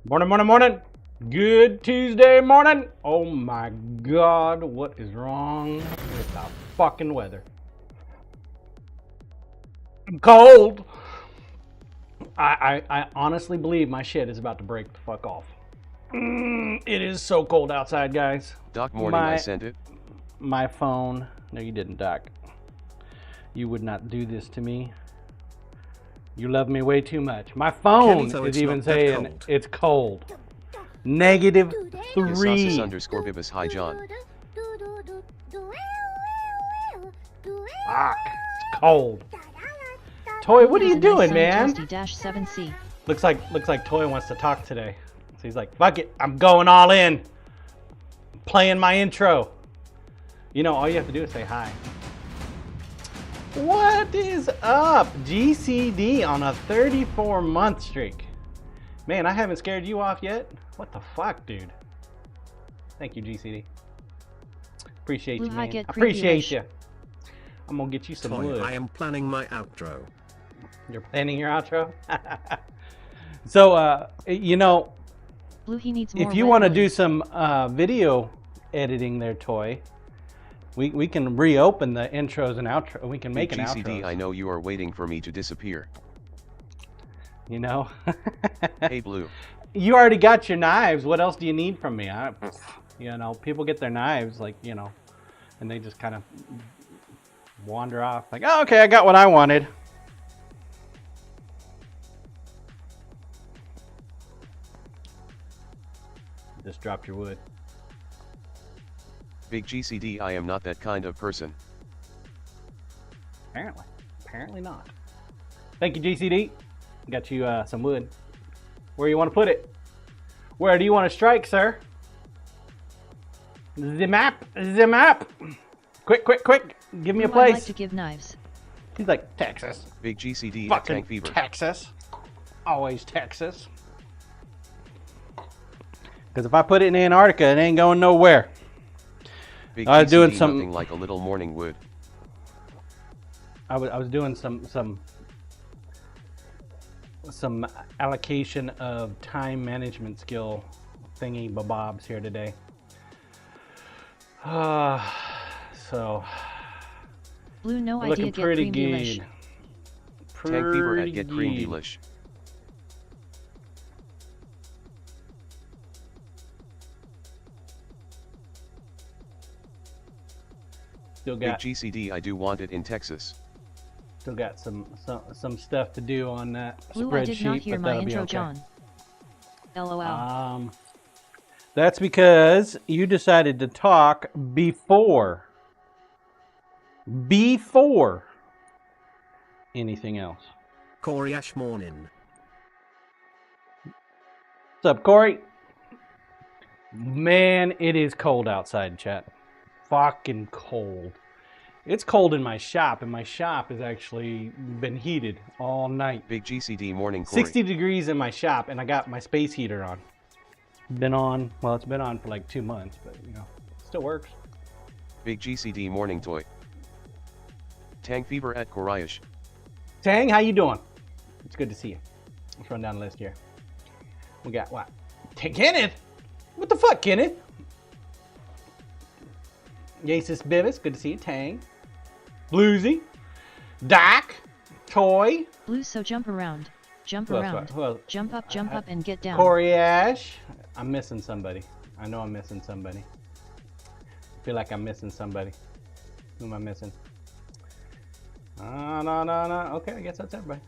Morning, morning, morning. Good Tuesday morning. Oh my God, what is wrong with the fucking weather? I'm cold. I honestly believe my shit is about to break the fuck off. It is so cold outside, guys. Doc, morning, I sent it. My phone. No, you didn't, Doc. You would not do this to me. You love me way too much. My phone is even saying it's cold. -3. _Bibas. Hi, John. Fuck. It's cold. Toy, what are you doing, man? -7C. Looks like Toy wants to talk today. So he's like, fuck it, I'm going all in. Playing my intro. You know, all you have to do is say hi. What is up? GCD on a 34-month streak. Man, I haven't scared you off yet. What the fuck, dude? Thank you, GCD. Appreciate you, man. Appreciate you. I'm gonna get you some wood. I am planning my outro. You're planning your outro? So, you know, Blue, he needs more if you want to do some video editing there, Toy, we can reopen the intros and outro. We can make an outro. GCD, I know you are waiting for me to disappear. You know? Hey, Blue. You already got your knives. What else do you need from me? You know, people get their knives, like, you know, and they just kind of wander off. Like, oh, okay, I got what I wanted. Just dropped your wood. Big GCD, I am not that kind of person. Apparently not. Thank you, GCD. Got you some wood. Where you want to put it? Where do you want to strike, sir? The map. Quick. Give me a place. I like to give knives. He's like, Texas. Big GCD, Fucking tank fever. Texas. Always Texas. Because if I put it in Antarctica, it ain't going nowhere. Big I was doing GCD, some. nothing like a little morning wood. I was doing some allocation of time management skill thingy babobs here today. So Blue, no idea. looking Get pretty cream delish. good. Tank fever at Pretty Get Cream good. Delish. Still Big got GCD, I do want it in Texas. some stuff to do on that Blue, I did not spreadsheet, hear but my that'll be intro, okay. John. LOL. That's because you decided to talk before anything else. Corey Ash morning. What's up, Corey? Man, it is cold outside, chat. Fucking cold. It's cold in my shop, and my shop has actually been heated all night. Big GCD morning, Corey. 60 degrees in my shop, and I got my space heater on. Been on, well, it's been on for like 2 months, but you know, it still works. Big GCD morning toy. Tank fever at Korayash. Tang, how you doing? It's good to see you. Let's run down the list here. We got what? Kenneth? What the fuck, Kenneth? Yasis Bivis, good to see you. Tang. Bluesy. Doc. Toy. Blue, so jump around. Jump Who else? around. Who else? Jump up and get down. Corey Ash. I'm missing somebody. I know I'm missing somebody. I feel like I'm missing somebody. Who am I missing? No. Okay, I guess that's everybody.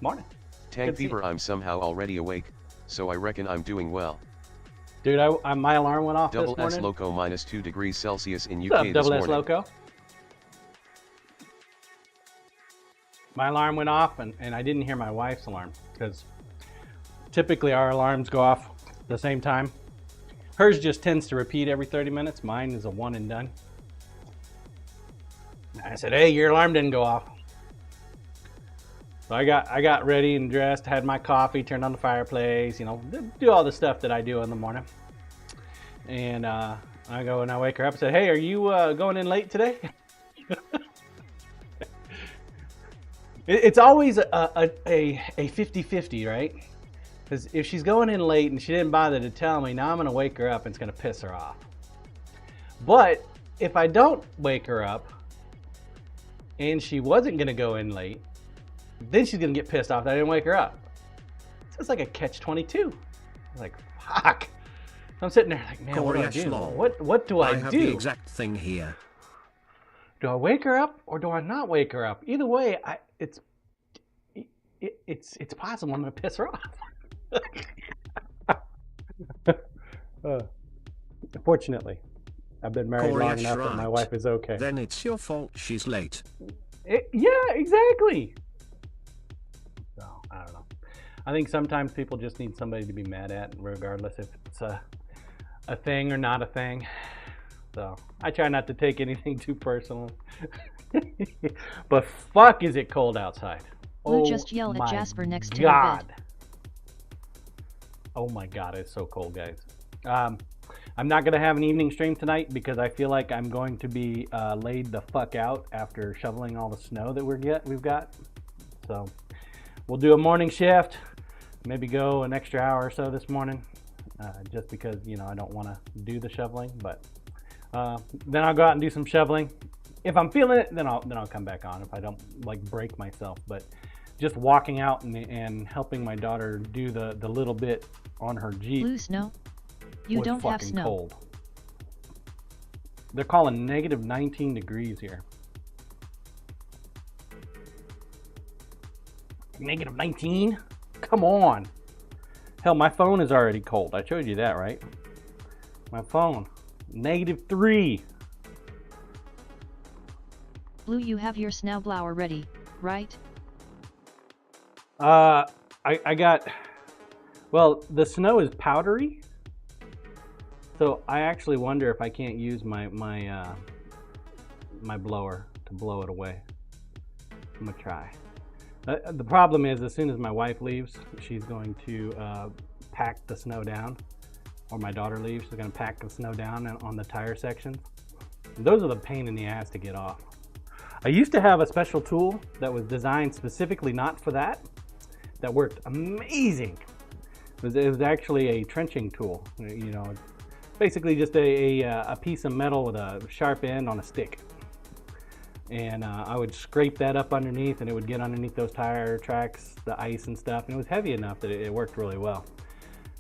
Morning. Tank Good to see fever, you. I'm somehow already awake, so I reckon I'm doing well. Dude, my alarm went off Double this morning. S Loco minus 2 degrees Celsius in What's UK up, this Double S morning. Loco? My alarm went off, and I didn't hear my wife's alarm, because typically our alarms go off at the same time. Hers just tends to repeat every 30 minutes. Mine is a one and done. I said, hey, your alarm didn't go off. So I got ready and dressed, had my coffee, turned on the fireplace, you know, do all the stuff that I do in the morning. And I go and I wake her up and say, hey, are you going in late today? It's always a 50-50, right? Because if she's going in late and she didn't bother to tell me, now I'm going to wake her up and it's going to piss her off. But if I don't wake her up and she wasn't going to go in late, then she's going to get pissed off that I didn't wake her up. So it's like a catch-22. I was like, fuck. I'm sitting there like, man, what do I do? What do I have do? The exact thing here. Do I wake her up or do I not wake her up? Either way, it's possible I'm going to piss her off. Fortunately, I've been married Corey, long that's enough that my right. wife is okay. Then it's your fault she's late. Yeah, exactly. So, I don't know. I think sometimes people just need somebody to be mad at, regardless if it's a thing or not a thing. So, I try not to take anything too personal. But fuck, is it cold outside. Blue, just yell at Jasper next to your God. bed. Oh my God, it's so cold, guys. I'm not gonna have an evening stream tonight because I feel like I'm going to be laid the fuck out after shoveling all the snow that we've got. So we'll do a morning shift, maybe go an extra hour or so this morning, just because, you know, I don't want to do the shoveling. But then I'll go out and do some shoveling. If I'm feeling it, then I'll come back on. If I don't like break myself, but just walking out and helping my daughter do the little bit on her Jeep. Blue, snow. You was don't have fucking snow. cold. They're calling negative 19 degrees here. Negative 19? Come on. Hell, my phone is already cold. I showed you that, right? My phone. -3. Blue, you have your snowblower ready, right? I got, well, the snow is powdery. So I actually wonder if I can't use my blower to blow it away. I'm gonna try. The problem is, as soon as my wife leaves, she's going to pack the snow down, or my daughter leaves. She's gonna pack the snow down on the tire sections. Those are the pain in the ass to get off. I used to have a special tool that was designed specifically not for that worked amazing. It was actually a trenching tool. You know, basically just a piece of metal with a sharp end on a stick. And I would scrape that up underneath, and it would get underneath those tire tracks, the ice and stuff, and it was heavy enough that it worked really well.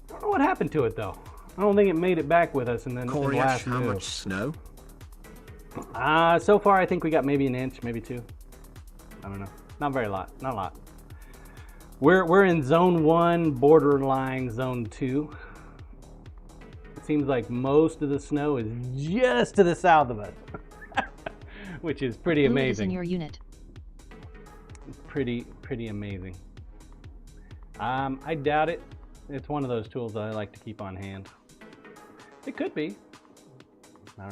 I don't know what happened to it though. I don't think it made it back with us, and then Corey, the last how move. much snow? So far I think we got maybe an inch, maybe 2. I don't know. Not very lot, not a lot. We're in zone 1, borderline zone 2. It seems like most of the snow is just to the south of us, which is pretty Who is in amazing. your unit? Pretty amazing. I doubt it. It's one of those tools that I like to keep on hand. It could be. I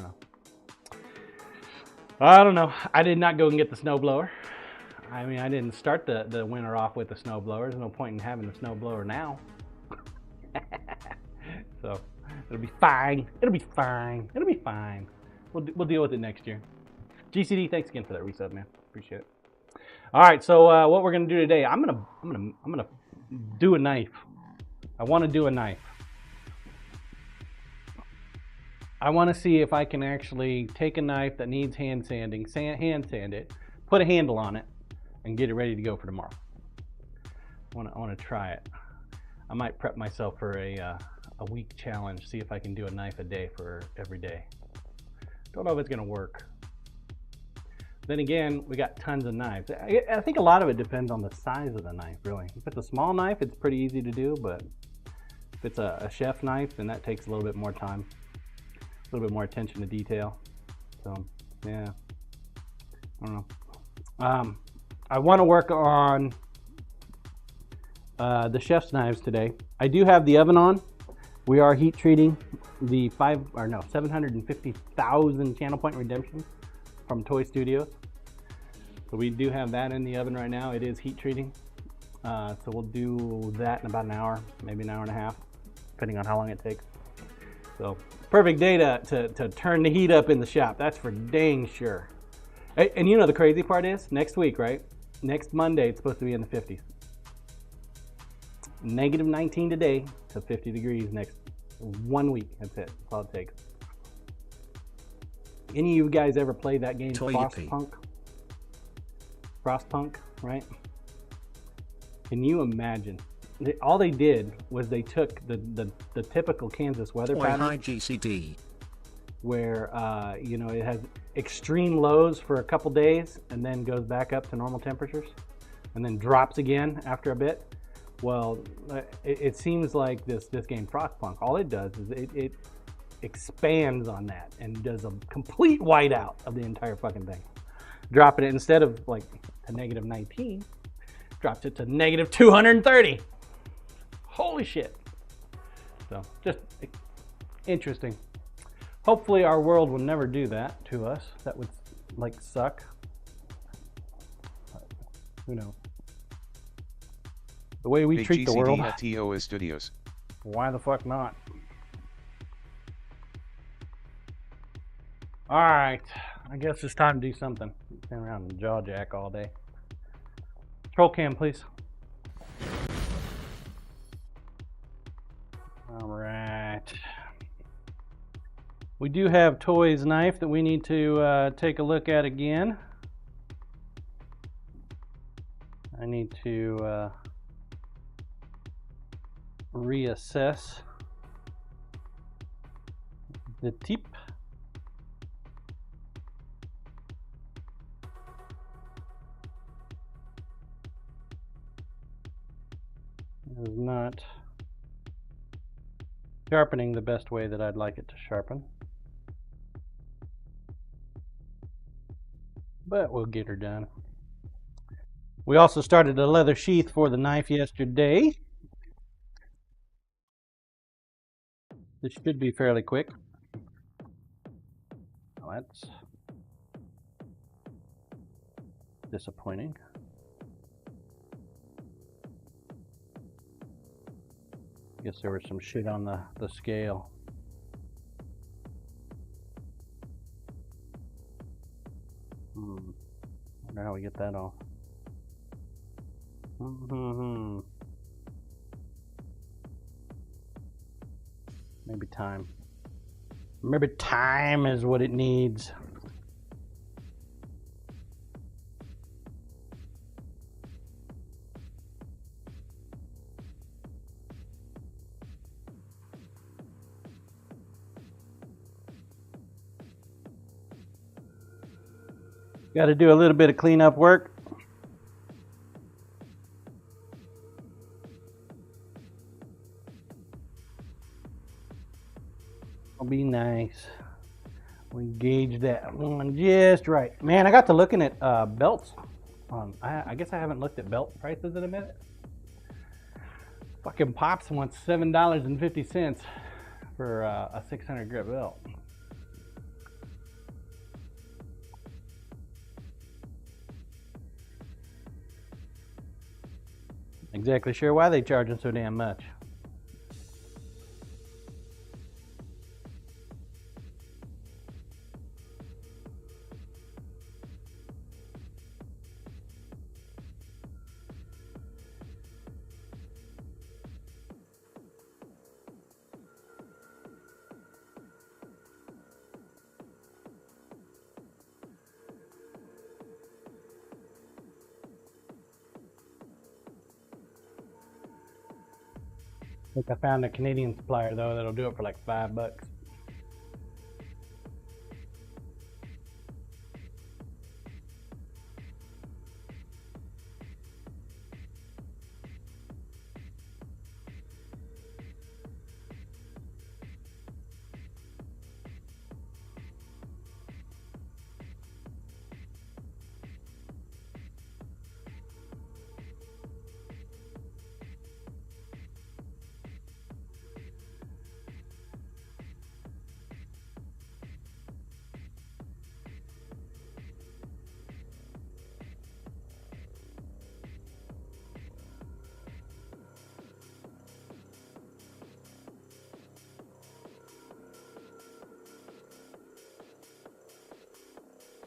don't know. I did not go and get the snowblower. I mean, I didn't start the winter off with the snowblower. There's no point in having the snowblower now. So it'll be fine. It'll be fine. It'll be fine. We'll deal with it next year. GCD, thanks again for that resub, man. Appreciate it. All right, so what we're gonna do today? I'm gonna do a knife. I want to do a knife. I want to see if I can actually take a knife that needs hand sanding, hand sand it, put a handle on it, and get it ready to go for tomorrow. I want to try it. I might prep myself for a week challenge, see if I can do a knife a day for every day. Don't know if it's gonna work. Then again, we got tons of knives. I think a lot of it depends on the size of the knife, really. If it's a small knife, it's pretty easy to do, but if it's a chef knife, then that takes a little bit more time, a little bit more attention to detail. So, yeah, I don't know. I want to work on the chef's knives today. I do have the oven on. We are heat treating the 750,000 channel point redemption from Toy Studios. So we do have that in the oven right now. It is heat treating. So we'll do that in about an hour, maybe an hour and a half, depending on how long it takes. So perfect day to turn the heat up in the shop. That's for dang sure. And you know the crazy part is, next week, right? Next Monday, it's supposed to be in the 50s. Negative 19 today to 50 degrees next 1 week. That's it. That's all it takes. Any of you guys ever played that game, Frostpunk? Frostpunk, right? Can you imagine? All they did was they took the typical Kansas weather pattern. Hi GCD. Where you know, it has extreme lows for a couple days and then goes back up to normal temperatures and then drops again after a bit. Well, it seems like this game Frostpunk, all it does is it expands on that and does a complete whiteout of the entire fucking thing. Dropping it instead of like to negative 19, drops it to negative 230. Holy shit. So just interesting. Hopefully our world will never do that to us. That would like suck. But who knows? The way we Big treat the GCD world. at TOS Studios. Why the fuck not? All right, I guess it's time to do something. Stand around and jaw jack all day. Troll cam, please. All right. We do have Toy's knife that we need to take a look at again. I need to reassess the tip. It is not sharpening the best way that I'd like it to sharpen, but we'll get her done. We also started a leather sheath for the knife yesterday. This should be fairly quick. Well, that's disappointing. Guess there was some shit on the scale. Wonder how we get that off. Maybe time. Maybe time is what it needs. Got to do a little bit of cleanup work. I'll be nice. We gauge that one just right. Man, I got to looking at belts. I guess I haven't looked at belt prices in a minute. Fucking Pops wants $7.50 for a 600 grit belt. Exactly sure why they charging so damn much. I think I found a Canadian supplier though that'll do it for like $5.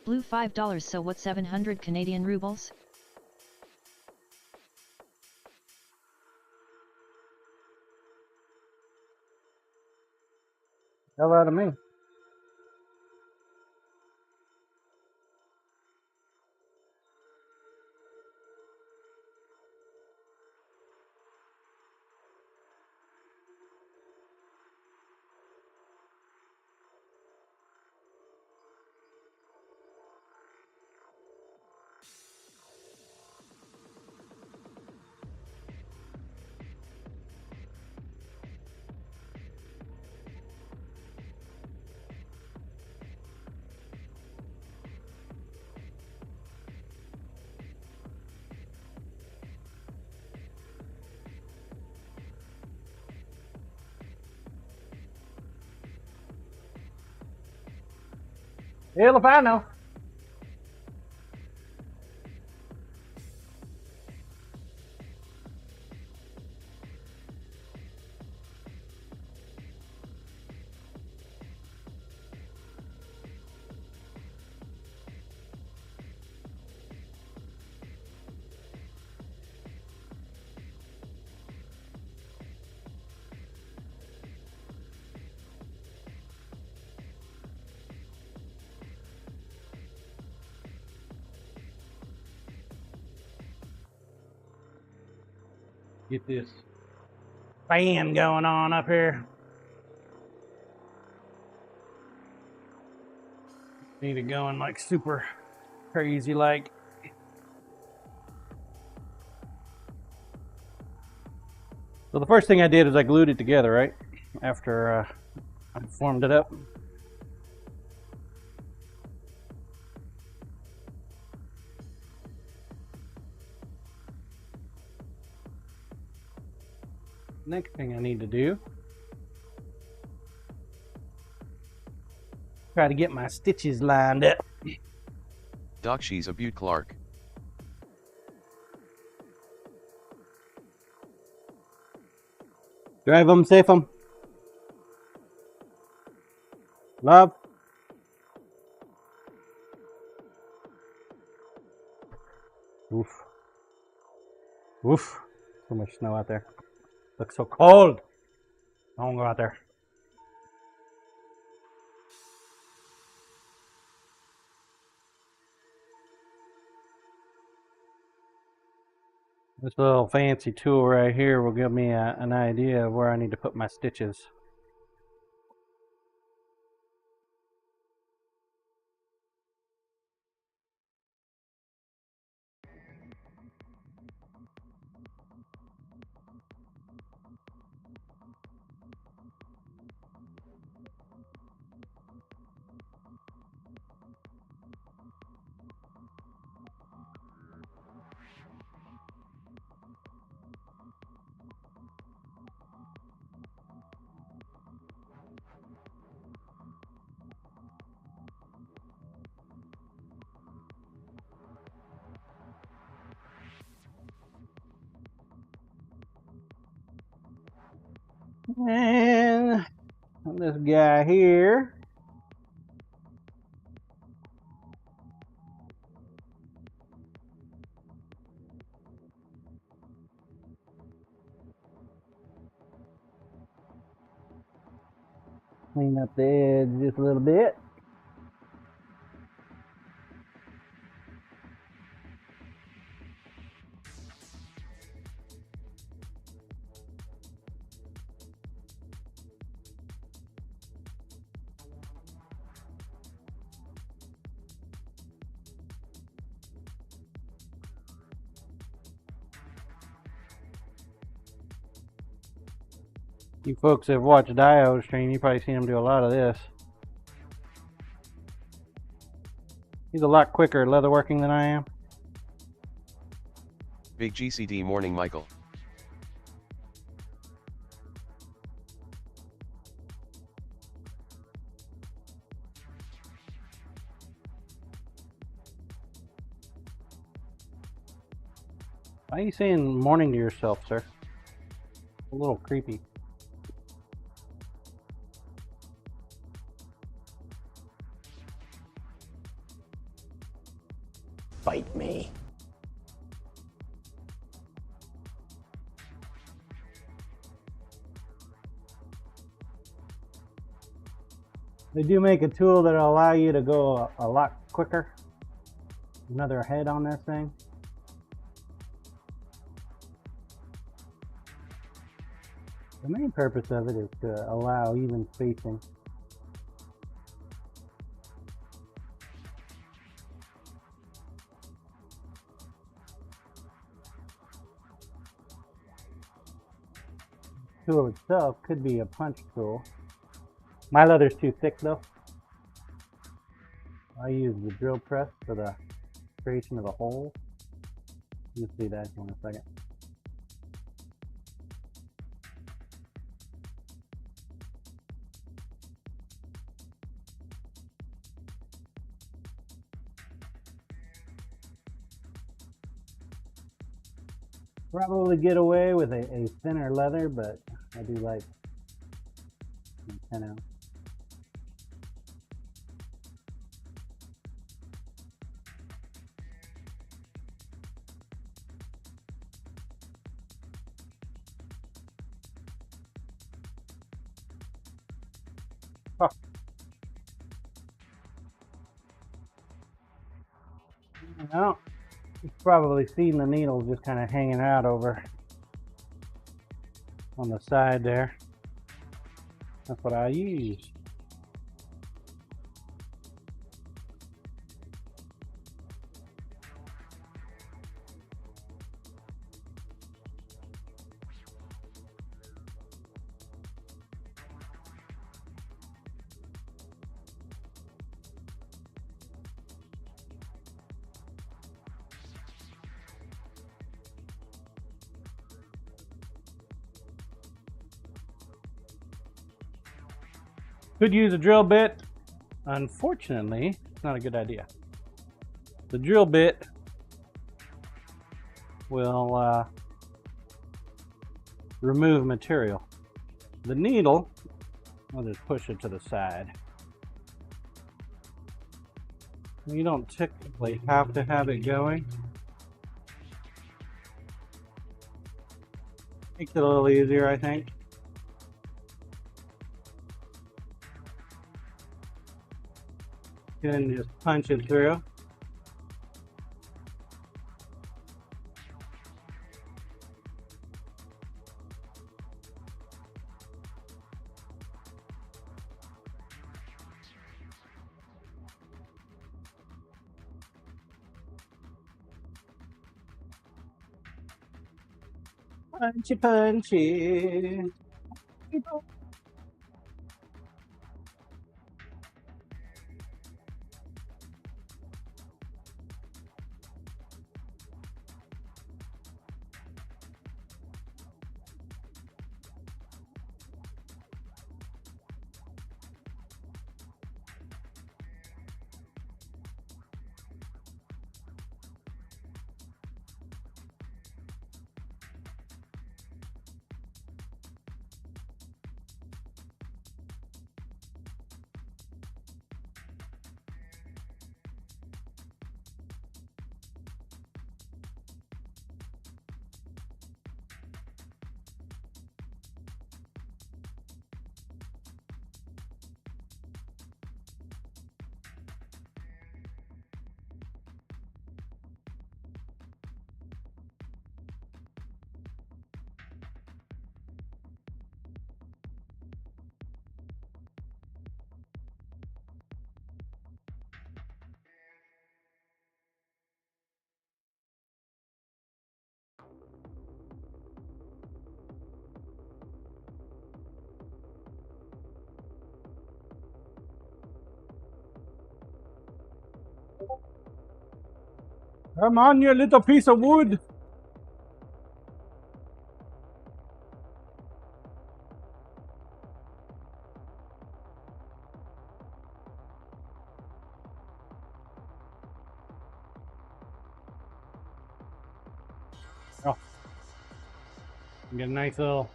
Blue $5, so what, 700 Canadian rubles? Hell out of me. Hell if I know. Get this fan going on up here. Need it going like super crazy like. So the first thing I did is I glued it together, right? After I formed it up. Next thing I need to do, try to get my stitches lined up. Doc, she's a beaut, Clark. Drive them, safe them. Love. Oof. Oof. So much snow out there. Looks so cold. I won't go out there. This little fancy tool right here will give me an idea of where I need to put my stitches. And this guy here. Clean up the edge just a little bit. You folks that have watched Dio stream, you probably seen him do a lot of this. He's a lot quicker at leatherworking than I am. Big GCD morning, Michael. Why are you saying morning to yourself, sir? A little creepy. Bite me. They do make a tool that'll allow you to go a lot quicker. Another head on this thing. The main purpose of it is to allow even spacing. The tool itself could be a punch tool. My leather's too thick though. I use the drill press for the creation of the hole. You'll see that in a second. Probably get away with a thinner leather, but I do like 10 ounce. Oh. Well, you've probably seen the needle just kind of hanging out over on the side there. That's what I use. Could use a drill bit. Unfortunately, it's not a good idea. The drill bit will remove material. The needle, I'll just push it to the side. You don't typically have to have it going. Makes it a little easier, I think. Then just punch it through. Punchy, punchy. Come on, you little piece of wood. Oh. Get a nice little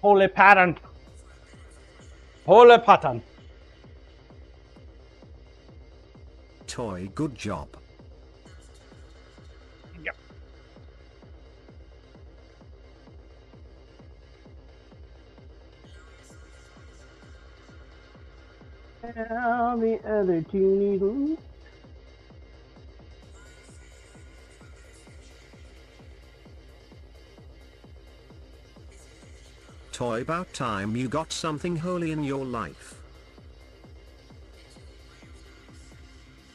holy pattern. Holy pattern. Toy, good job. Yep. Now the other two needles. Toy, about time you got something holy in your life.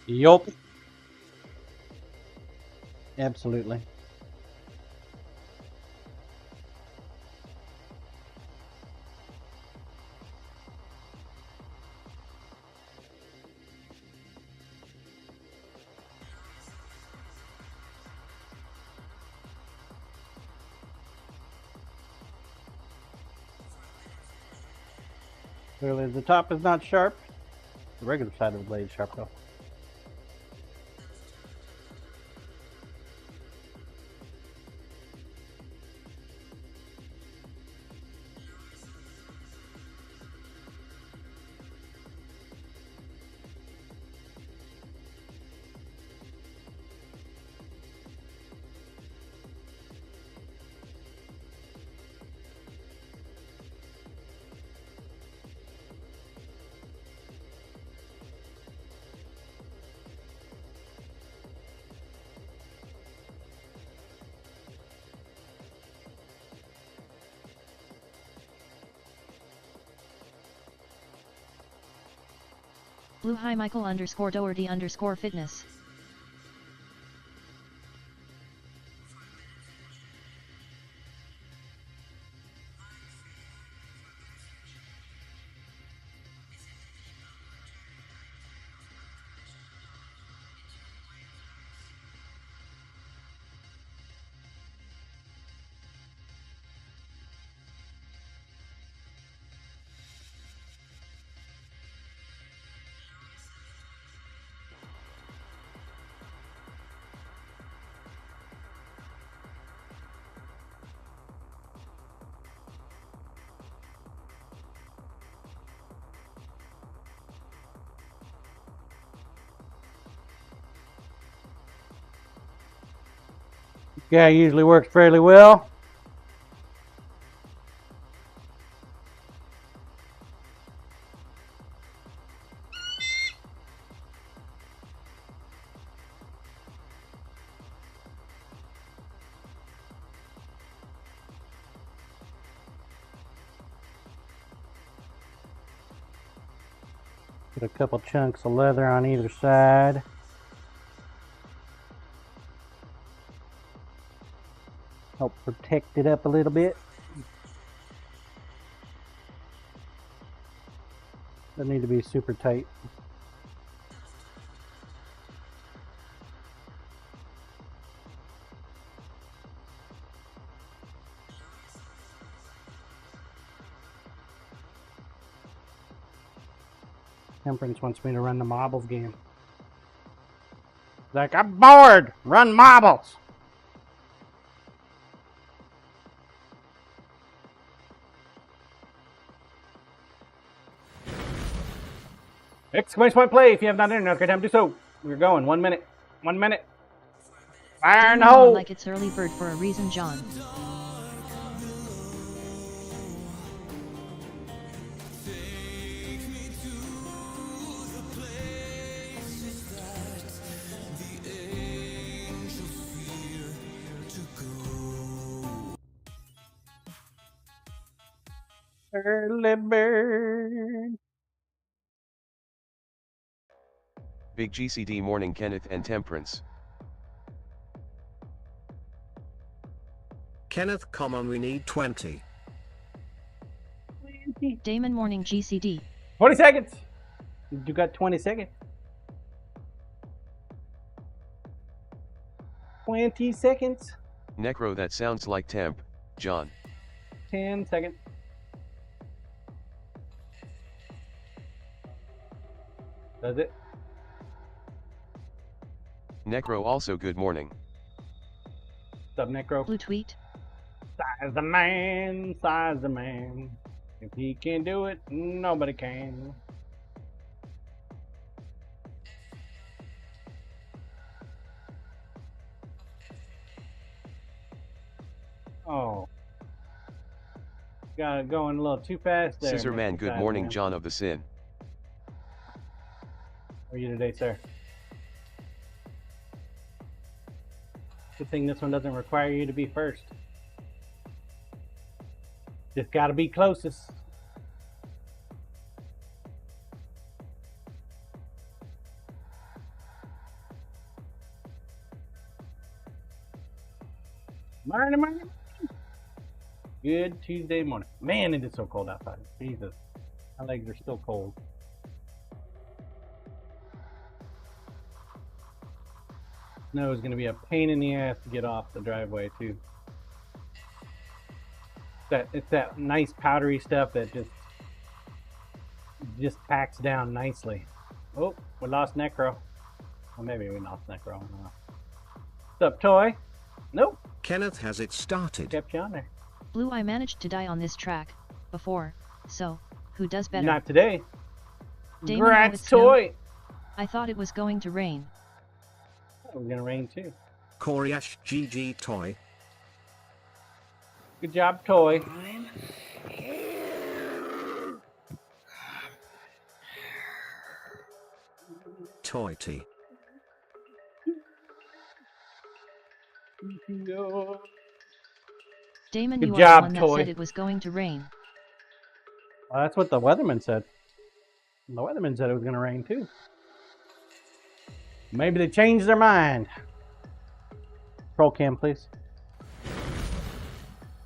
Yup. Absolutely. Clearly the top is not sharp. The regular side of the blade is sharp though. Blue Hi Michael _ Doherty _ fitness. guy usually works fairly well. Put a couple chunks of leather on either side. Help protect it up a little bit. Doesn't need to be super tight. Temperance wants me to run the marbles game. Like, I'm bored! Run marbles! Exclamation point play if you have not entered. Okay, time to do so. We're going. 1 minute. 1 minute. Fire in the Damon hole! like it's early bird for a reason, John. Early bird. Big GCD morning Kenneth and Temperance. Kenneth, come on, we need 20. Damon morning GCD. 20 seconds. You got 20 seconds. 20 seconds. Necro, that sounds like temp, John. 10 seconds. Does it? Necro also good morning. What's up, Necro? Blue tweet. Size the man, size the man. If he can do it, nobody can. Oh. Got it going a little too fast there. Scissor Man, good morning, John of the Sin. How are you today, sir? Good thing this one doesn't require you to be first. Just gotta be closest. Morning. Good Tuesday morning. Man, it is so cold outside. Jesus. My legs are still cold. Snow is going to be a pain in the ass to get off the driveway, too. It's that nice powdery stuff that just packs down nicely. Oh, we lost Necro. Well, maybe we lost Necro. I don't know. What's up, Toy? Nope. Kenneth, has it started? Kept you on there. Blue, I managed to die on this track before, so who does better? Not today. Damon, Grats, it's snow. Toy. I thought it was going to rain. Oh, we're gonna rain too. Koryash GG Toy. Good job, Toy. Toy T. No. Damon, Good you job, are the one Toy. that said it was going to rain. Well, that's what the weatherman said. The weatherman said it was gonna rain too. Maybe they changed their mind. Roll cam, please.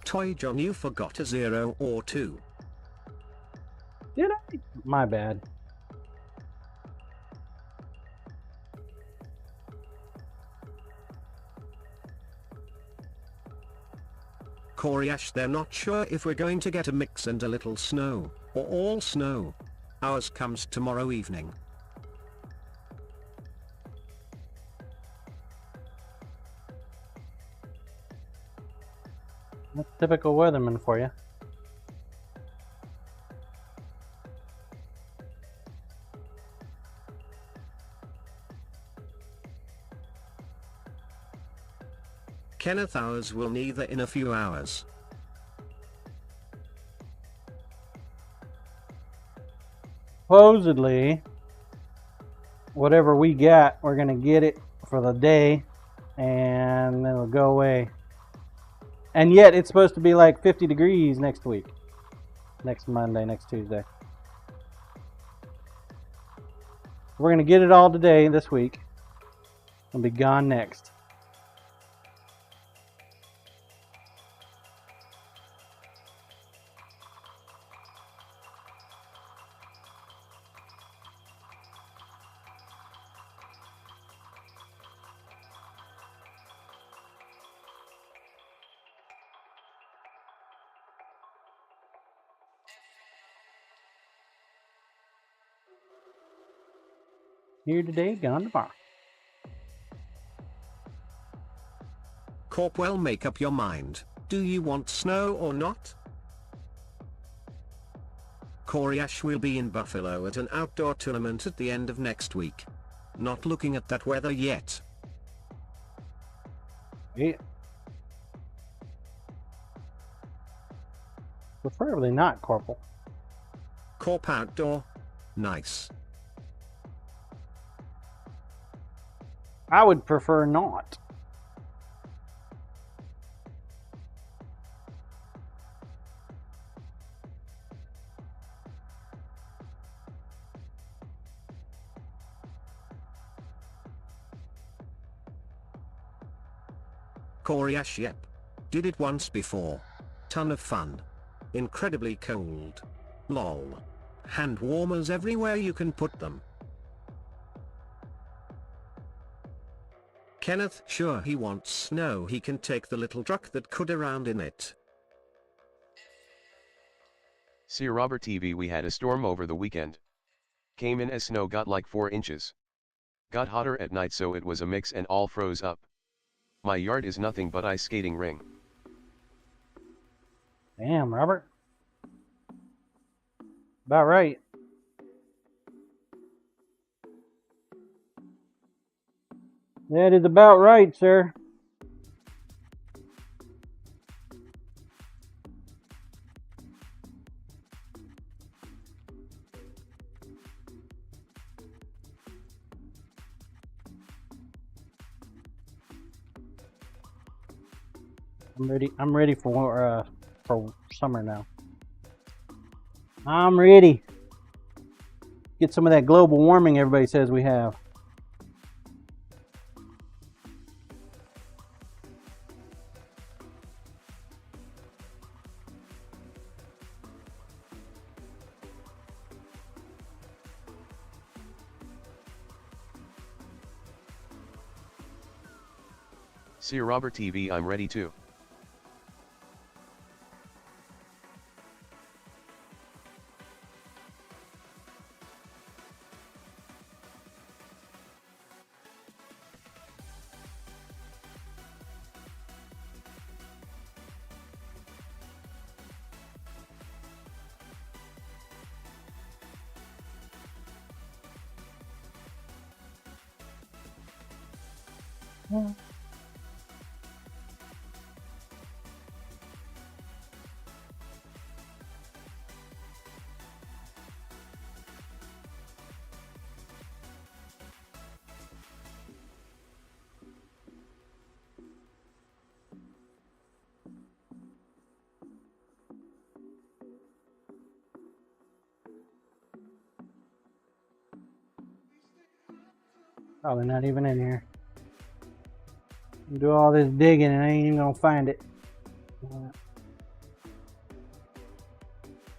Toy John, you forgot a 0 or 2. Did I? My bad. Koryash, they're not sure if we're going to get a mix and a little snow, or all snow. Ours comes tomorrow evening. That's typical weatherman for you. Kenneth, ours will neither in a few hours. Supposedly, whatever we got, we're gonna get it for the day, and then it'll go away. And yet, it's supposed to be like 50 degrees next week, next Monday, next Tuesday. We're gonna get it all today, this week. It'll be gone next. Here today, gone tomorrow. Corpwell, make up your mind. Do you want snow or not? Corey Ash will be in Buffalo at an outdoor tournament at the end of next week. Not looking at that weather yet. Yeah. Preferably not, Corporal. Corp outdoor? Nice. I would prefer not. Corey Ash, yep. Did it once before. Ton of fun. Incredibly cold. Lol. Hand warmers everywhere you can put them. Kenneth, sure he wants snow, he can take the little truck that could around in it. See Robert TV, we had a storm over the weekend. Came in as snow, got like 4 inches. Got hotter at night, so it was a mix and all froze up. My yard is nothing but ice skating ring. Damn, Robert. About right. That is about right, sir. I'm ready for summer now. I'm ready. Get some of that global warming everybody says we have. See Robert TV, I'm ready too. Yeah. Probably not even in here. Do all this digging and I ain't even gonna find it.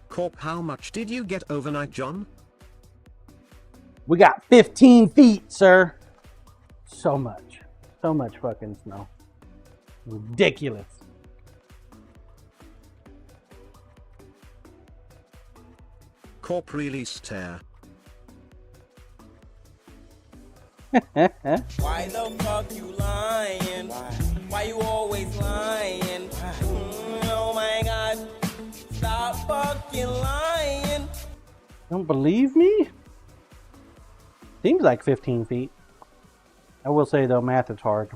Corp, how much did you get overnight, John? We got 15 feet, sir. So much. So much fucking snow. Ridiculous. Corp really stare. Why the fuck you lying? Why you always lying? Oh my god. Stop fucking lying. Don't believe me? Seems like 15 feet. I will say though, math is hard.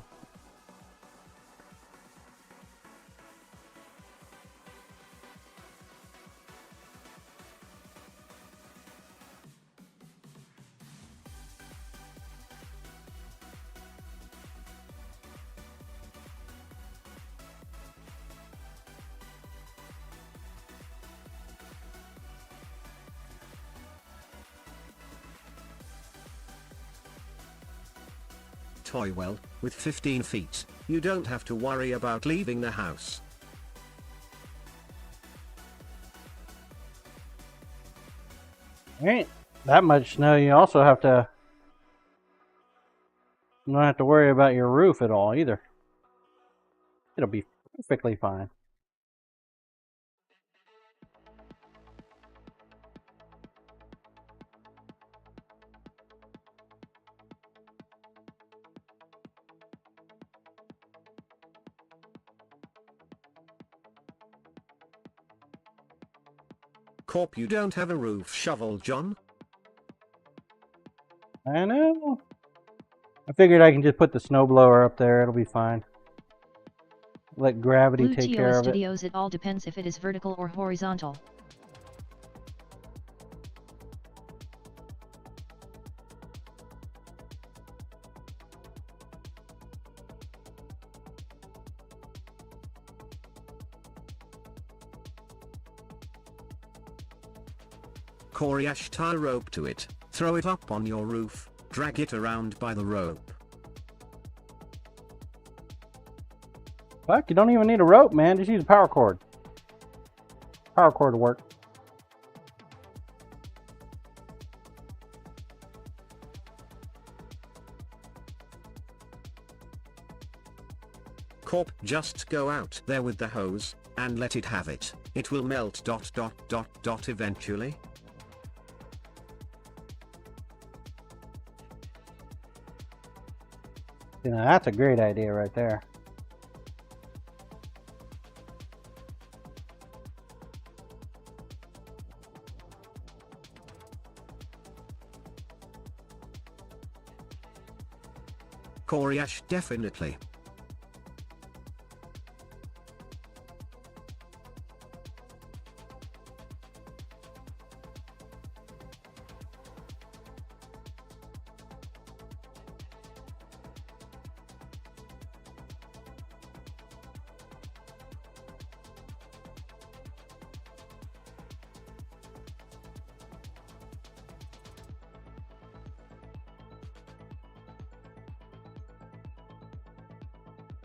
toy well, with 15 feet, you don't have to worry about leaving the house. Ain't that much snow. You also have to, you don't have to worry about your roof at all either. It'll be perfectly fine. Corp, you don't have a roof shovel, John? I know. I figured I can just put the snowblower up there. It'll be fine. Let gravity Blue take TOS care of it. Studios, it all depends if it is vertical or horizontal. Coriash, tie a rope to it, throw it up on your roof, drag it around by the rope. Fuck, you don't even need a rope, man. Just use a power cord. Power cord will work. Corp, just go out there with the hose, and let it have it. It will melt ... eventually. You know, that's a great idea right there. Coriash, definitely.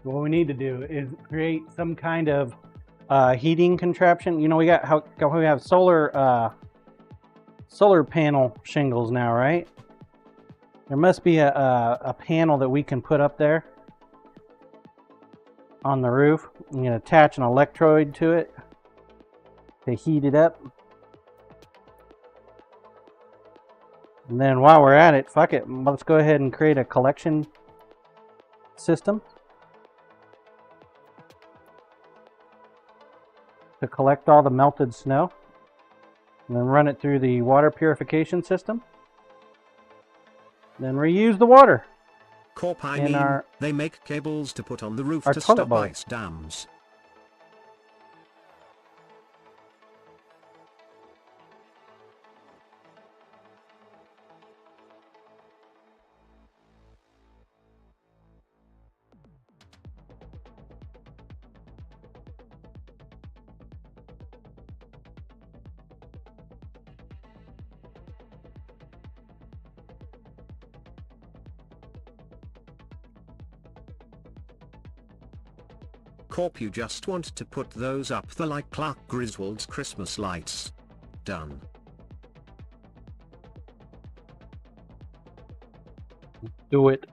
What we need to do is create some kind of heating contraption. You know, we have solar panel shingles now, right? There must be a panel that we can put up there on the roof. You can attach an electrode to it to heat it up. And then while we're at it, fuck it, let's go ahead and create a collection system to collect all the melted snow, and then run it through the water purification system, then reuse the water. Corp, I in mean, our- they make cables to put on the roof our to toilet stop bowl. ice dams. Corp, you just want to put those up there like Clark Griswold's Christmas lights. Done. Do it.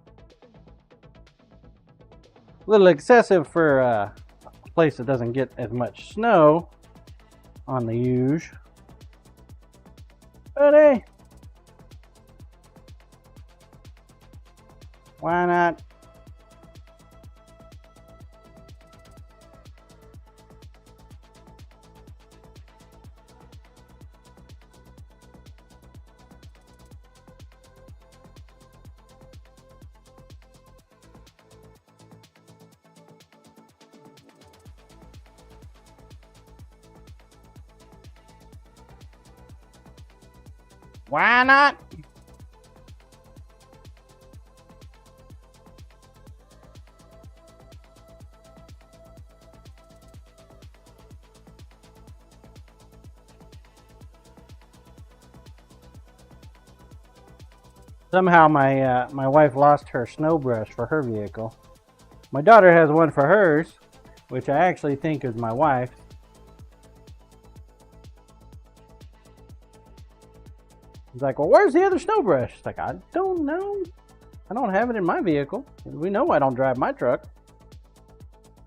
A little excessive for a place that doesn't get as much snow on the huge. But hey, why not? Why not? Somehow my wife lost her snow brush for her vehicle. My daughter has one for hers, which I actually think is my wife's. He's like, well, where's the other snow brush? It's like, I don't know. I don't have it in my vehicle. We know I don't drive my truck.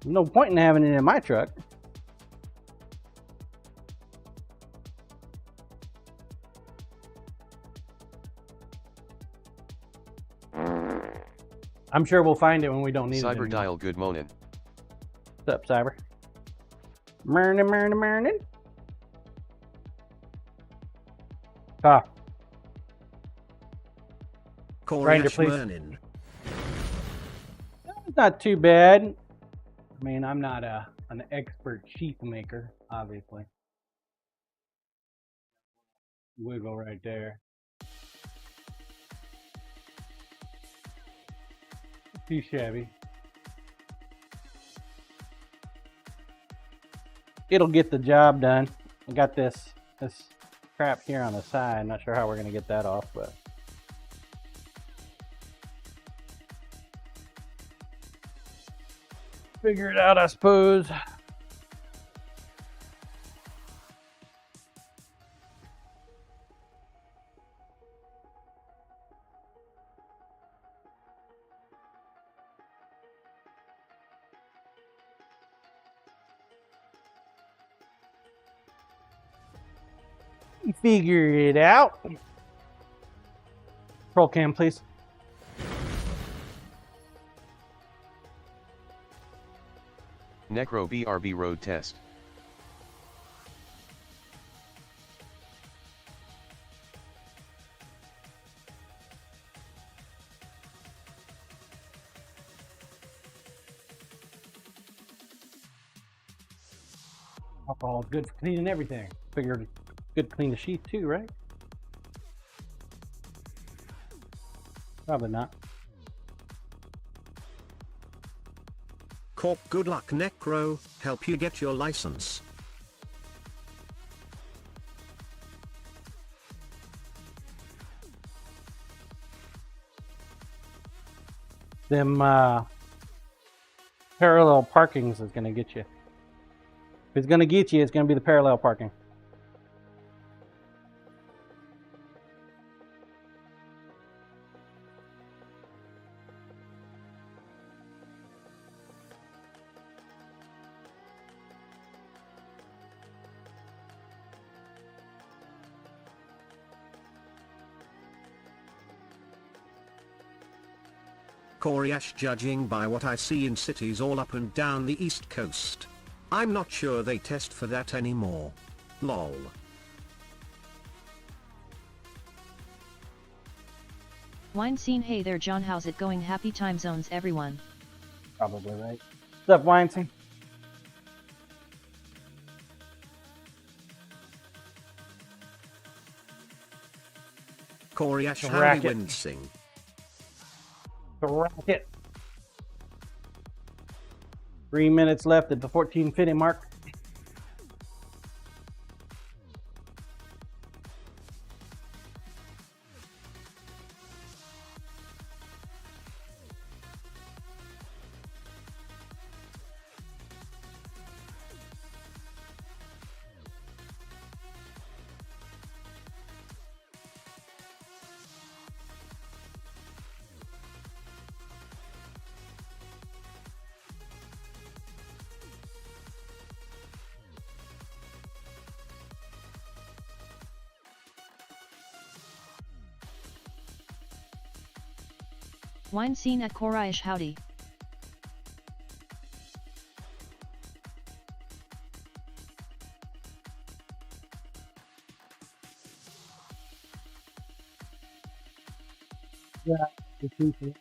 There's no point in having it in my truck. I'm sure we'll find it when we don't need it Cyber anymore. Dial, good morning. What's up, Cyber? Morning. Ah, Grinder, please. Morning. it's not too bad. I mean, I'm not an expert sheath maker, obviously. Wiggle right there. Too shabby. It'll get the job done. I got this crap here on the side. Not sure how we're gonna get that off, but figure it out, I suppose. Figure it out. Roll cam, please. Necro BRB road test. Alcohol is good for cleaning everything. Figured good to clean the sheath too, right? Probably not. Corp, good luck, Necro. Help you get your license. Them parallel parkings is gonna get you. If it's gonna get you, it's gonna be the parallel parking. Koreash, judging by what I see in cities all up and down the East Coast, I'm not sure they test for that anymore. Lol. Wine scene. Hey there, John. How's it going? Happy time zones, everyone. Probably right. What's up, Weinstein? Koreash, how Racket. you wincing? The racket. 3 minutes left at the 14:50 mark. Wine scene at Koraish. Howdy. Yeah, it's easy.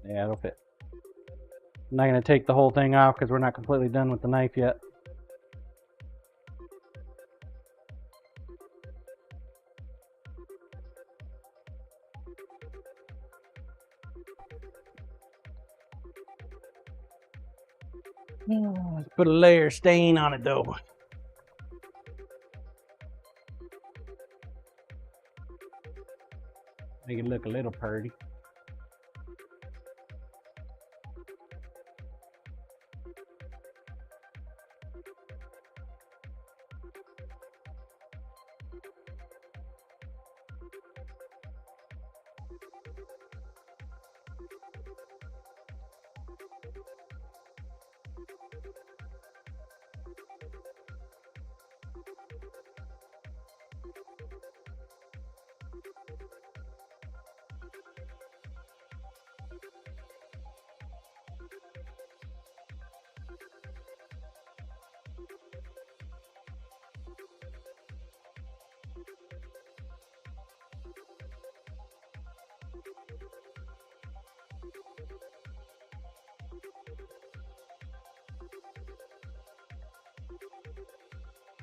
Yeah, it'll fit. I'm not going to take the whole thing off because we're not completely done with the knife yet. Let's put a layer of stain on it though. Make it look a little pretty.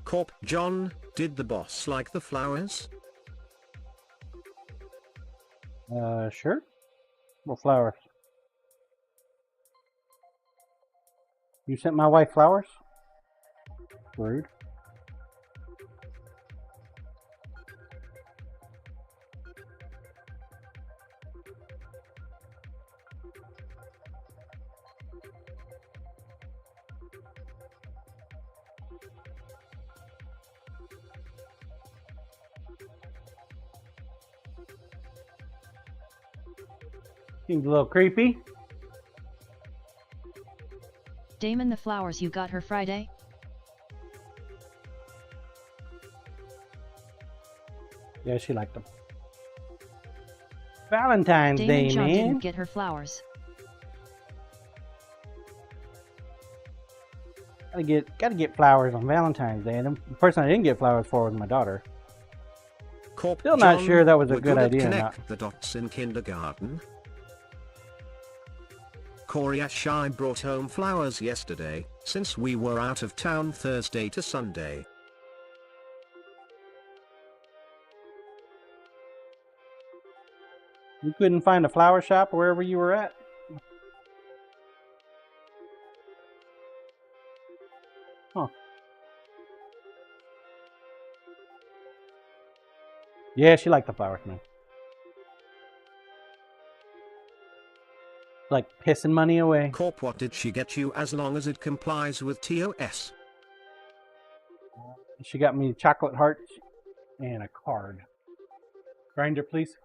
Corp John, did the boss like the flowers? Sure. What flowers? You sent my wife flowers? Rude. Seems a little creepy. Damon, the flowers you got her Friday? Yeah, she liked them. Valentine's Damon, Day, John man. didn't get her flowers. Gotta get flowers on Valentine's Day. And the person I didn't get flowers for was my daughter. Corp Still not John, sure that was a we're good at idea or connect not. the dots in kindergarten. Corey Ash, I brought home flowers yesterday, since we were out of town Thursday to Sunday. You couldn't find a flower shop wherever you were at? Huh. Yeah, she liked the flowers, man. Like pissing money away. Corp, what did she get you as long as it complies with TOS? She got me chocolate hearts and a card. Grinder, please.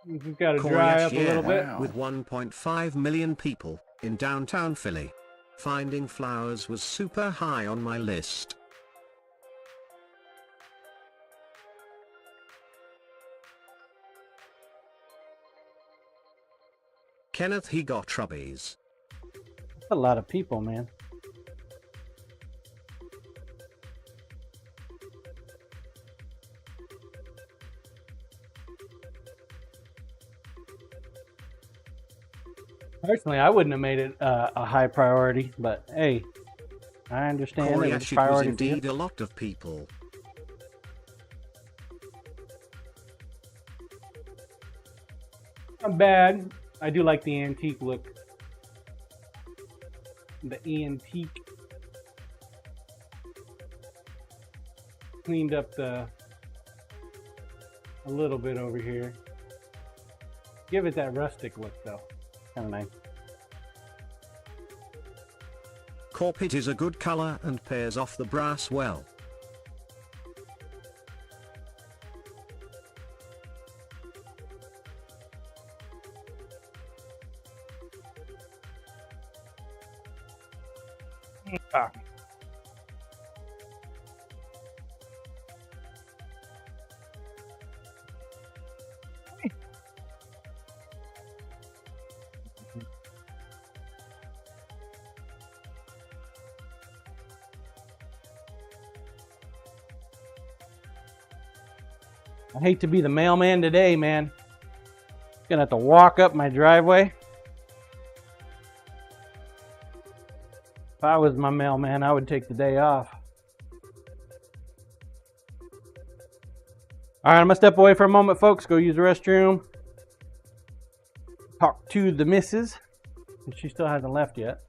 We've got to Corey dry Ash, up a little bit. With 1.5 million people in downtown Philly, finding flowers was super high on my list. Kenneth, he got trubbies. That's a lot of people, man. Personally, I wouldn't have made it a high priority, but hey, I understand Corey it was Ash, a it was priority for you. indeed a lot of people. Not bad. I do like the antique look. The antique. Cleaned up a little bit over here. Give it that rustic look though. Kind of nice. Corp, it is a good color and pairs off the brass well. Ah. I hate to be the mailman today, man. Gonna have to walk up my driveway. If I was my mailman, I would take the day off. All right, I'm gonna step away for a moment, folks. Go use the restroom. Talk to the missus. She still hasn't left yet.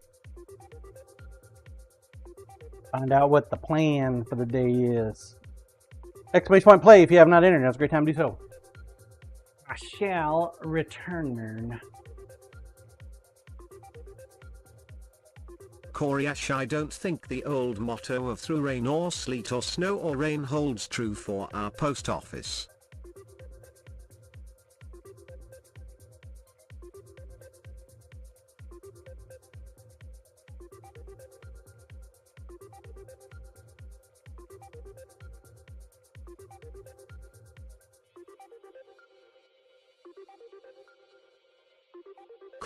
Find out what the plan for the day is. Exclamation point play if you have not entered. Now's a great time to do so. I shall return. Coriash, I don't think the old motto of through rain or sleet or snow or rain holds true for our post office.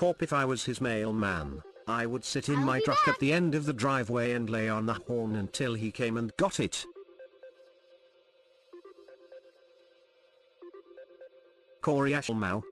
Corp, if I was his mailman, I would sit in my truck at the end of the driveway and lay on the horn until he came and got it. Coriash Mau.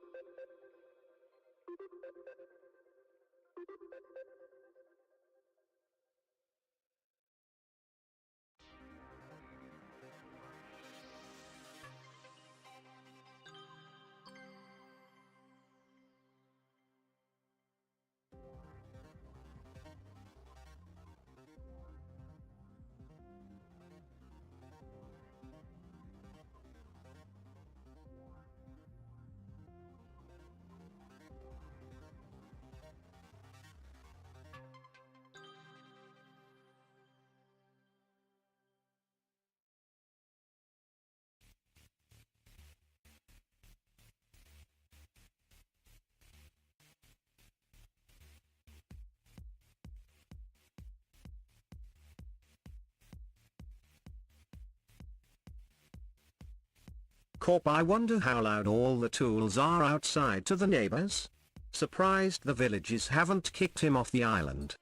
Corp, I wonder how loud all the tools are outside to the neighbors? Surprised the villages haven't kicked him off the island.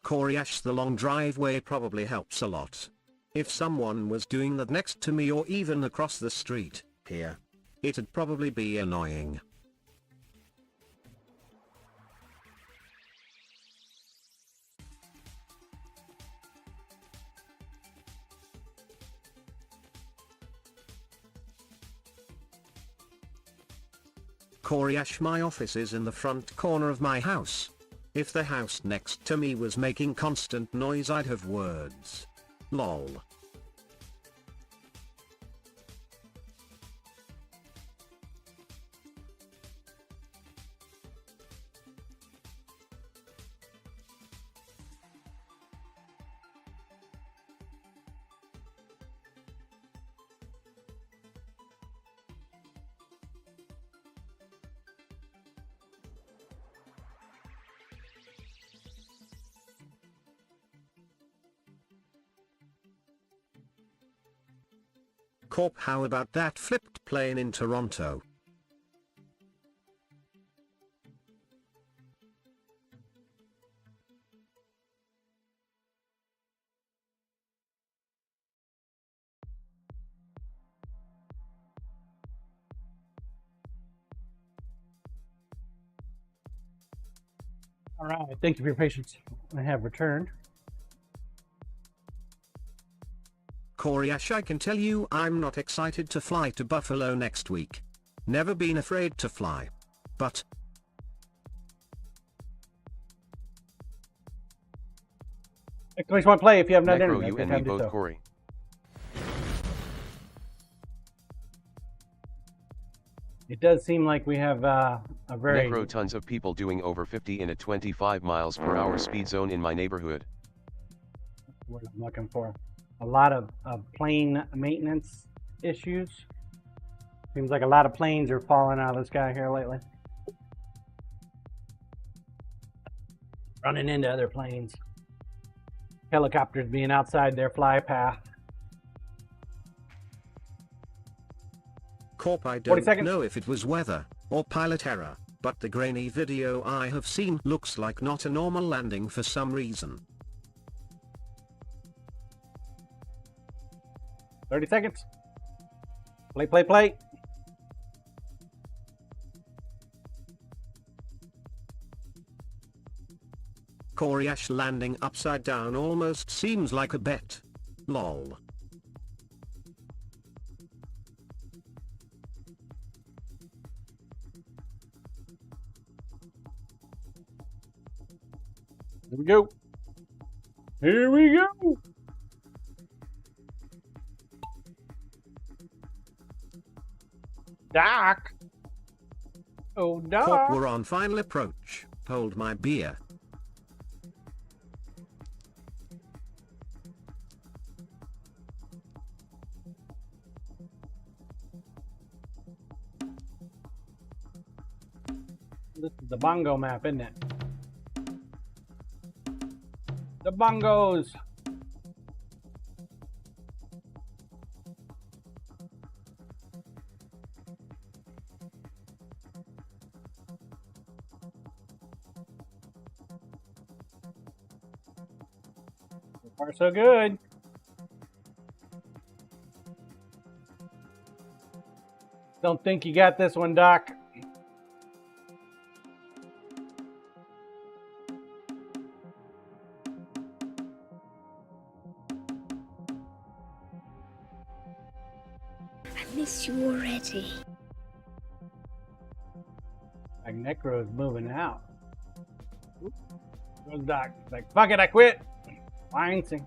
Coriash, the long driveway probably helps a lot. If someone was doing that next to me or even across the street, here, it'd probably be annoying. Coriash, my office is in the front corner of my house. If the house next to me was making constant noise, I'd have words. Lol. Corp, how about that flipped plane in Toronto? All right, thank you for your patience. I have returned. Coriash, I can tell you I'm not excited to fly to Buffalo next week. Never been afraid to fly. But Exclamation point play if you have not Necro, entered. you and me both, Corey. It does seem like we have a very... Necro, tons of people doing over 50 in a 25 miles per hour speed zone in my neighborhood. What I'm looking for. A lot of plane maintenance issues. Seems like a lot of planes are falling out of the sky here lately. Running into other planes. Helicopters being outside their fly path. Corp, I 40 don't seconds. know if it was weather or pilot error, but the grainy video I have seen looks like not a normal landing for some reason. 30 seconds. Play, play, play. Coriash landing upside down almost seems like a bet. Lol. Here we go. Here we go. Doc. Oh, Doc. Corp, we're on final approach. Hold my beer. This is the bongo map, isn't it? The bongos. So far, so good. Don't think you got this one, Doc. I miss you already. Like Necro's moving out. Oop. Goes Doc. Like, fuck it, I quit. Financing.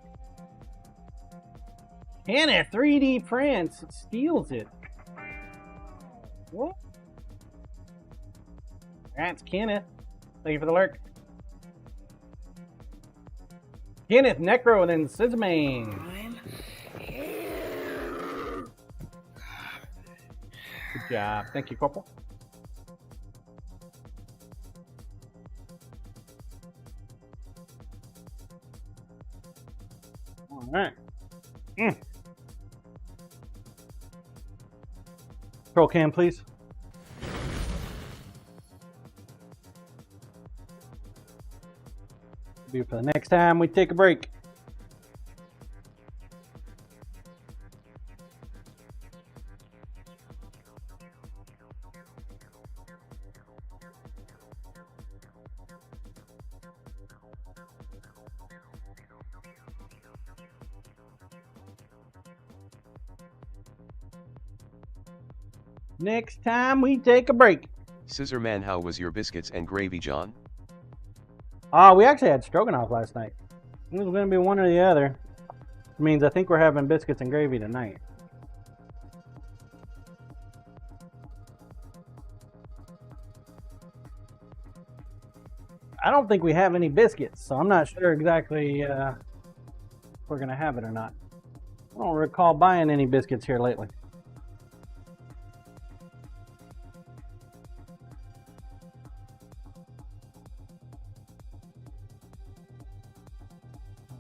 Hannah 3D prints steals it. What? That's Kenneth. Thank you for the lurk. Kenneth, Necro, and then Scissorman. Good job. Thank you, Corporal. All right. Control cam, please. Be for the next time we take a break. Next time we take a break. Scissor Man, how was your biscuits and gravy, John? We actually had stroganoff last night. It was going to be one or the other. It means I think we're having biscuits and gravy tonight. I don't think we have any biscuits, so I'm not sure exactly if we're going to have it or not. I don't recall buying any biscuits here lately.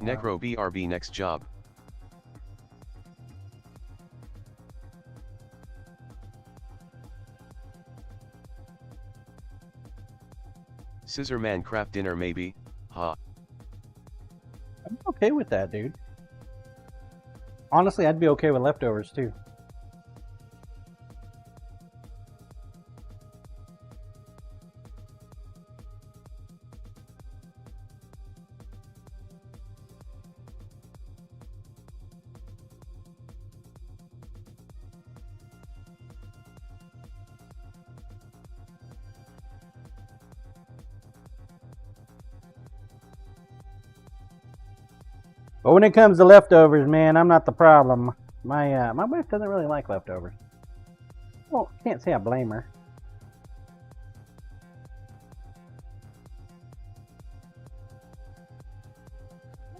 Necro BRB, next job. Scissor Man, craft dinner maybe, huh? I'm okay with that, dude. Honestly, I'd be okay with leftovers too. But when it comes to leftovers, man, I'm not the problem. My wife doesn't really like leftovers. Well, can't say I blame her.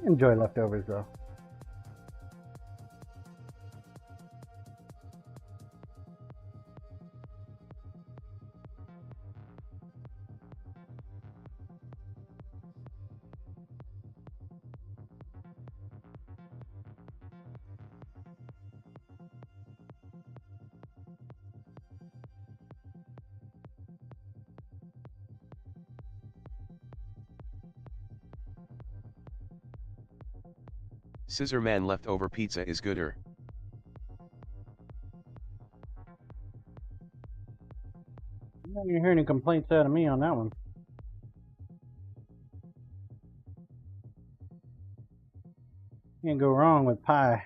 Enjoy leftovers though. Scissor man leftover pizza is gooder. I don't hear any complaints out of me on that one. Can't go wrong with pie.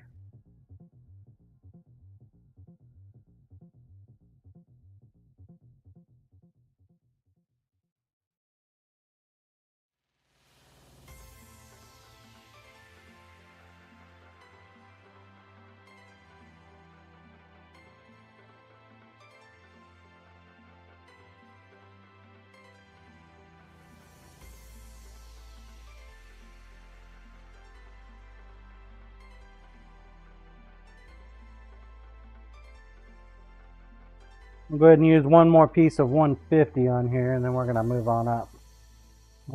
I'll go ahead and use one more piece of 150 on here, and then we're going to move on up.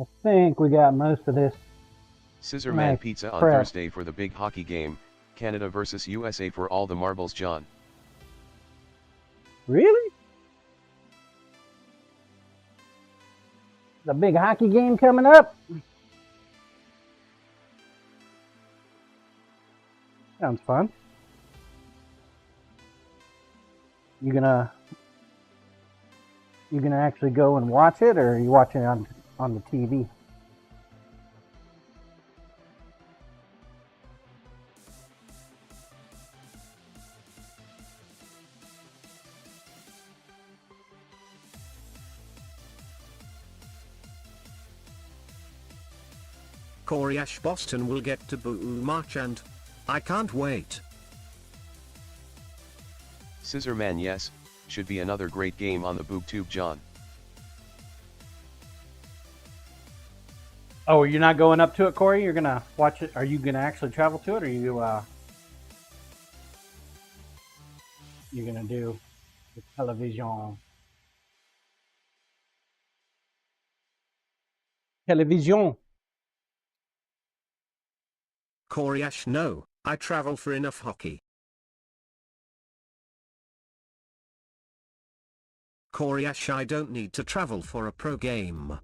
I think we got most of this. Scissor man pizza on prep. Thursday for the big hockey game, Canada versus USA for all the marbles, John. Really? The big hockey game coming up? Sounds fun. You gonna actually go and watch it, or are you watching it on the TV? Corey Ash Boston will get to Boo March and I can't wait. Scissor man, yes, should be another great game on the BoobTube, John. Oh, you're not going up to it, Corey? You're gonna watch it? Are you gonna actually travel to it, or you're gonna do the television? Television. Corey Ash, no, I travel for enough hockey. Corey Ash, I don't need to travel for a pro game.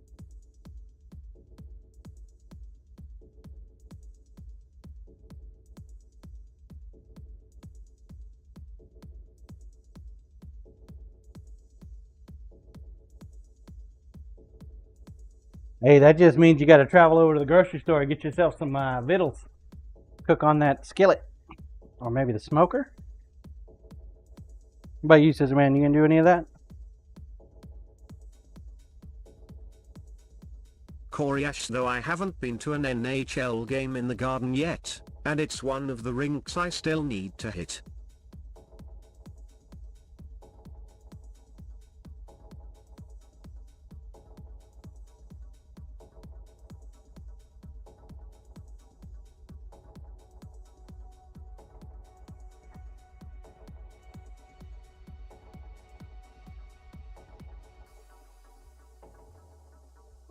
Hey, that just means you got to travel over to the grocery store and get yourself some vittles. Cook on that skillet, or maybe the smoker. What about you, Scissor Man? You gonna do any of that? Corey Ash, though I haven't been to an NHL game in the Garden yet, and it's one of the rinks I still need to hit.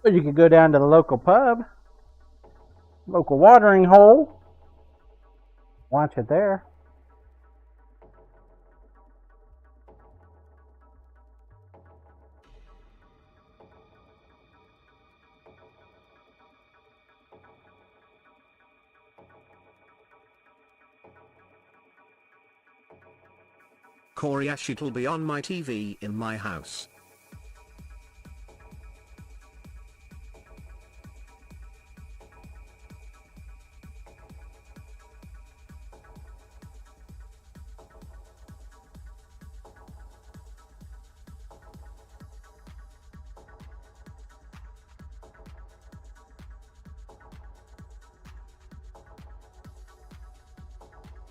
Or you could go down to the local pub, local watering hole, watch it there. Corey Ash, it'll be on my TV in my house.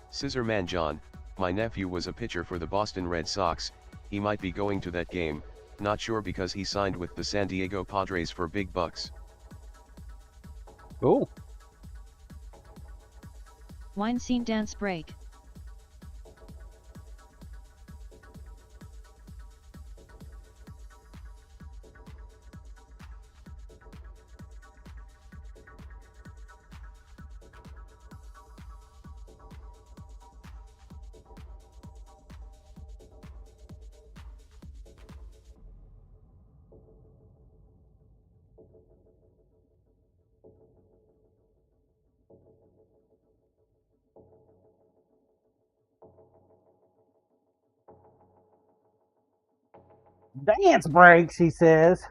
Scissor man John, my nephew was a pitcher for the Boston Red Sox, he might be going to that game, not sure because he signed with the San Diego Padres for big bucks. Cool. Wine scene dance break. Dance breaks, he says.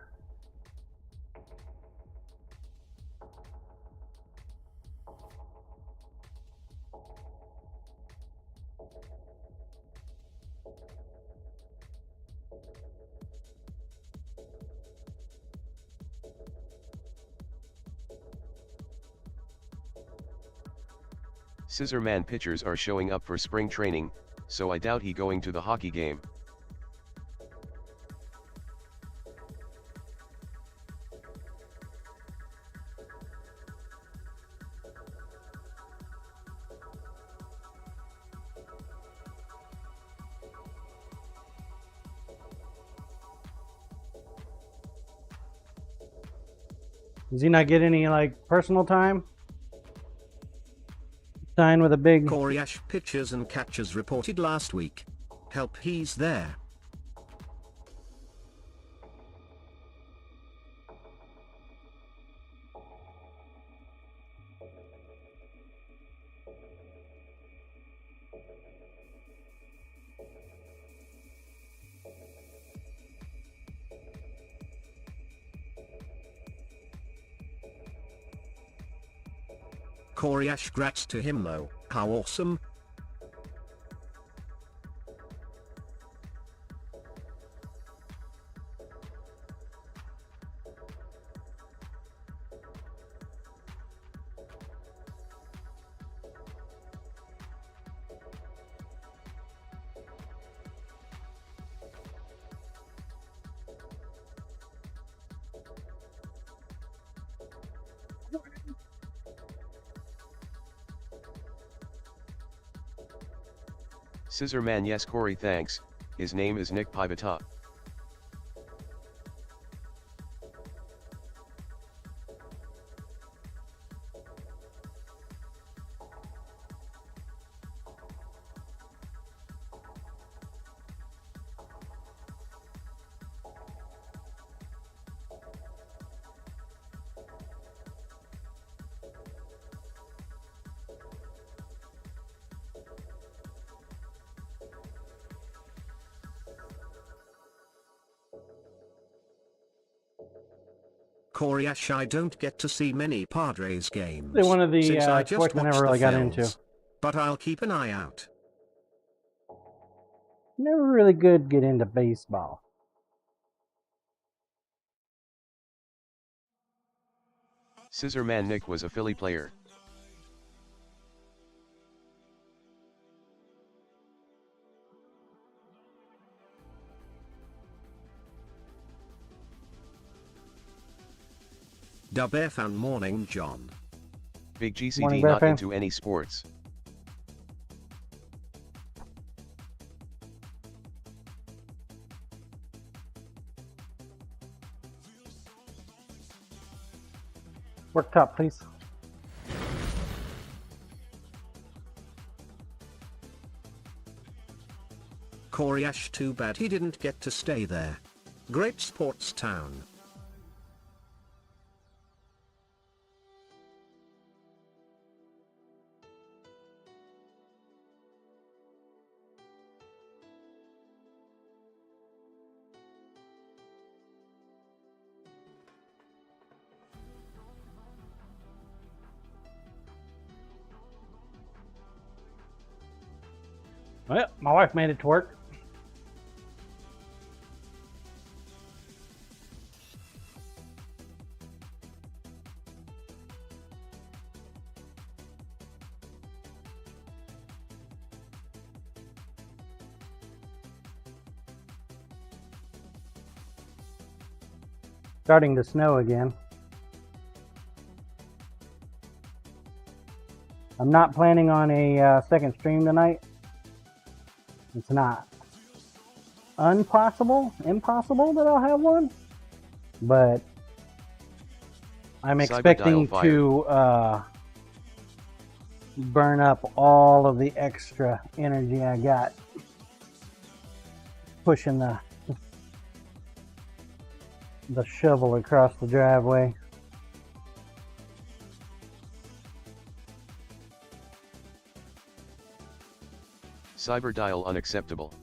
Scissorman pitchers are showing up for spring training, so I doubt he going to the hockey game. Does he not get any like personal time? Sign with a big. Corey Ash pitchers and catchers reported last week. Help, he's there. Corey Ash, grats to him though, how awesome. Scissorman, yes Corey, thanks, his name is Nick Pivota. Corey Ash, I don't get to see many Padres games. They're one of the since I just sports I watch never the really got into. Phils. But I'll keep an eye out. Never really good get into baseball. Scissorman Nick was a Philly player. Dub FM morning, John. Big GCD Morning, not Bear into any sports. Work top, please. Corey Ash, too bad he didn't get to stay there. Great sports town. Well, my wife made it to work. Starting to snow again. I'm not planning on a second stream tonight. It's not impossible that I'll have one, but I'm expecting to burn up all of the extra energy I got pushing the shovel across the driveway. Cyberdial unacceptable.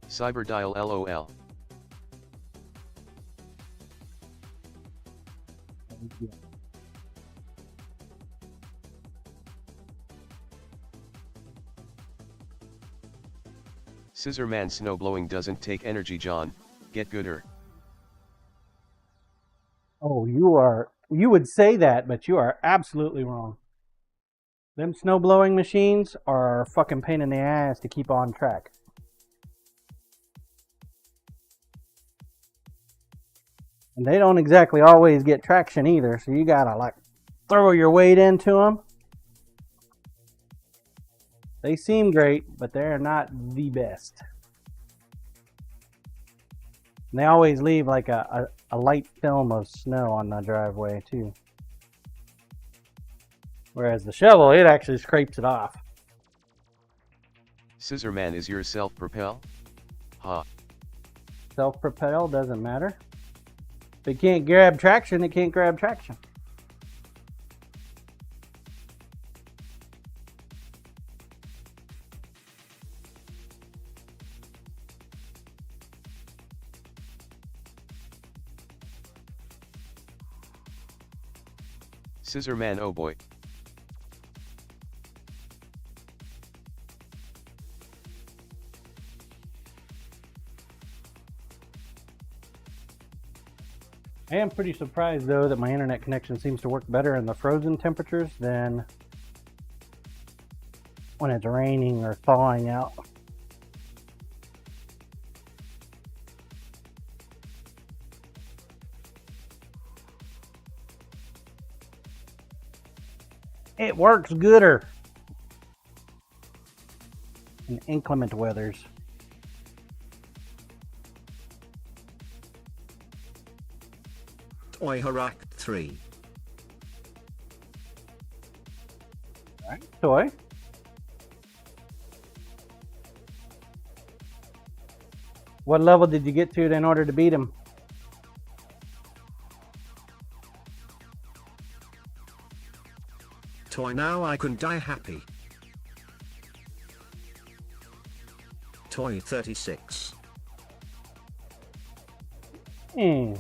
Cyberdial LOL. Scissorman snowblowing doesn't take energy, John. Get gooder. Oh, you would say that, but you are absolutely wrong. Them snow blowing machines are a fucking pain in the ass to keep on track. And they don't exactly always get traction either, so you gotta like throw your weight into them. They seem great, but they're not the best. And they always leave like a light film of snow on the driveway too. Whereas the shovel, it actually scrapes it off. Scissorman is your self-propel? Ha. Self-propel doesn't matter. If it can't grab traction, it can't grab traction. Scissorman, oh boy. I am pretty surprised though that my internet connection seems to work better in the frozen temperatures than when it's raining or thawing out. It works gooder in inclement weathers. Toy Harak 3. Alright, Toy. What level did you get to in order to beat him? Toy, now I can die happy. Toy 36. Hmm.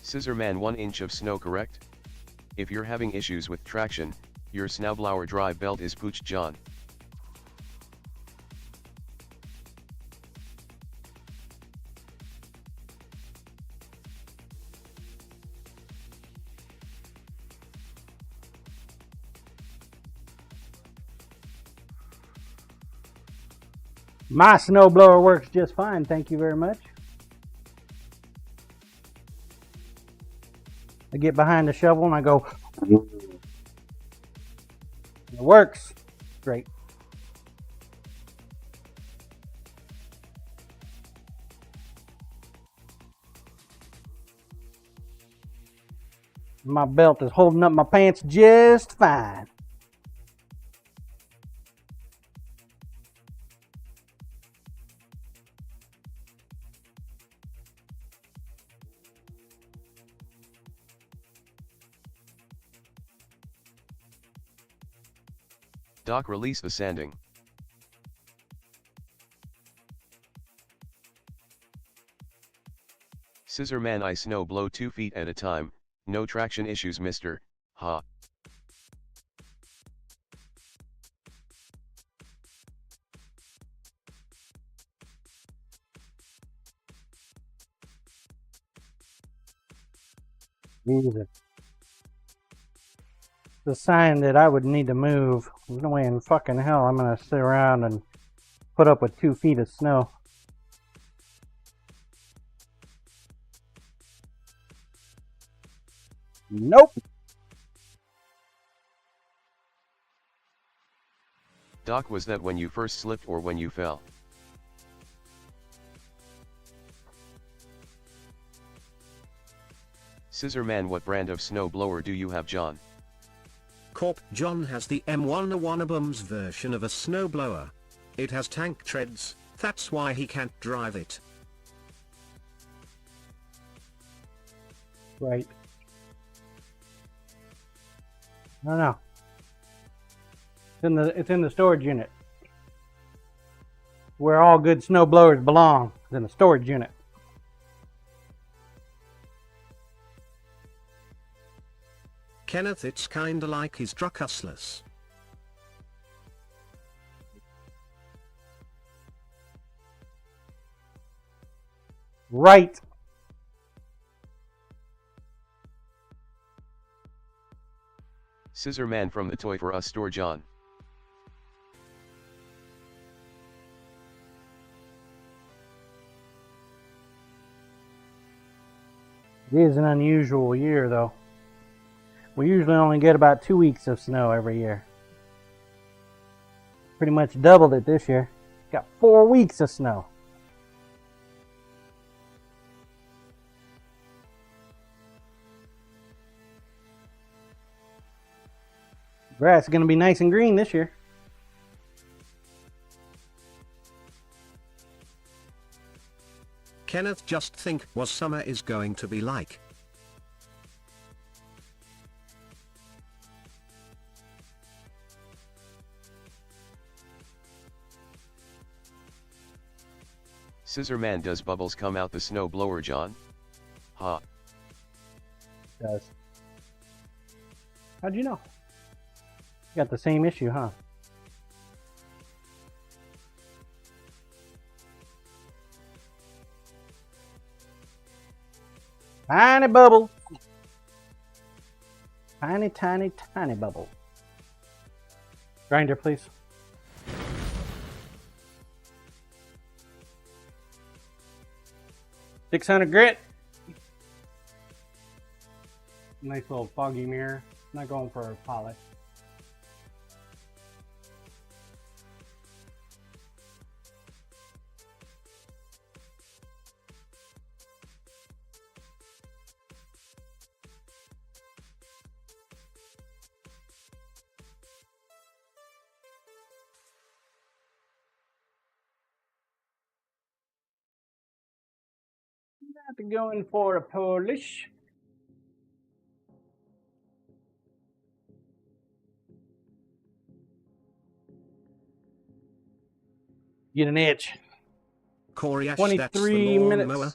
Scissorman, 1 inch of snow, correct? If you're having issues with traction, your snowblower drive belt is pooched, John. My snowblower works just fine, thank you very much. I get behind the shovel and I go. It works. Great. My belt is holding up my pants just fine. Doc, release the sanding. Scissor man, I snow blow 2 feet at a time, no traction issues, mister, ha. Jesus. It's a sign that I would need to move. There's no way in fucking hell I'm gonna sit around and put up with 2 feet of snow. Nope. Doc, was that when you first slipped or when you fell? Scissor man, what brand of snow blower do you have, John? Corp John has the M1 Awanabums version of a snowblower. It has tank treads, that's why he can't drive it. Right. No, no. It's in the storage unit. Where all good snow blowers belong, is in the storage unit. Kenneth, it's kinda like he's struck useless. Right. Scissor man from the Toy for Us store, John. It is an unusual year, though. We usually only get about 2 weeks of snow every year. Pretty much doubled it this year. Got 4 weeks of snow. Grass is going to be nice and green this year. Kenneth, just think what summer is going to be like. Scissor man, does bubbles come out the snow blower, John? Ha. Does. How'd you know? You got the same issue, huh? Tiny bubble. Tiny, tiny, tiny bubble. Grinder, please. $600 grit. Nice little foggy mirror. Not going for a polish. Not going for a polish. Get an itch. Corey Ash, 23 that's the minutes. lawnmower.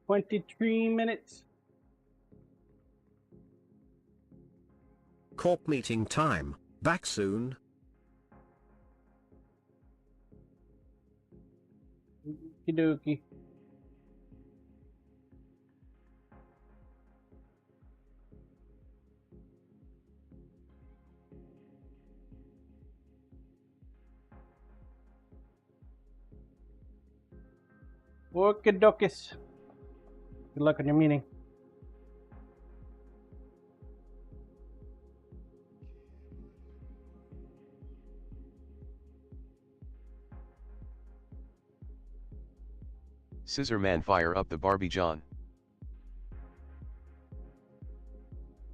23 minutes. Corp meeting time. Back soon. Okie dokie. Okie dokies. Good luck on your meeting. Scissor Man, fire up the Barbie John.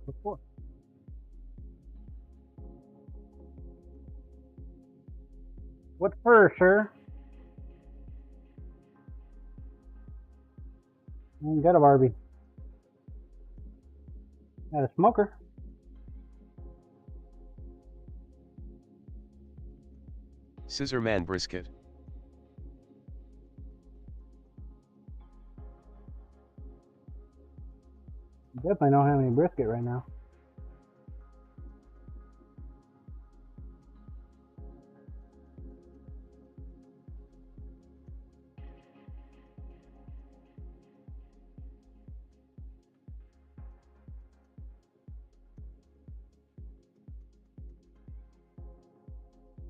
What for? What for, sir? I ain't got a Barbie. Got a smoker. Scissor Man brisket. Definitely don't have any brisket right now.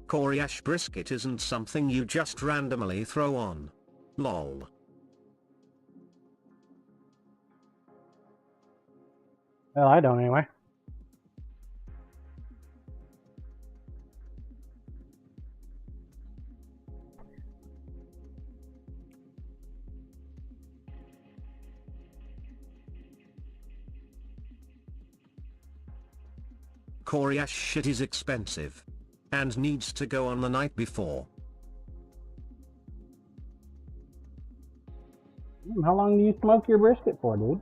Coriace brisket isn't something you just randomly throw on. Lol. Well, I don't anyway. Coriace shit is expensive. And needs to go on the night before. How long do you smoke your brisket for, dude?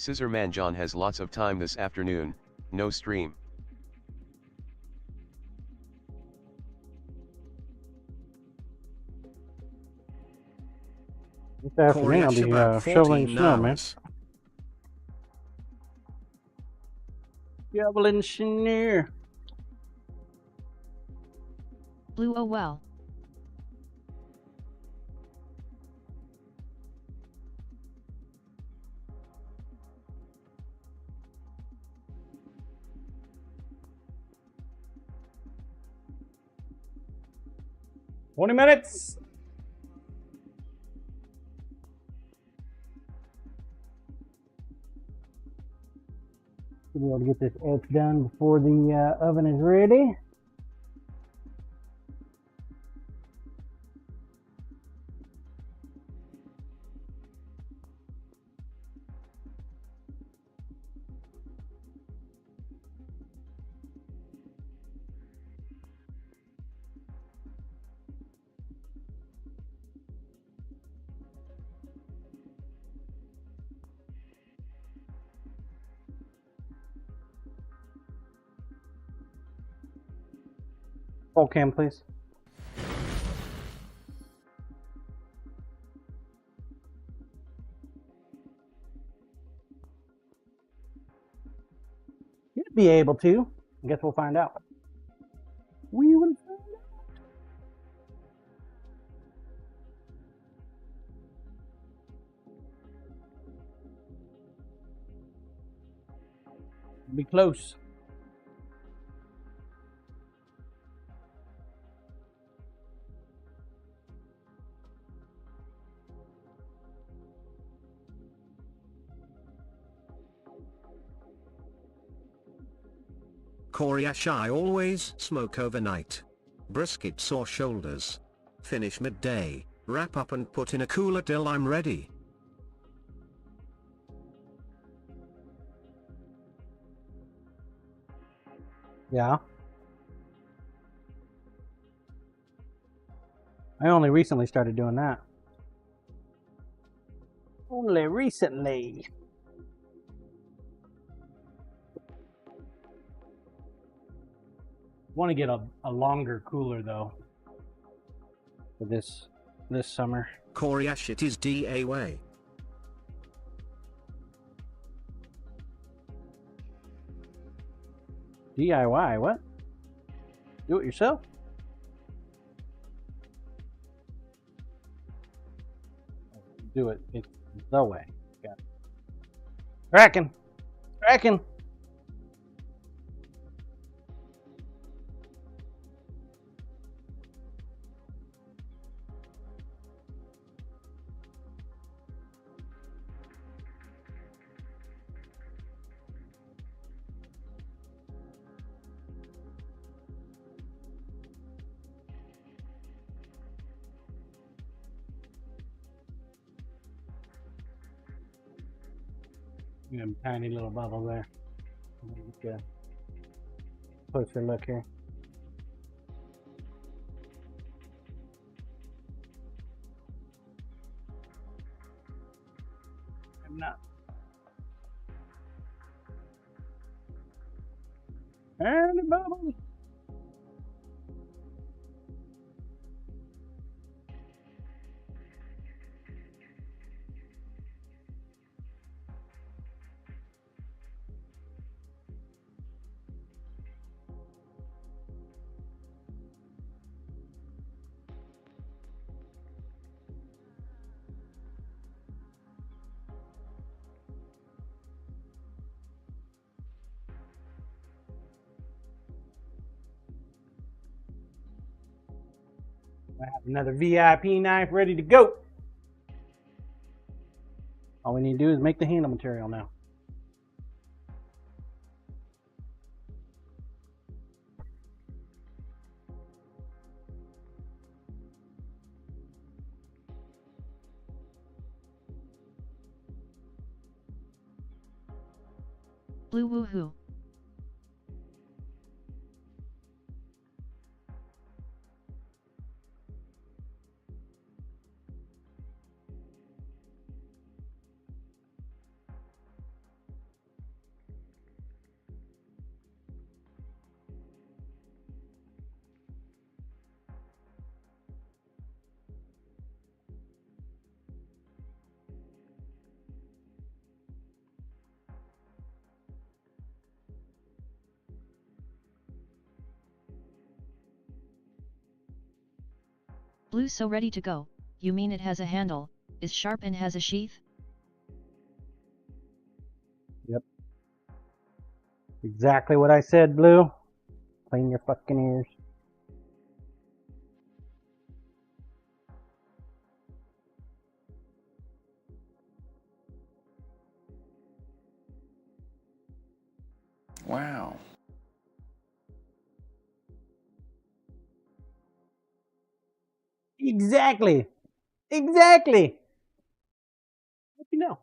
Scissor Man John has lots of time this afternoon, no stream. This afternoon I'll Coriace be about shoveling 14 snow, man. hours. Shoveling snow. Blue, oh well. $20. Should be able to get this egg done before the oven is ready. Roll cam, please. You'd be able to. I guess we'll find out. We will find out. Be close. Coriace I always smoke overnight. Briskets or shoulders. Finish midday, wrap up and put in a cooler till I'm ready. Yeah. I only recently started doing that. Only recently. Want to get a longer cooler though for this summer. Coriace it is DAY. DIY, what? Do it yourself? Do it. It's the way. Got it. Cracking. Cracking. Tiny little bubble there. Get a closer look here. I'm not. Tiny bubbles. I have another VIP knife ready to go. All we need to do is make the handle material now. Blue woohoo. Blue so ready to go. You mean it has a handle, is sharp and has a sheath? Yep. Exactly what I said, Blue. Clean your fucking ears. Wow. Exactly. Exactly. What you know?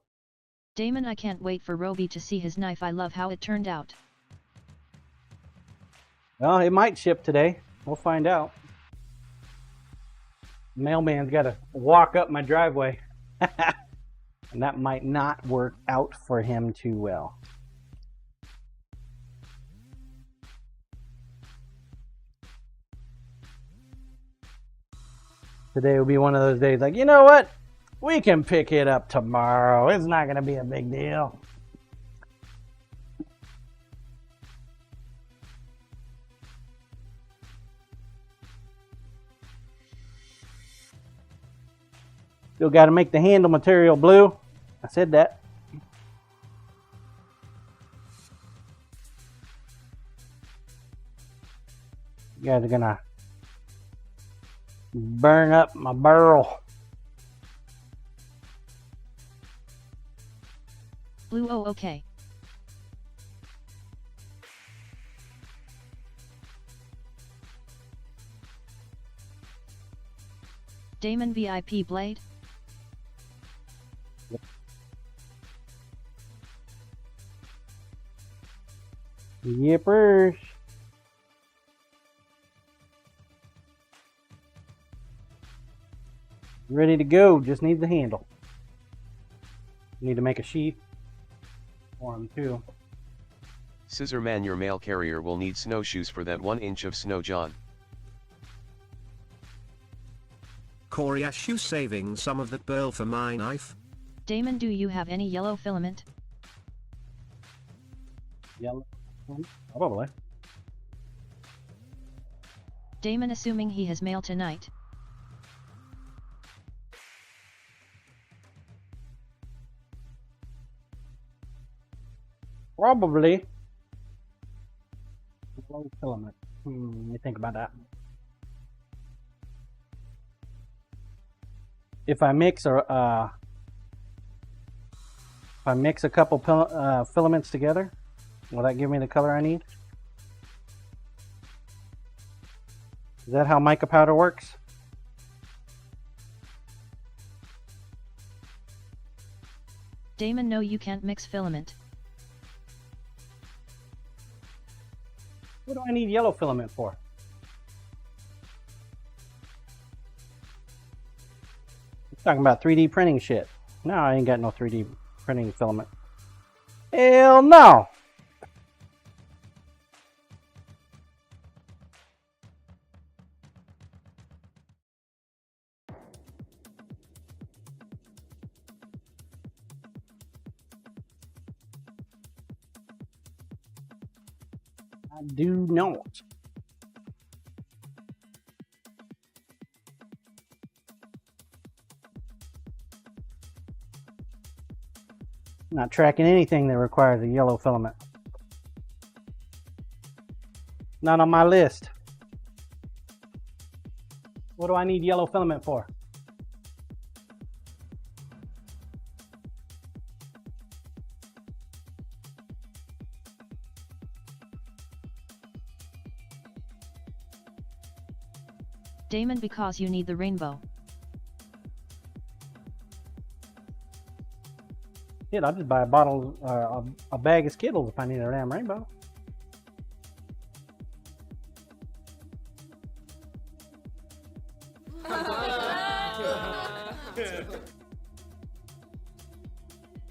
Damon, I can't wait for Roby to see his knife. I love how it turned out. Well, it might ship today. We'll find out. Mailman's got to walk up my driveway. And that might not work out for him too well. Today will be one of those days like, you know what? We can pick it up tomorrow. It's not going to be a big deal. Still got to make the handle material, Blue. I said that. You guys are going to burn up my barrel. Blue, oh okay. Damon VIP blade? Yippers. Ready to go. Just need the handle. Need to make a sheath for him too. Scissor man, your mail carrier will need snowshoes for that 1 inch of snow, John. Corey, are you saving some of that burl for my knife? Damon, do you have any yellow filament? Yellow. Probably. Damon, assuming he has mail tonight. Probably. Yellow filament. Let me think about that. If I mix a couple filaments together, will that give me the color I need? Is that how mica powder works? Damon, no, you can't mix filament. What do I need yellow filament for? Talking about 3D printing shit. No, I ain't got no 3D printing filament. Hell no! I do not. Not tracking anything that requires a yellow filament. Not on my list. What do I need yellow filament for? Damon, because you need the rainbow. Shit, I'll just buy a bottle, a bag of Skittles if I need a damn rainbow.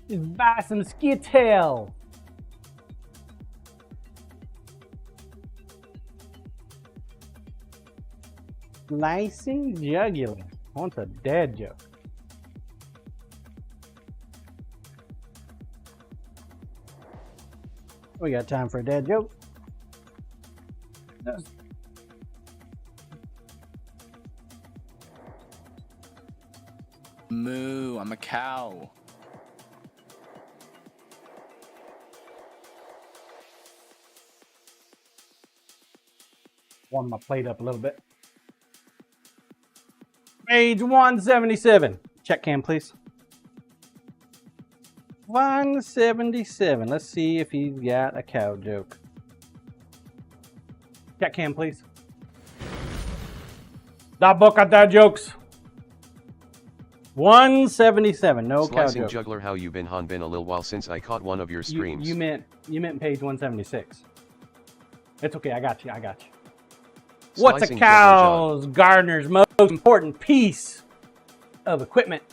Just buy some Skittles. Slicing jugular. What's a dad joke? We got time for a dad joke. Moo, I'm a cow. Warm my plate up a little bit. Page 177. Check cam, please. 177. Let's see if he's got a cow joke. Check cam, please. Da book at dad jokes. 177. No cow Slicing jokes. juggler, how you been? Han, been a little while since I caught one of your streams. You meant page 176. It's okay. I got you. What's a Slicing cow's gardener's most important piece of equipment?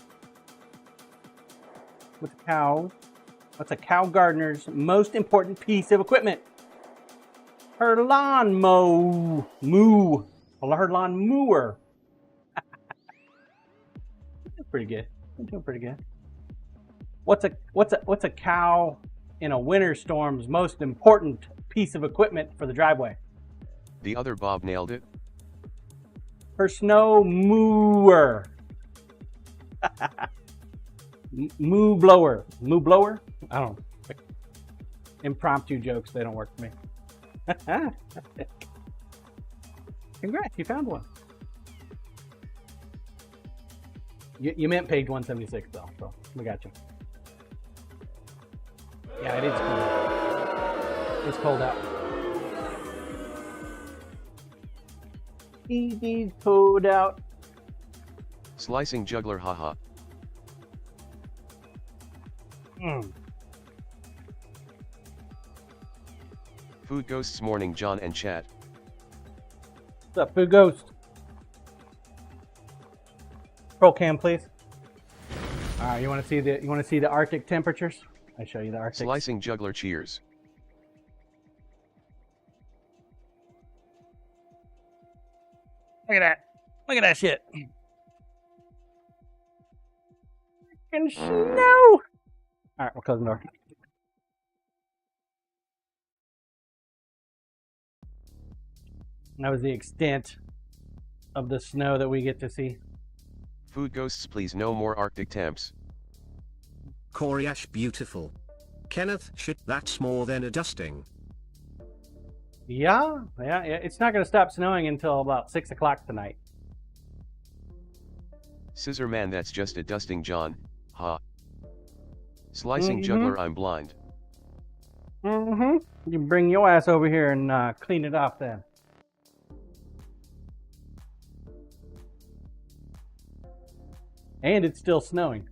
What's a cow gardener's most important piece of equipment? Her lawn her lawn mower. That's pretty good. I'm doing pretty good. What's a cow in a winter storm's most important piece of equipment for the driveway? The other Bob nailed it. Her snow mower. Moo blower. Moo blower? I don't know. Impromptu jokes, they don't work for me. Congrats, you found one. You meant page 176 though, so we got you. Yeah, it is cold. It's cold out. Easy cold out. Slicing juggler, haha. Food Ghosts morning, John and chat. What's up, Food Ghost? Roll cam, please. All right, you want to see the Arctic temperatures? I show you the Arctic. Slicing juggler, cheers. Look at that. Look at that shit. Freaking snow. All right, we'll close the door. That was the extent of the snow that we get to see. Food Ghosts, please no more Arctic temps. Coriash beautiful. Kenneth, shit, that's more than a dusting. Yeah. It's not going to stop snowing until about 6 o'clock tonight. Scissor man, that's just a dusting, John. Ha. Slicing juggler, I'm blind. You can bring your ass over here and clean it off then. And it's still snowing.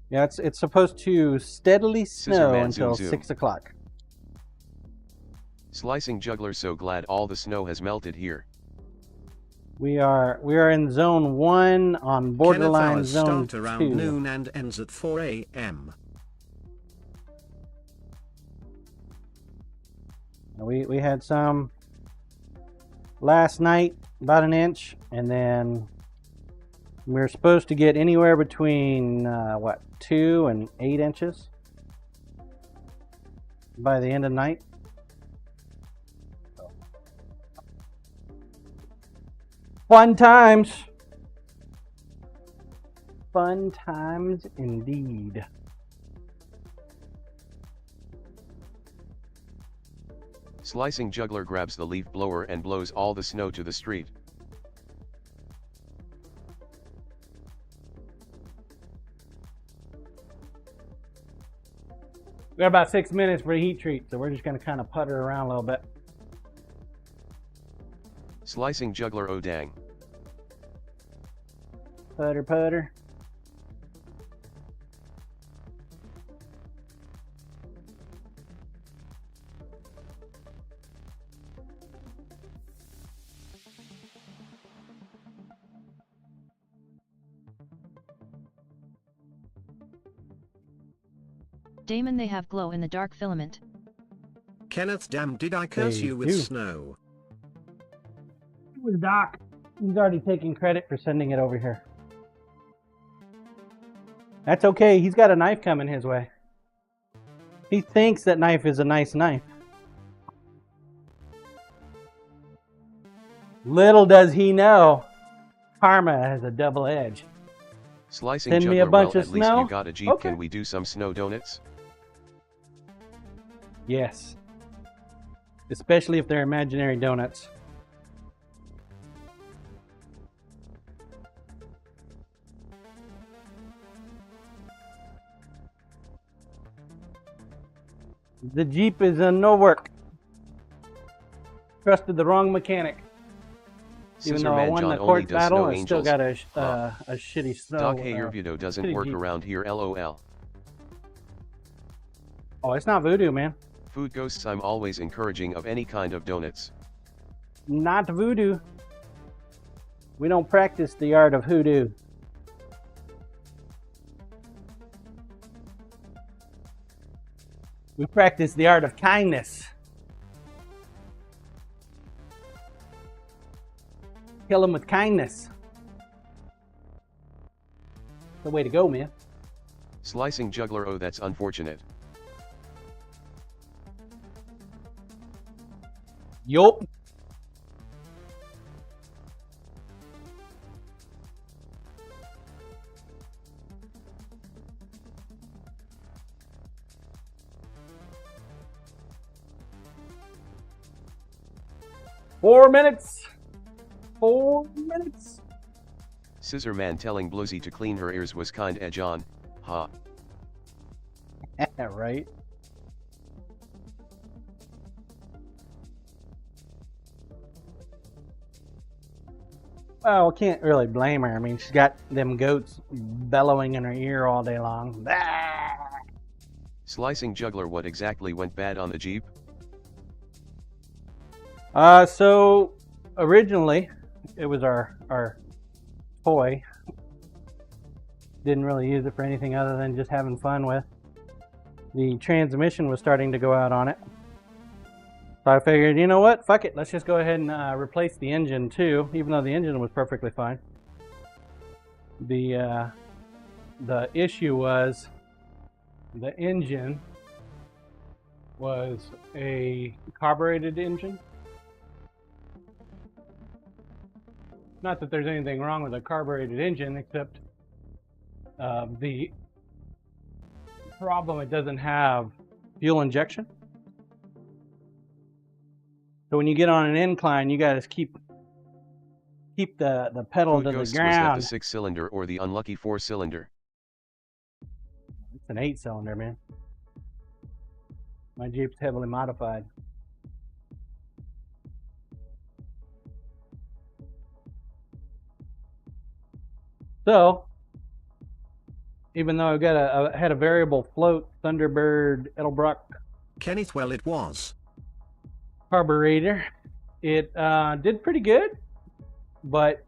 Yeah, it's supposed to steadily snow Scissorman until zoom zoom. 6 o'clock. Slicing juggler, so glad all the snow has melted here. We are in zone 1 on Kenneth borderline hours zone start around 2. noon and ends at 4 a.m. We had some last night, about an inch, and then we're supposed to get anywhere between 2 and 8 inches by the end of the night. Fun times. Fun times indeed. Slicing juggler grabs the leaf blower and blows all the snow to the street. We got about 6 minutes for a heat treat, so we're just going to kind of putter around a little bit. Slicing juggler, oh dang. Putter, putter. Damon, they have glow in the dark filament. Kenneth, damn, did I curse They you with do. snow? It was Doc. He's already taking credit for sending it over here. That's okay. He's got a knife coming his way. He thinks that knife is a nice knife. Little does he know, karma has a double edge. Slicing Send juggler, me a bunch well, of at least snow? you got a Jeep. Okay. Can we do some snow donuts? Yes. Especially if they're imaginary donuts. The Jeep is no work. Trusted the wrong mechanic. Even though I Scissorman won John the only court does battle, snow I still angels. got Huh. a shitty snow. Doc, hey, your video doesn't shitty work Jeep. around here, lol. Oh, it's not voodoo, man. Food ghosts, I'm always encouraging of any kind of donuts. Not voodoo. We don't practice the art of hoodoo. We practice the art of kindness. Kill them with kindness. The way to go, man. Slicing juggler, oh that's unfortunate. Yup. Four minutes. 4 minutes. Scissorman telling Bluesy to clean her ears was kind edge on, ha. Right. Well, can't really blame her. I mean, she's got them goats bellowing in her ear all day long. Bah! Slicing juggler, what exactly went bad on the Jeep? So originally it was our toy. Didn't really use it for anything other than just having fun with. The transmission was starting to go out on it. So I figured, you know what? Fuck it. Let's just go ahead and replace the engine too, even though the engine was perfectly fine. The issue was the engine was a carbureted engine. Not that there's anything wrong with a carbureted engine, except the problem, it doesn't have fuel injection. So when you get on an incline, you gotta keep the pedal Food to the ghosts, was that ground. the 6-cylinder or the unlucky 4-cylinder? It's an 8-cylinder, man. My Jeep's heavily modified. So even though I had a variable float Thunderbird Edelbrock Kenneth, well, it was. carburetor. It did pretty good, but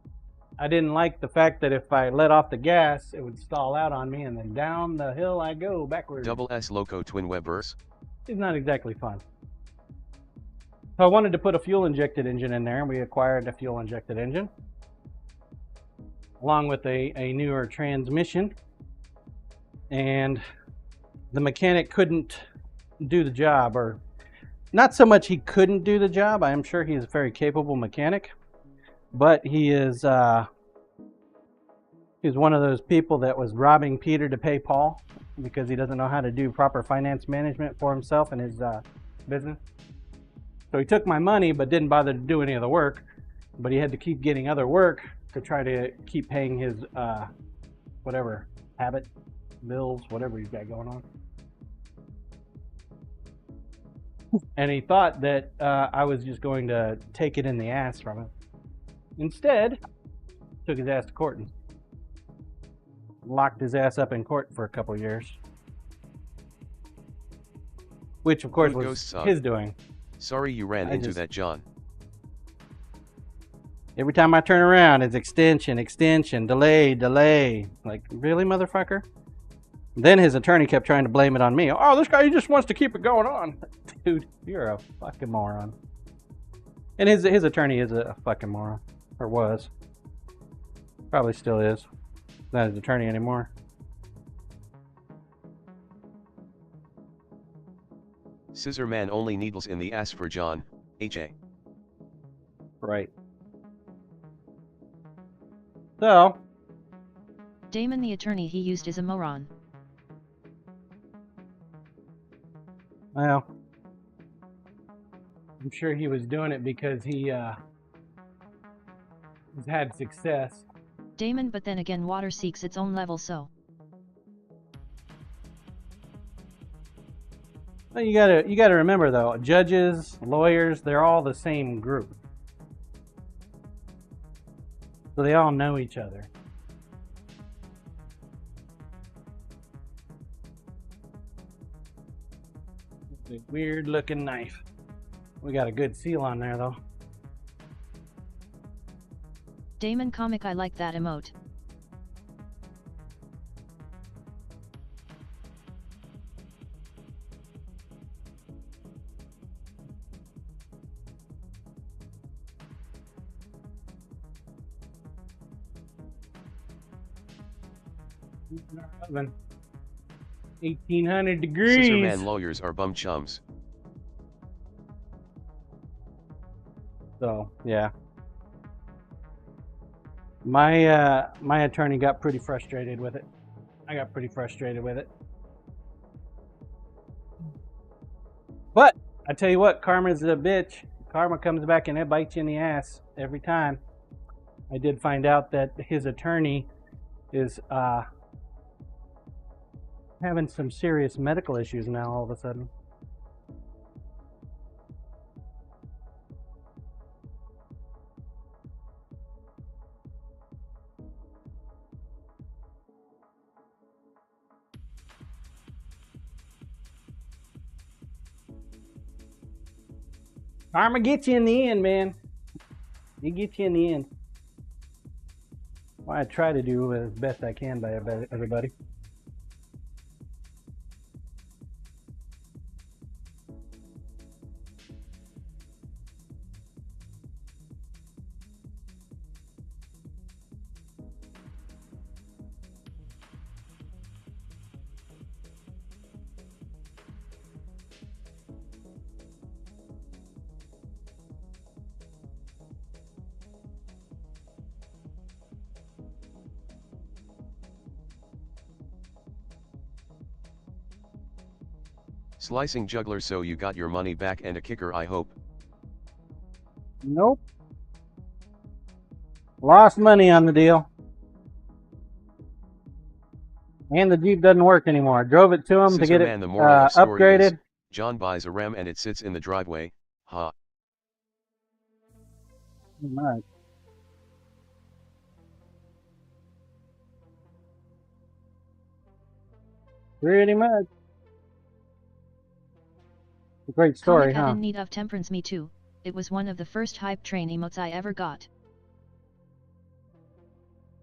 I didn't like the fact that if I let off the gas, it would stall out on me, and then down the hill I go backwards. Double S Loco Twin Webbers. It's not exactly fun. So I wanted to put a fuel-injected engine in there, and we acquired a fuel-injected engine, along with a newer transmission. And the mechanic couldn't do the job, or not so much he couldn't do the job. I am sure he is a very capable mechanic, but he's one of those people that was robbing Peter to pay Paul because he doesn't know how to do proper finance management for himself and his business. So he took my money but didn't bother to do any of the work, but he had to keep getting other work to try to keep paying his whatever habit bills, whatever he's got going on. And he thought that I was just going to take it in the ass from him. Instead, took his ass to court and locked his ass up in court for a couple of years. Which, of course, was his doing. Sorry you ran into that, John. Every time I turn around, it's extension, delay. Like, really, motherfucker? Then his attorney kept trying to blame it on me. Oh, this guy, he just wants to keep it going on. Dude, you're a fucking moron. And his attorney is a fucking moron. Or was. Probably still is. Not his attorney anymore. Scissor man only needles in the ass for John, H.A. Right. So. Damon the attorney he used is a moron. Well. I'm sure he was doing it because he has had success. Damon, but then again water seeks its own level, so. Well, you gotta remember though, judges, lawyers, they're all the same group. So they all know each other. It's a weird looking knife. We got a good seal on there though. Damon comic, I like that emote. Oven. 1800 degrees. Scissor man lawyers are bum chums. So, yeah. My attorney got pretty frustrated with it. I got pretty frustrated with it. But I tell you what, karma's a bitch. Karma comes back and it bites you in the ass every time. I did find out that his attorney is having some serious medical issues now all of a sudden. Karma gets you in the end, man. It gets you in the end. Well, I try to do as best I can by everybody. Slicing juggler, so you got your money back and a kicker, I hope. Nope. Lost money on the deal. And the Jeep doesn't work anymore. I drove it to him Scissor to get man, it the moral of the story upgraded. is, John buys a Ram and it sits in the driveway, ha. Right. Pretty much. A great story, Comic huh? in need of temperance, me too. It was one of the first hype train emotes I ever got.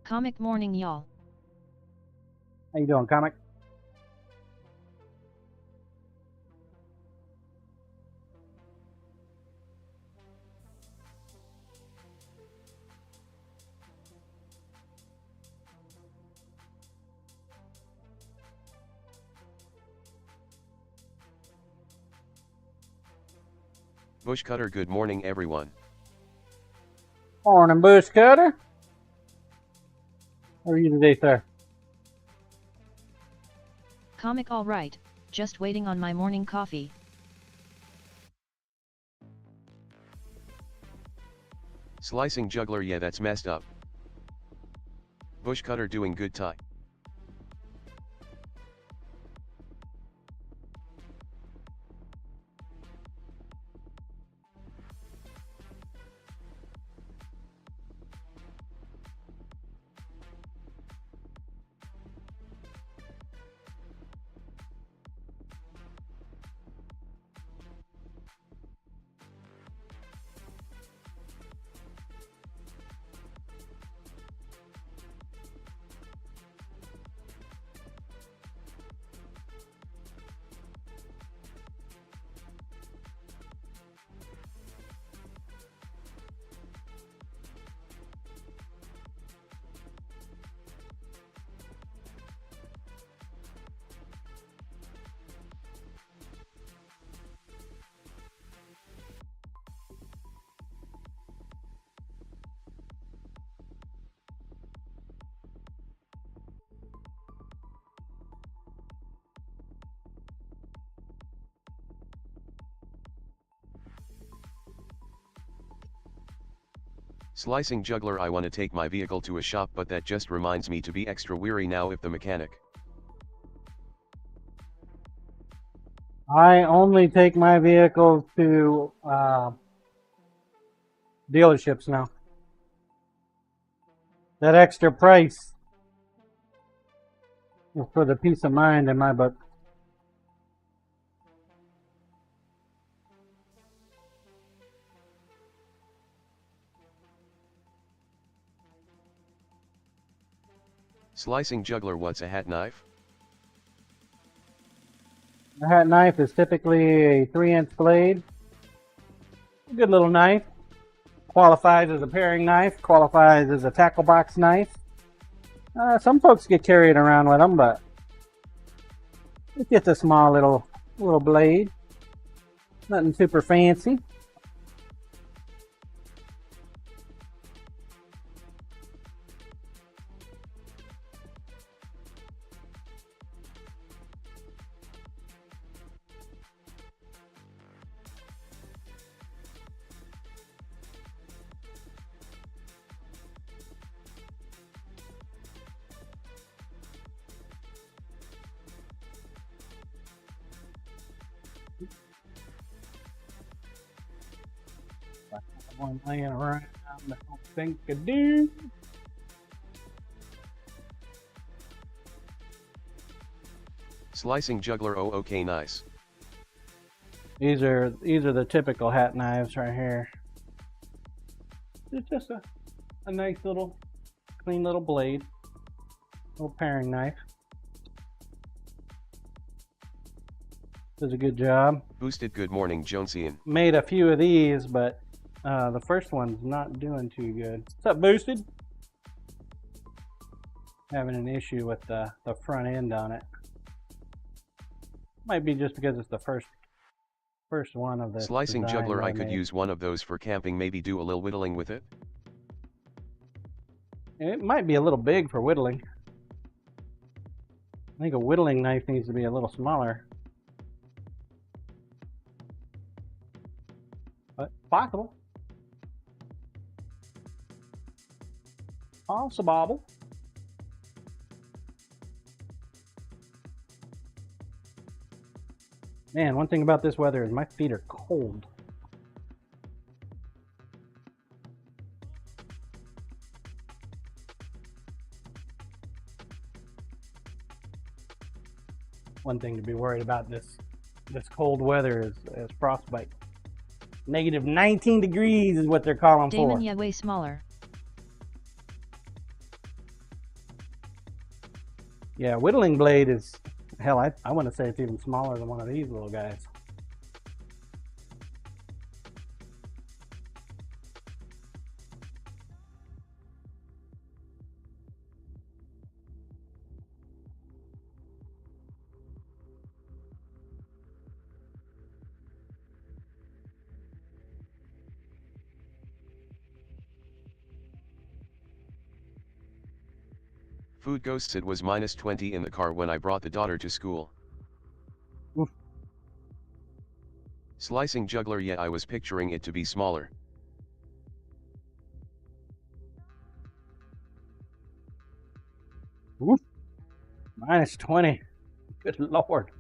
Comic morning, y'all. How you doing, Comic? Bushcutter, good morning everyone. Morning, Bush Cutter. How are you today, sir? Comic alright, just waiting on my morning coffee. Slicing juggler, yeah, that's messed up. Bushcutter doing good tie. Slicing juggler, I wanna take my vehicle to a shop, but that just reminds me to be extra weary now if the mechanic. I only take my vehicles to dealerships now. That extra price is for the peace of mind in my book. Slicing juggler, what's a hat knife? A hat knife is typically a 3-inch blade. A good little knife. Qualifies as a paring knife, qualifies as a tackle box knife. Some folks get carried around with them, but it's just a small little blade. Nothing super fancy. One laying around, I don't think I do. Slicing juggler, oh okay, nice. These are the typical hat knives right here. It's just a nice little, clean little blade, little paring knife. Does a good job. Boosted, good morning Jonesian. Made a few of these, but the first one's not doing too good. What's up, Boosted? Having an issue with the front end on it. Might be just because it's the first one of the Slicing juggler, I could use one of those for camping, maybe do a little whittling with it. It might be a little big for whittling. I think a whittling knife needs to be a little smaller. But possible. Possible. Man, one thing about this weather is my feet are cold. one thing to be worried about this cold weather is frostbite. Negative 19 degrees is what they're calling Damon, for. yeah, way smaller. Yeah, whittling blade is, hell, I want to say it's even smaller than one of these little guys. Food Ghosts, it was minus 20 in the car when I brought the daughter to school. Oof. Slicing Juggler, yeah, I was picturing it to be smaller. Oof. Minus 20. Good Lord.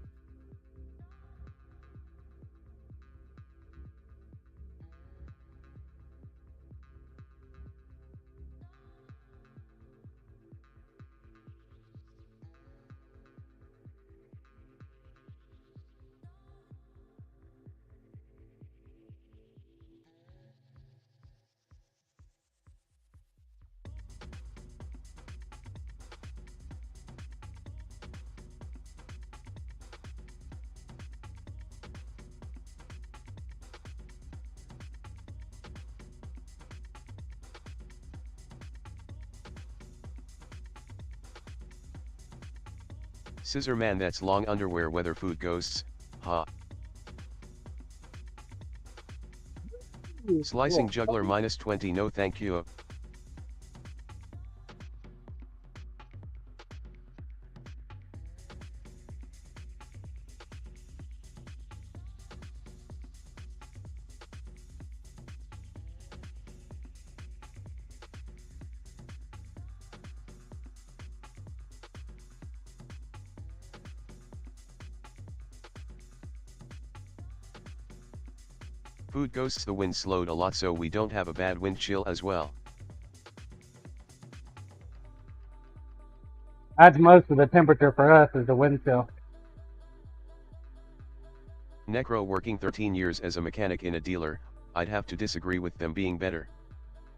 Scissor Man, that's long underwear weather. Food Ghosts, ha. Slicing Juggler minus 20, no thank you. Food Ghosts, the wind slowed a lot, so we don't have a bad wind chill as well. That's most of the temperature for us is the wind chill. Necro, working 13 years as a mechanic in a dealer, I'd have to disagree with them being better.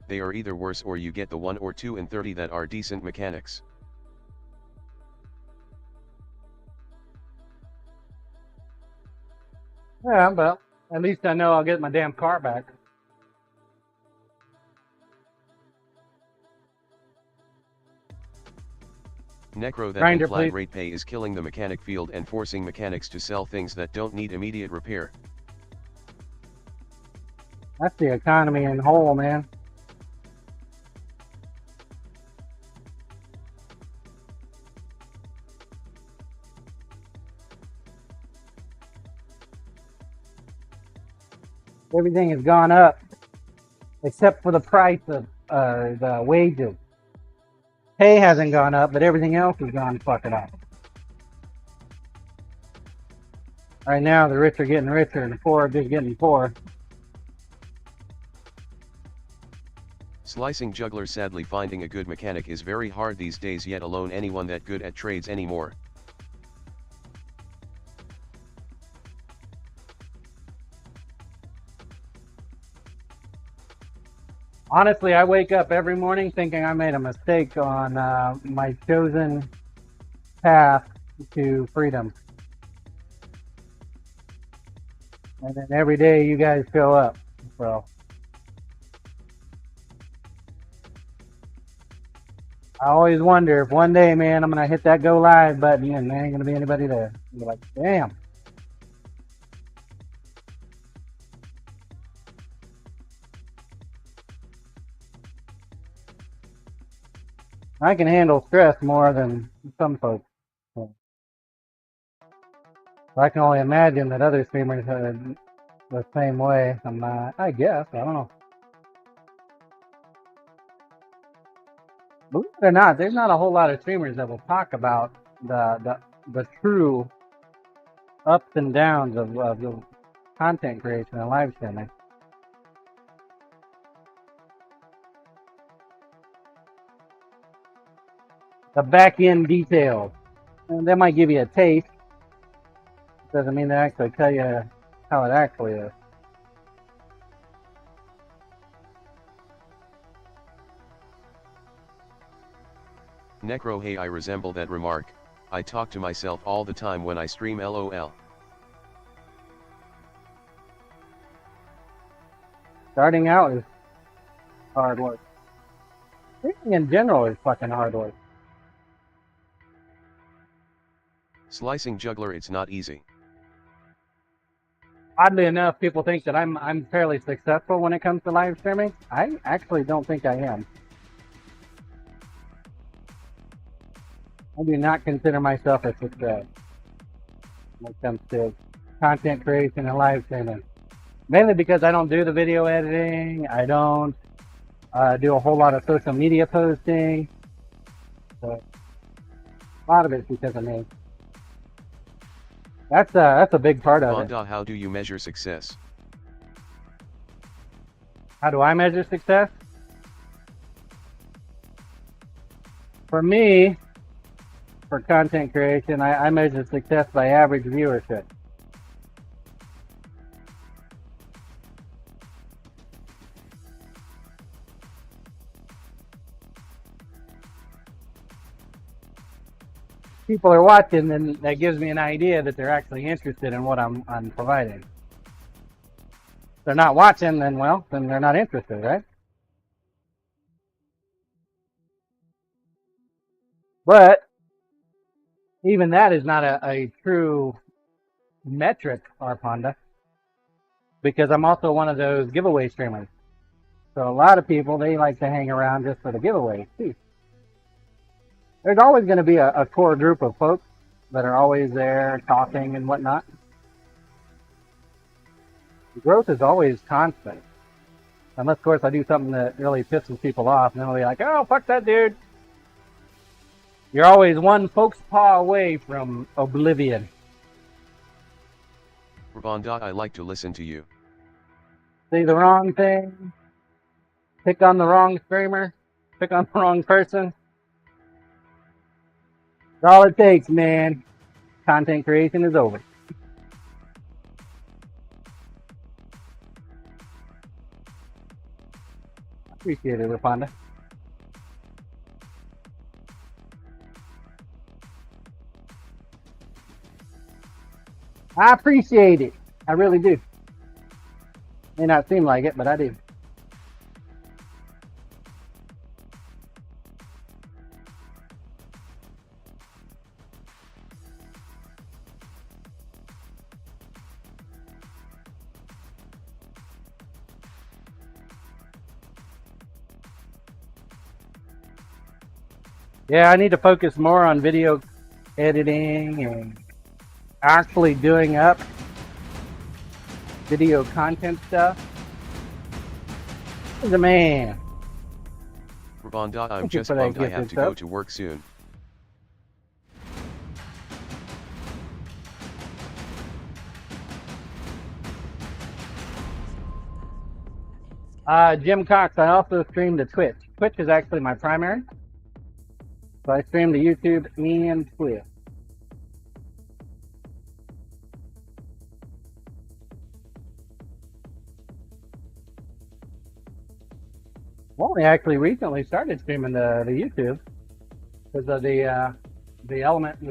They are either worse or you get the 1 or 2 in 30 that are decent mechanics. Yeah, but at least I know I'll get my damn car back. Necro, that Grinder, flat please. rate pay is killing the mechanic field and forcing mechanics to sell things that don't need immediate repair. That's the economy in whole, man. Everything has gone up, except for the price of the wages. Pay hasn't gone up, but everything else has gone fucking up. Right now, the rich are getting richer, and the poor are just getting poorer. Slicing Juggler, sadly finding a good mechanic is very hard these days, yet alone anyone that good at trades anymore. Honestly, I wake up every morning thinking I made a mistake on my chosen path to freedom. And then every day you guys show up. So I always wonder if one day, man, I'm going to hit that go live button and there ain't going to be anybody there. I'll be like, damn. I can handle stress more than some folks. So I can only imagine that other streamers are the same way. I guess. I don't know. Believe it or not, there's not a whole lot of streamers that will talk about the true ups and downs of the content creation and live streaming. The back end details. And that might give you a taste, Doesn't mean they actually tell you how it actually is. Necro, hey, I resemble that remark. I talk to myself all the time when I stream, lol. Starting out is hard work. Streaming in general is fucking hard work. Slicing juggler, it's not easy. Oddly enough, people think that I'm fairly successful when it comes to live streaming. I actually don't think I am. I do not consider myself a success when it comes to content creation and live streaming. Mainly because I don't do the video editing. I don't do a whole lot of social media posting. So a lot of it's because of me. That's a big part of it. Vonda, how do you measure success? How do I measure success? For me, for content creation, I measure success by average viewership. People are watching, then that gives me an idea that they're actually interested in what I'm providing. If they're not watching, then they're not interested, right? But even that is not a true metric, Arponda, because I'm also one of those giveaway streamers. So a lot of people, they like to hang around just for the giveaways too. There's always going to be a core group of folks that are always there talking and whatnot. The growth is always constant. Unless, of course, I do something that really pisses people off, and then they'll be like, oh, fuck that dude. You're always one folk's paw away from oblivion. Vonda, I like to listen to you. Say the wrong thing, pick on the wrong streamer, pick on the wrong person. That's all it takes, man. Content creation is over. Appreciate it, Raponda. I appreciate it. I really do. May not seem like it, but I do. Yeah, I need to focus more on video editing and actually doing up video content stuff. He's a man. Vonda, I'm Thank you just for that bummed I gift have and to go stuff. to work soon. Jim Cox, I also stream to Twitch. Twitch is actually my primary. So I stream to YouTube and Twitch. Well, we actually recently started streaming the YouTube because of the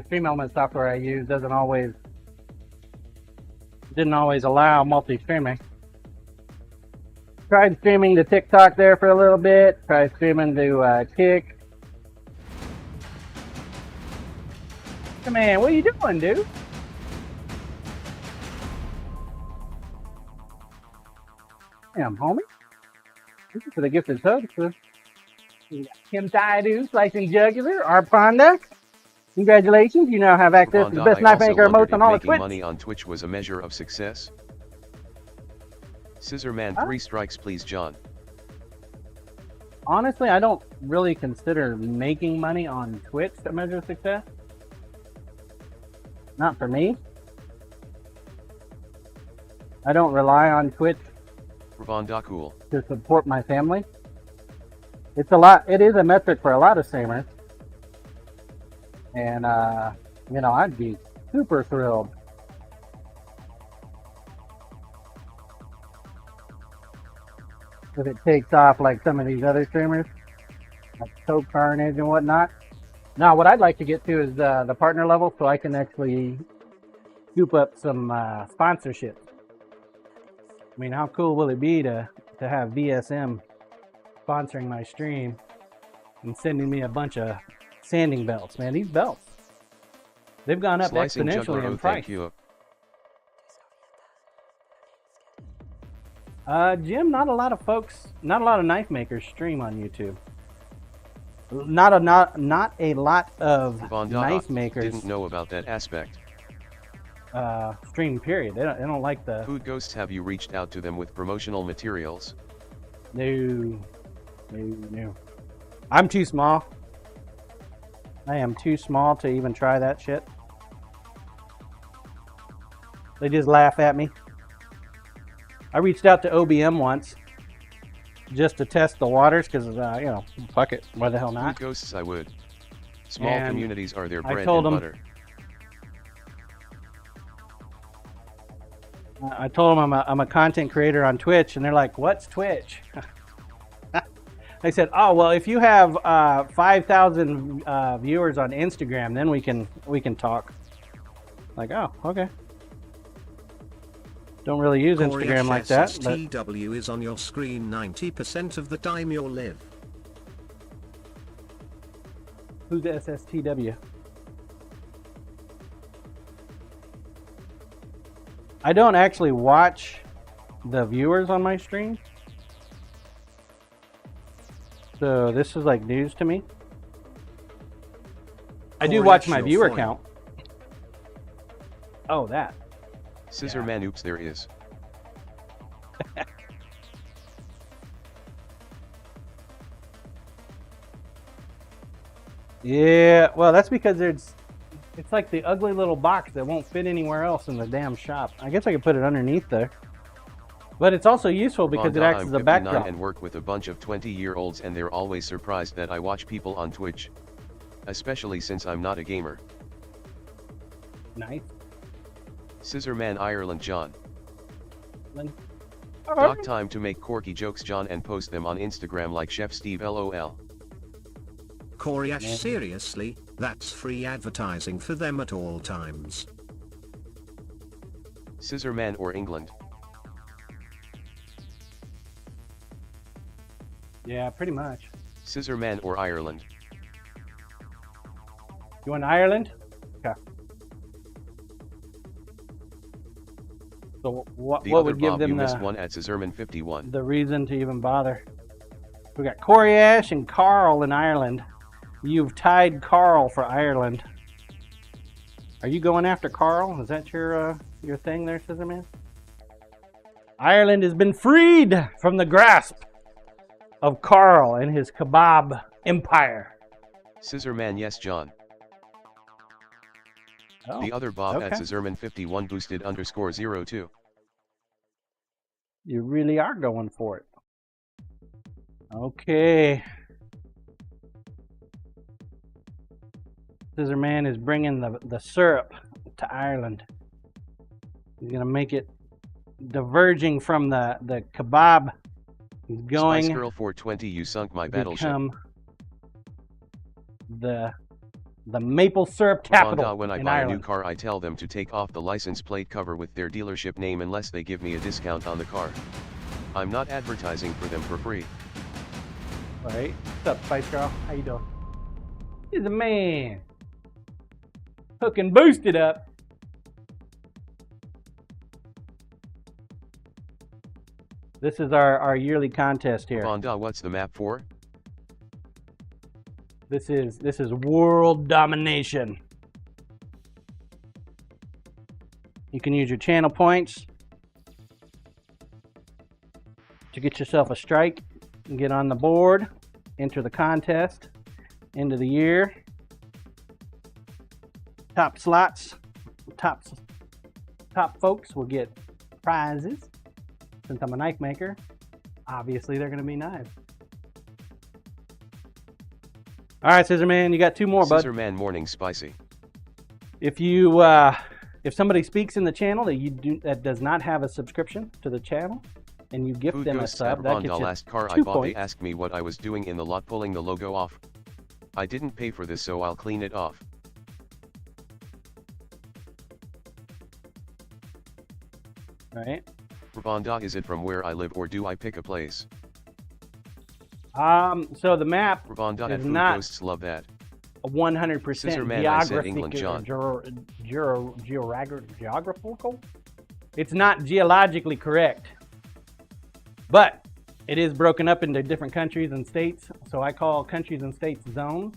stream element software I use didn't always allow multi-streaming. Tried streaming to TikTok there for a little bit. Tried streaming to Kick. Come on, what are you doing, dude? Damn, homie. Thank you for the gifted subs. Kim Taidu, Slicing Jugular, Arponda. Congratulations, you now have access to the Vonda, best I knife also maker wondered emotes on if all of making Twitch. money on Twitch was a measure of success. Scissorman, 3 strikes please, John. Honestly, I don't really consider making money on Twitch to measure success. Not for me. I don't rely on Twitch Vonda, cool. to support my family. It is a metric for a lot of streamers. And, I'd be super thrilled if it takes off like some of these other streamers, like Toe Carnage and whatnot. Now, what I'd like to get to is the partner level, so I can actually scoop up some sponsorship. I mean, how cool will it be to have VSM sponsoring my stream and sending me a bunch of sanding belts? Man, these belts, they've gone up Slicing exponentially Juggalo, in price. thank you. Jim, not a lot of folks, not a lot of knife makers stream on YouTube. Not a lot of Von knife Dada makers didn't know about that aspect. stream. Period. They don't like the Food Ghosts, have you reached out to them with promotional materials? no. I'm too small. I am too small to even try that shit. They just laugh at me. I reached out to OBM once just to test the waters because, you know, fuck it. Why the hell Food not? Ghosts, I would. Small And communities are their I bread told and 'em- butter. I told them I'm a content creator on Twitch, and they're like, "What's Twitch?" I said, "Oh well, if you have 5,000 viewers on Instagram, then we can talk." Like, oh, okay. Don't really use Instagram like that. But SSTW is on your screen 90% of the time you'll live. who's the SSTW? I don't actually watch the viewers on my stream, so this is like news to me. I do watch my viewer count. Oh, that. Scissor Man, oops, there is. Yeah, well, that's because it's like the ugly little box that won't fit anywhere else in the damn shop. I guess I could put it underneath there. But it's also useful because Von it Da, acts I'm as a 59 backdrop. and work with a bunch of 20-year-olds, and they're always surprised that I watch people on Twitch. Especially since I'm not a gamer. Nice. Scissor Man, Ireland, John. Then- Doc time to make quirky jokes, John, and post them on Instagram like Chef Steve, LOL. Corey Ash, Yeah. seriously, that's free advertising for them at all times. Scissor Man or England. Yeah, pretty much. Scissor Man or Ireland. You want Ireland? Okay. So what The what other would give Bob, you them missed one at Scissorman51. the reason to even bother? We got Corey Ash and Carl in Ireland. You've tied Carl for Ireland. Are you going after Carl? Is that your thing there, Scissorman? Ireland has been freed from the grasp of Carl and his kebab empire. Scissor Man, yes, John. Oh, The other Bob at okay. Scissorman51 boosted _02. You really are going for it. Okay. Scissor Man is bringing the syrup to Ireland. He's going to make it diverging from the kebab. He's going Spice Girl 420, you sunk my to battleship. become the maple syrup Von capital Da, when I in buy a Ireland. new car, I tell them to take off the license plate cover with their dealership name unless they give me a discount on the car. I'm not advertising for them for free. All right. What's up, Spice Girl? How you doing? He's a man. Hooking boosted up. This is our yearly contest here. Von Da, what's the map for? This is world domination. You can use your channel points to get yourself a strike and get on the board, enter the contest, end of the year. Top slots, top folks will get prizes. Since I'm a knife maker, obviously they're going to be knives. All right, Scissor Man, you got two more, bud. Scissor Man morning spicy. If you if somebody speaks in the channel that that does not have a subscription to the channel, and you gift Food them a Ghosts sub, at that Rwanda gets you last car I 2 bought, they points. asked me what I was doing in the lot pulling the logo off. I didn't pay for this, so I'll clean it off. Right? Rwanda, is it from where I live or do I pick a place? So the map Rwanda is at Food not Ghosts, love that. a 100% Scissor Man, I said geographical. England, John. Geographical? It's not geologically correct, but it is broken up into different countries and states. So I call countries and states zones,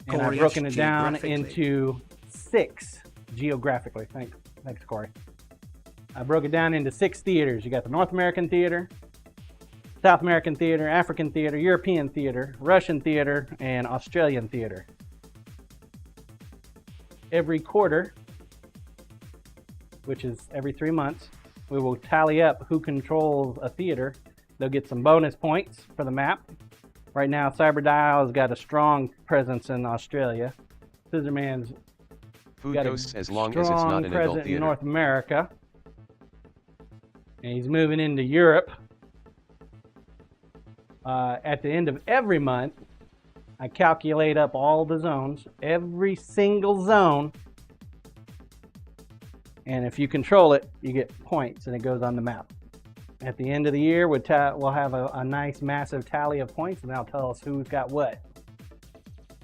and I've Corey, broken it down geographically. into 6 geographically. Thanks, Corey. I broke it down into 6 theaters. You got the North American theater, South American theater, African theater, European theater, Russian theater, and Australian theater. Every quarter, which is every 3 months, we will tally up who controls a theater. They'll get some bonus points for the map. Right now, Cyberdial has got a strong presence in Australia. Scissorman's Food got Ghosts, a as long as it's strong not an adult presence in theater. North America. And he's moving into Europe. At the end of every month, I calculate up all the zones, every single zone. And if you control it, you get points and it goes on the map. At the end of the year, we'll have a nice massive tally of points, and that'll tell us who's got what.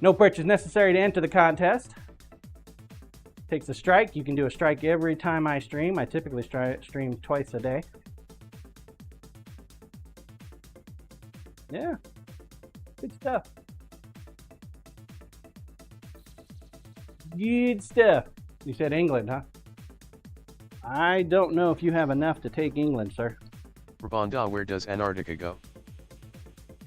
No purchase necessary to enter the contest. Takes a strike. You can do a strike every time I stream. I typically stream twice a day. Yeah, good stuff. Good stuff. You said England, huh? I don't know if you have enough to take England, sir. Rwanda, where does Antarctica go?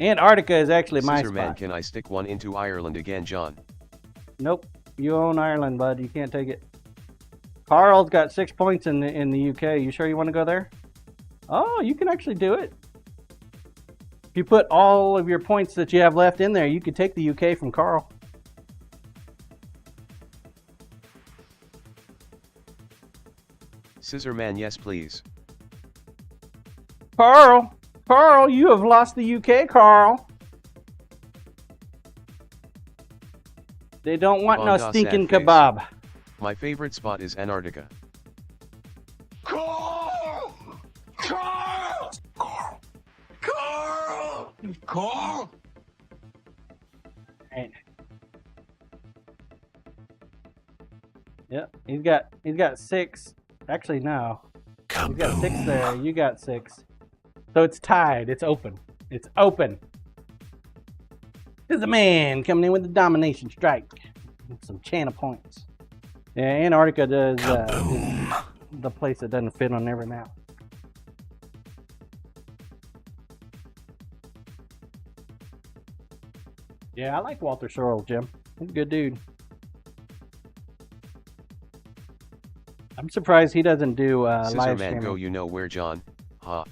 Antarctica is actually my Scissor Man, spot. can I stick one into Ireland again, John? Nope, you own Ireland, bud. You can't take it. Carl's got 6 points in the UK. You sure you want to go there? Oh, you can actually do it. If you put all of your points that you have left in there, you could take the UK from Carl. Scissor Man, yes please. Carl, you have lost the UK, Carl. They don't want no Rwanda, stinking sad face. kebab. My favorite spot is Antarctica. Carl! Carl! Carl! Carl! Carl! Right. Yep, he's got 6. Actually, no. He's got 6 there. You got 6. So it's tied. It's open. It's open. There's a man coming in with the domination strike. With some channel points. Yeah, Antarctica is the place that doesn't fit on every map. Yeah, I like Walter Sorrell, Jim. He's a good dude. I'm surprised he doesn't do Scissor live Man, streaming. go you know where, John? Ha.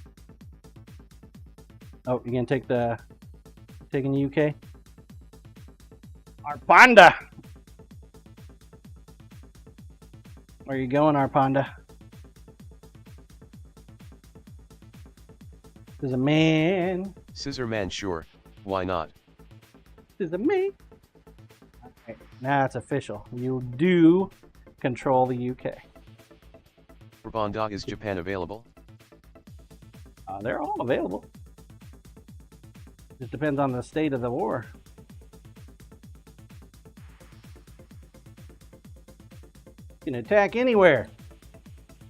Oh, you gonna take taking the UK? Arpanda! Where you going, Arpanda? There's a man. Scissor Man, sure. Why not? There's a man. Okay, now it's official. You do control the UK. Rwanda, is Japan available? They're all available. Just depends on the state of the war. You can attack anywhere.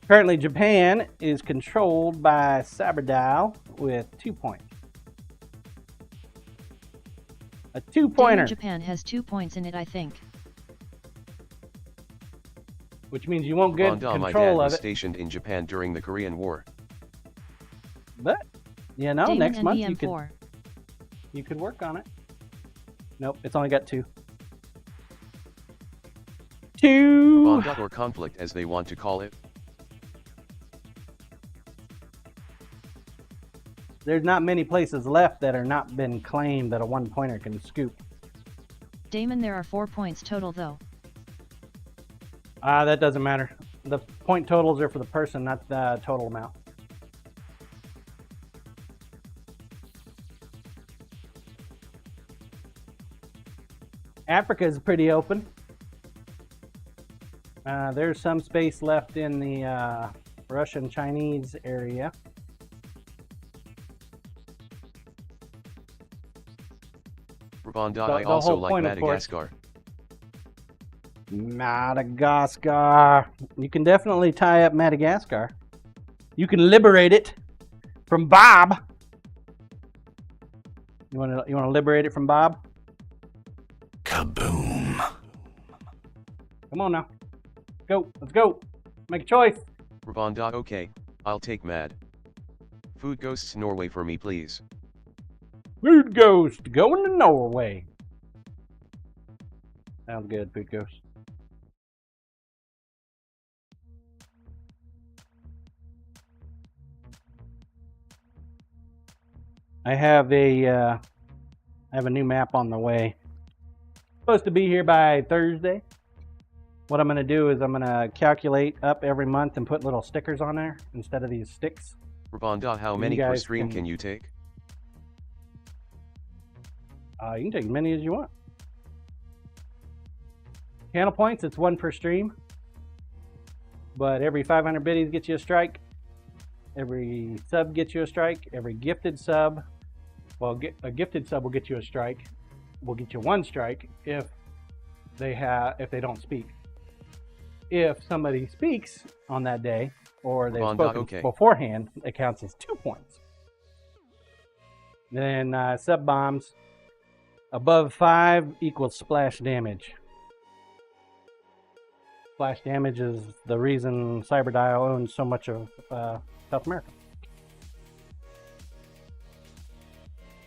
Currently, Japan is controlled by Cyberdial with 2 points. A 2-pointer, Japan has 2 points in it, I think. which means you won't get Rwanda, my dad control was of it. stationed in Japan during the Korean War. But, you know, Damon next and month BM4. you could work on it. Nope, it's only got 2. 2! Rwanda, or conflict as they want to call it. There's not many places left that are not been claimed that a 1-pointer can scoop. Damon, there are 4 points total though. That doesn't matter. The point totals are for the person, not the total amount. Africa is pretty open. There's some space left in the Russian-Chinese area. Rabanda, The I also whole like point, of course- Madagascar. Madagascar. You can definitely tie up Madagascar. You can liberate it from Bob. You want to liberate it from Bob? Kaboom. Come on now. Go. Let's go. Make a choice. Rabanda, okay, I'll take Mad. Food Ghosts Norway for me, please. Food Ghost going to Norway. Sounds good, Food Ghost. I have a new map on the way. Supposed to be here by Thursday. What I'm going to do is I'm going to calculate up every month and put little stickers on there instead of these sticks. Rabanda, how You many per guys stream can- can you take? You can take as many as you want. Channel points, it's 1 per stream. But every 500 biddies gets you a strike. Every sub gets you a strike. Every gifted sub, well, a gifted sub will get you a strike. Will get you 1 strike if they don't speak. If somebody speaks on that day, or they've Rabanda, spoken okay. beforehand, it counts as 2 points. Then sub bombs above 5 equals splash damage. Splash damage is the reason Cyberdial owns so much of South America.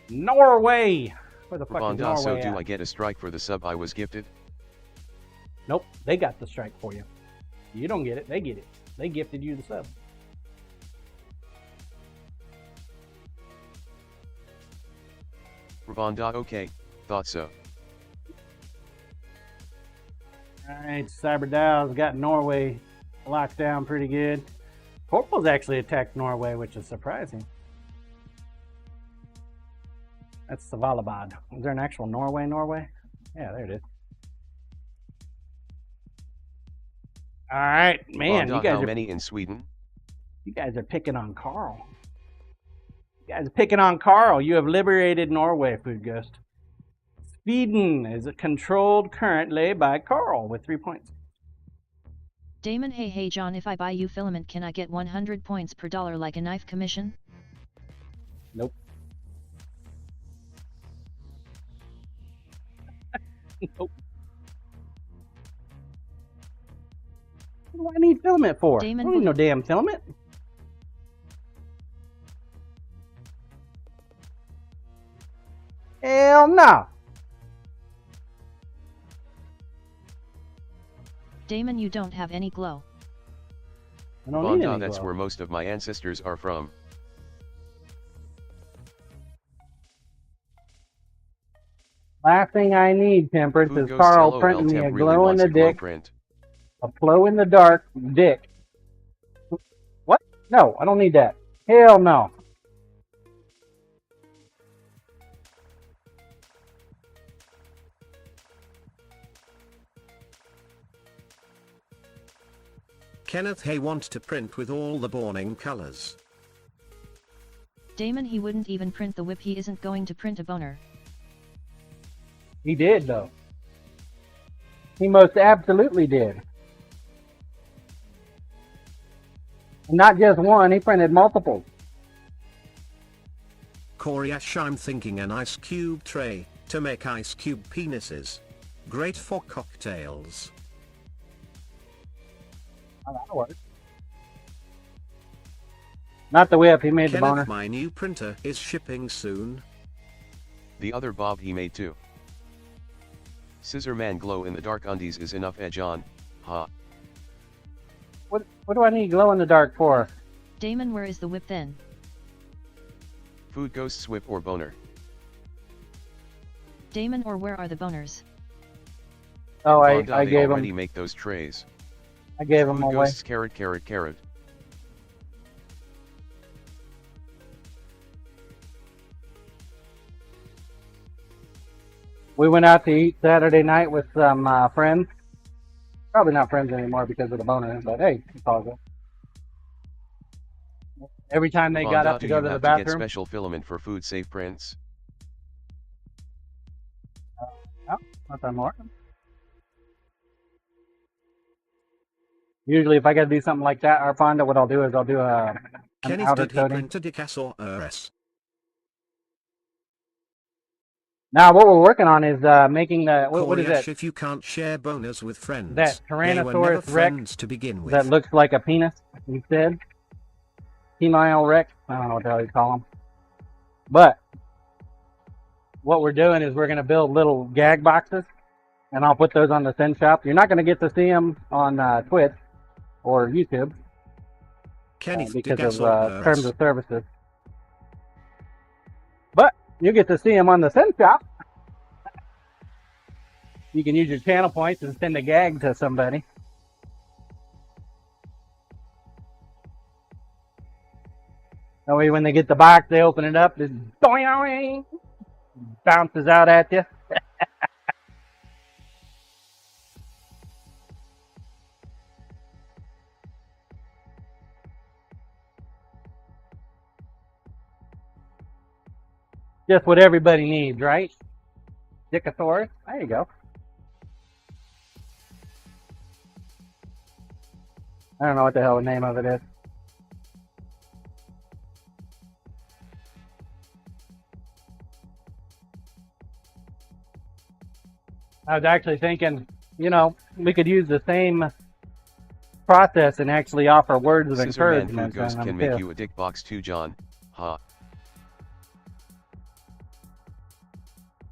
Norway! Where the fuck is Rabanda, so Norway do at? I get a strike for the sub I was gifted? Nope, they got the strike for you. You don't get it, they get it. They gifted you the sub. Rabanda, okay, thought so. Alright, Cyberdial's got Norway locked down pretty good. Corporal's actually attacked Norway, which is surprising. That's Svalbard. Is there an actual Norway? Yeah, there it is. Alright, man, Rabanda, how many in Sweden? you guys are picking on Carl. You guys are picking on Carl. You have liberated Norway, Food Ghost. Sweden is controlled currently by Carl with 3 points. Damon, hey John, if I buy you filament, can I get 100 points per dollar like a knife commission? Nope. Nope. What do I need filament for? Damon, I don't need no damn filament. Hell no. Damon, you don't have any glow. I don't need Rabanda, any that's glow. where most of my ancestors are from. Last thing I need, Temperance, Food is Ghosts Carl LOL printing me Temp a really glow in wants the a glow dick, print. a glow in the dark dick. What? No, I don't need that. Hell no. Kenneth Hay wants to print with all the Borning colors. Damon, he wouldn't even print the whip, he isn't going to print a boner. He did, though. He most absolutely did. And not just one, he printed multiple. Coriash, I'm thinking an ice cube tray to make ice cube penises. Great for cocktails. Oh, that'll work. Not the whip, he made the boner. Kenneth, my new printer is shipping soon. The other Bob he made too. Scissor Man glow in the dark undies is enough, John. Ha. What do I need glow in the dark for? Damon, where is the whip then? Food Ghosts whip or boner. Damon, or where are the boners? Oh, Rabanda, I they gave already him. make those trays. I gave him Food away. Ghosts carrot. We went out to eat Saturday night with some friends. Probably not friends anymore because of the boner, but hey, it's all good. Every time they got up to go to the get bathroom, special filament for food safe prints? no, nothing more. Usually, if I got to do something like that, Arfonda, what I'll do is I'll do an Kenneth, outer did he coating. print a Dicas or RS? Now, what we're working on is making the what is Coriash, it? if you can't share boners with friends, That they were never Tyrannosaurus Rex friends to begin with. that looks like a penis instead. Female Rex. I don't know what the hell you call them. But what we're doing is we're going to build little gag boxes, and I'll put those on the Sin Shop. You're not going to get to see them on Twitch or YouTube Kenneth, because Dicas of or terms RS? of services. But you get to see them on the Sin Shop. You can use your channel points and send a gag to somebody. That way when they get the box, they open it up, it bounces out at you. Just what everybody needs, right? Dickosaurus. There you go. I don't know what the hell the name of it is. I was actually thinking, you know, we could use the same process and actually offer words of Scissorman encouragement. Food Ghost can make you a dick box too, John. Ha.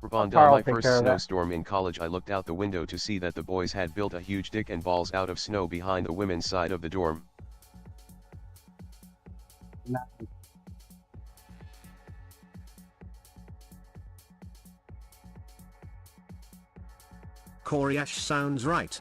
Rabonda, my first snowstorm in college, I looked out the window to see that the boys had built a huge dick and balls out of snow behind the women's side of the dorm. Nice. Coriash sounds right.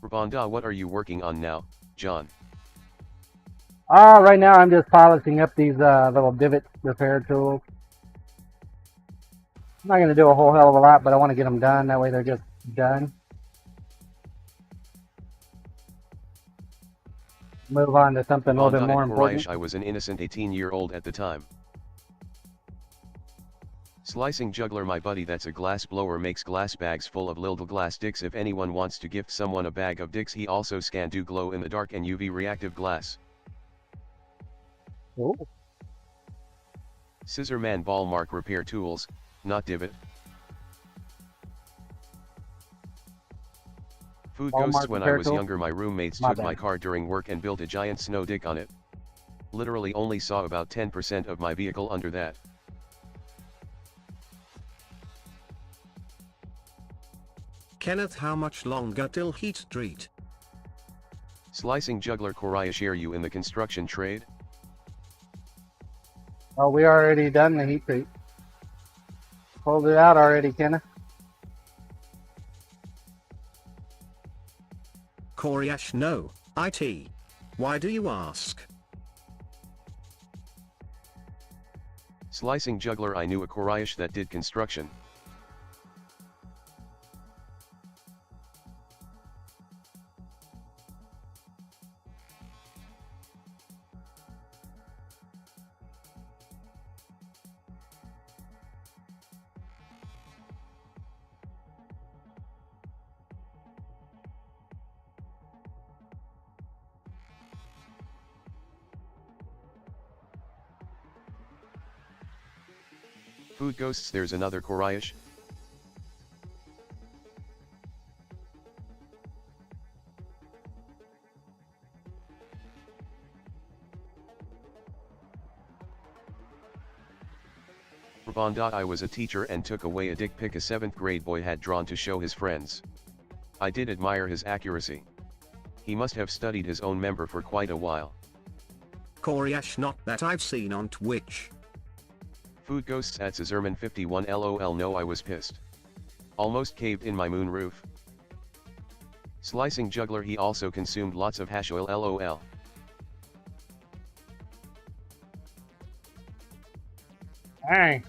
Rabonda, what are you working on now, John? Right now I'm just polishing up these little divot repair tools. I'm not going to do a whole hell of a lot, but I want to get them done. That way they're just done. Move on to something a little bit more important. I was an innocent 18-year-old at the time. Slicing Juggler, my buddy, that's a glass blower, makes glass bags full of little glass dicks. If anyone wants to gift someone a bag of dicks, he also can do glow in the dark and UV reactive glass. Ooh. Scissorman ball mark repair tools, not divot. Food Ball Ghosts, mark when I repair was tool? younger, my roommates My took bad. my car during work and built a giant snow dick on it. Literally only saw about 10% of my vehicle under that. Kenneth, how much longer till heat treat? Slicing Juggler, Koraya, share you in the construction trade? Oh, we already done the heat treat. Pulled it out already, Kenneth. Coriash, no, IT. Why do you ask? Slicing Juggler, I knew a Korayash that did construction. Food Ghosts, there's another Korayash? Rabonda, I was a teacher and took away a dick pic a 7th grade boy had drawn to show his friends. I did admire his accuracy. He must have studied his own member for quite a while. Coriash, not that I've seen on Twitch. Food Ghosts at Scissorman 51 LOL. No, I was pissed. Almost caved in my moon roof. Slicing Juggler, he also consumed lots of hash oil. LOL. Hey.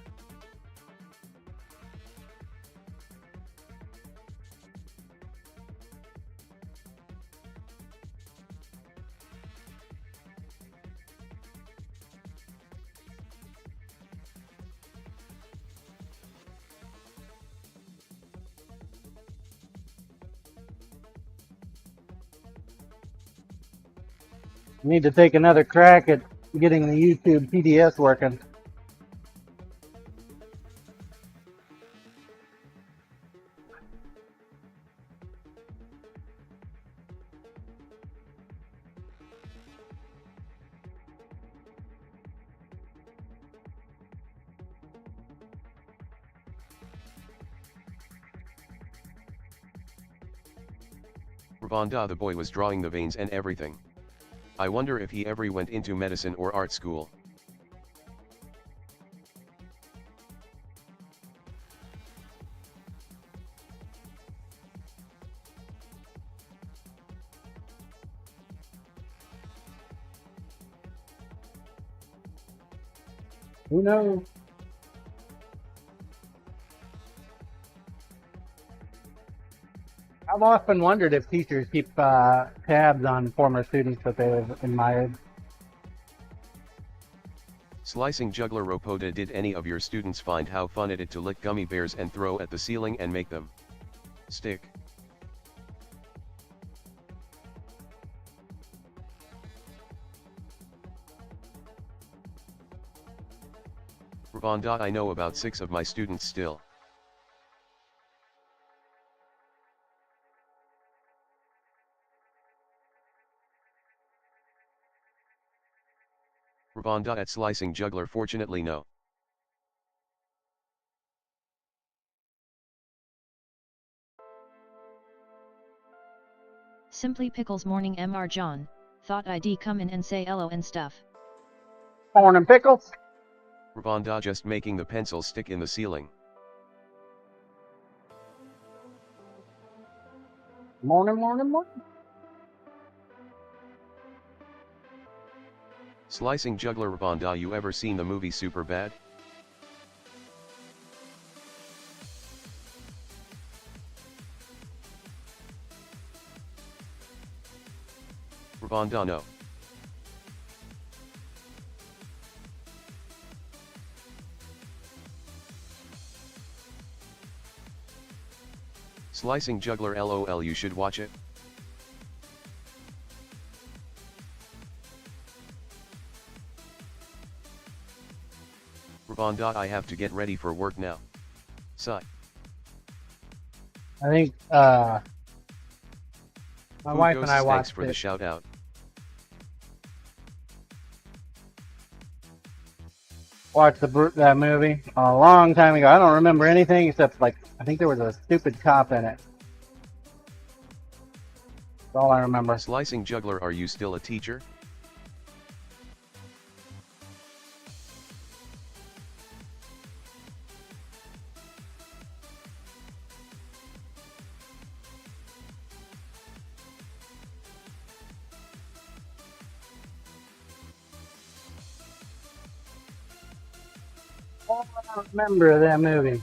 Need to take another crack at getting the YouTube PDS working. Ravanda, the boy was drawing the veins and everything. I wonder if he ever went into medicine or art school. Who knows? I've often wondered if teachers keep tabs on former students that they've admired. Slicing Juggler Ropoda, did any of your students find how fun it is to lick gummy bears and throw at the ceiling and make them stick? Ravanda, I know about 6 of my students still. Ravanda at Slicing Juggler, fortunately no. Simply Pickles morning Mr. John, thought I'd come in and say hello and stuff. Morning, Pickles. Ravanda just making the pencil stick in the ceiling. Morning, morning, morning. Slicing Juggler Ravanda, you ever seen the movie Superbad? Ravanda, no. Slicing Juggler, LOL, you should watch it. Ravanda, I have to get ready for work now. Sigh. I think my Food wife Ghosts, and I thanks watched for the it. shout out. Watched that movie a long time ago. I don't remember anything except, like, I think there was a stupid cop in it. That's all I remember. Slicing Juggler, are you still a teacher? I don't remember that movie.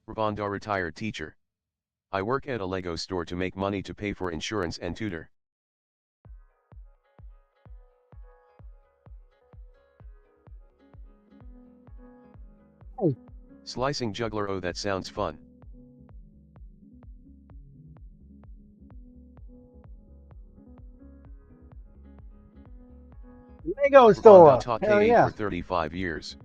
Ravanda, retired teacher. I work at a Lego store to make money to pay for insurance and tutor. Hey. Slicing Juggler, oh, that sounds fun. Lego store. Ravanda taught Hell K8 yeah. for 35 years.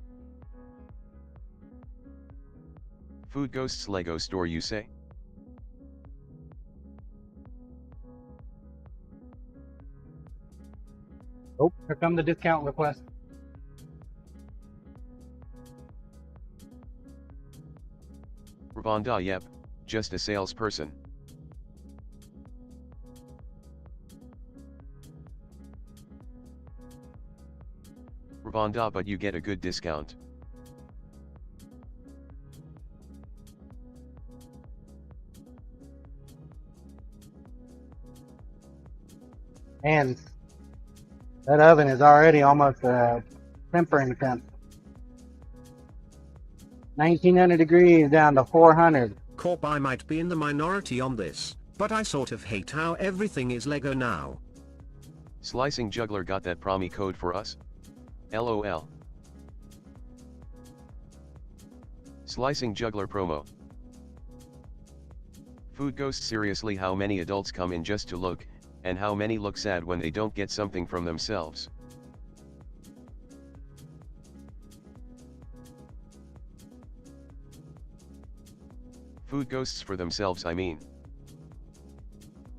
Food Ghosts Lego store, you say? Oh, here come the discount request. Ravanda, yep, just a salesperson. Ravanda, but you get a good discount. And that oven is already almost tempering temp. 1900 degrees down to 400. Corp, I might be in the minority on this, but I sort of hate how everything is Lego now. Slicing Juggler got that promo code for us? LOL. Slicing Juggler promo. Food Ghost, seriously, how many adults come in just to look, and how many look sad when they don't get something from themselves? Food Ghosts for themselves, I mean.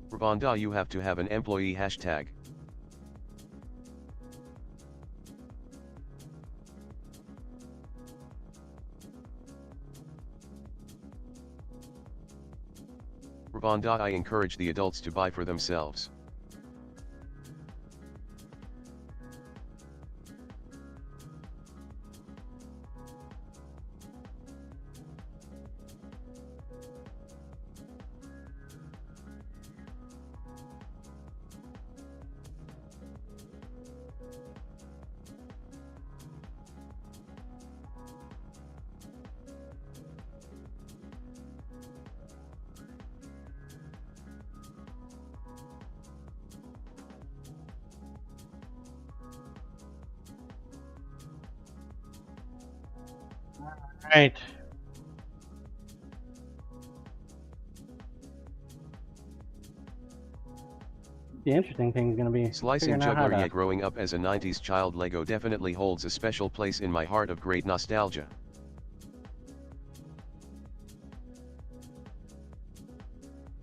Ravanda, you have to have an employee hashtag. Ravanda, I encourage the adults to buy for themselves. Right. The interesting thing is going to be Slicing figuring out how Juggler, to- yeah, growing up as a 90s child, Lego definitely holds a special place in my heart of great nostalgia.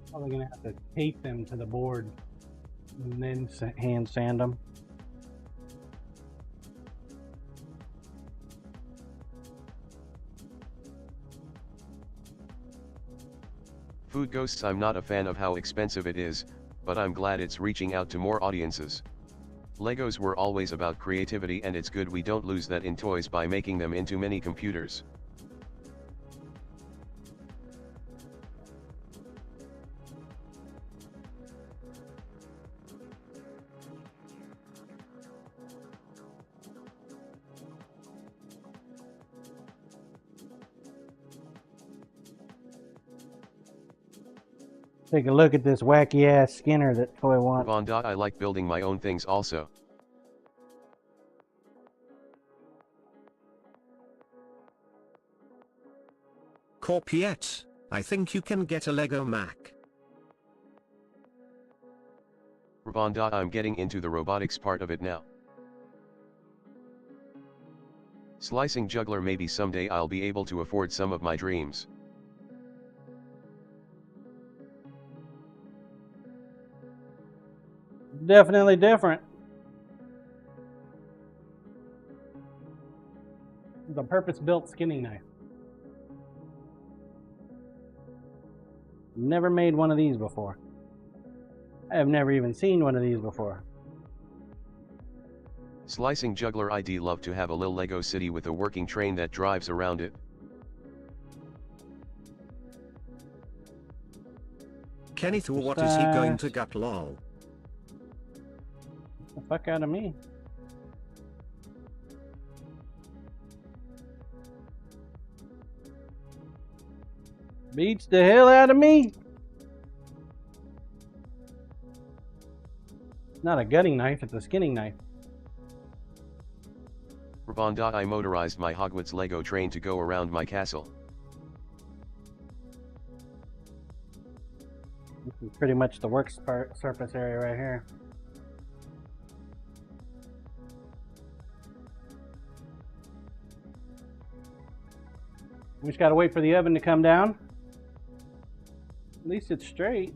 Probably going to have to tape them to the board and then hand sand them. Food Ghosts, I'm not a fan of how expensive it is, but I'm glad it's reaching out to more audiences. Legos were always about creativity, and it's good we don't lose that in toys by making them into mini computers. Take a look at this wacky ass Skinner that Toy wants. Ravanda, I like building my own things also. Corpiette, I think you can get a Lego Mac. Ravanda, I'm getting into the robotics part of it now. Slicing Juggler, maybe someday I'll be able to afford some of my dreams. Definitely different. The purpose-built skinning knife. Never made one of these before. I have never even seen one of these before. Slicing Juggler, I'd love to have a little Lego city with a working train that drives around it. Kenneth, what is he going to gut, lol? The fuck out of me. Beats the hell out of me. It's not a gutting knife, it's a skinning knife. Ravanda, I motorized my Hogwarts Lego train to go around my castle. This is pretty much the work surface area right here. We just gotta wait for the oven to come down. At least it's straight.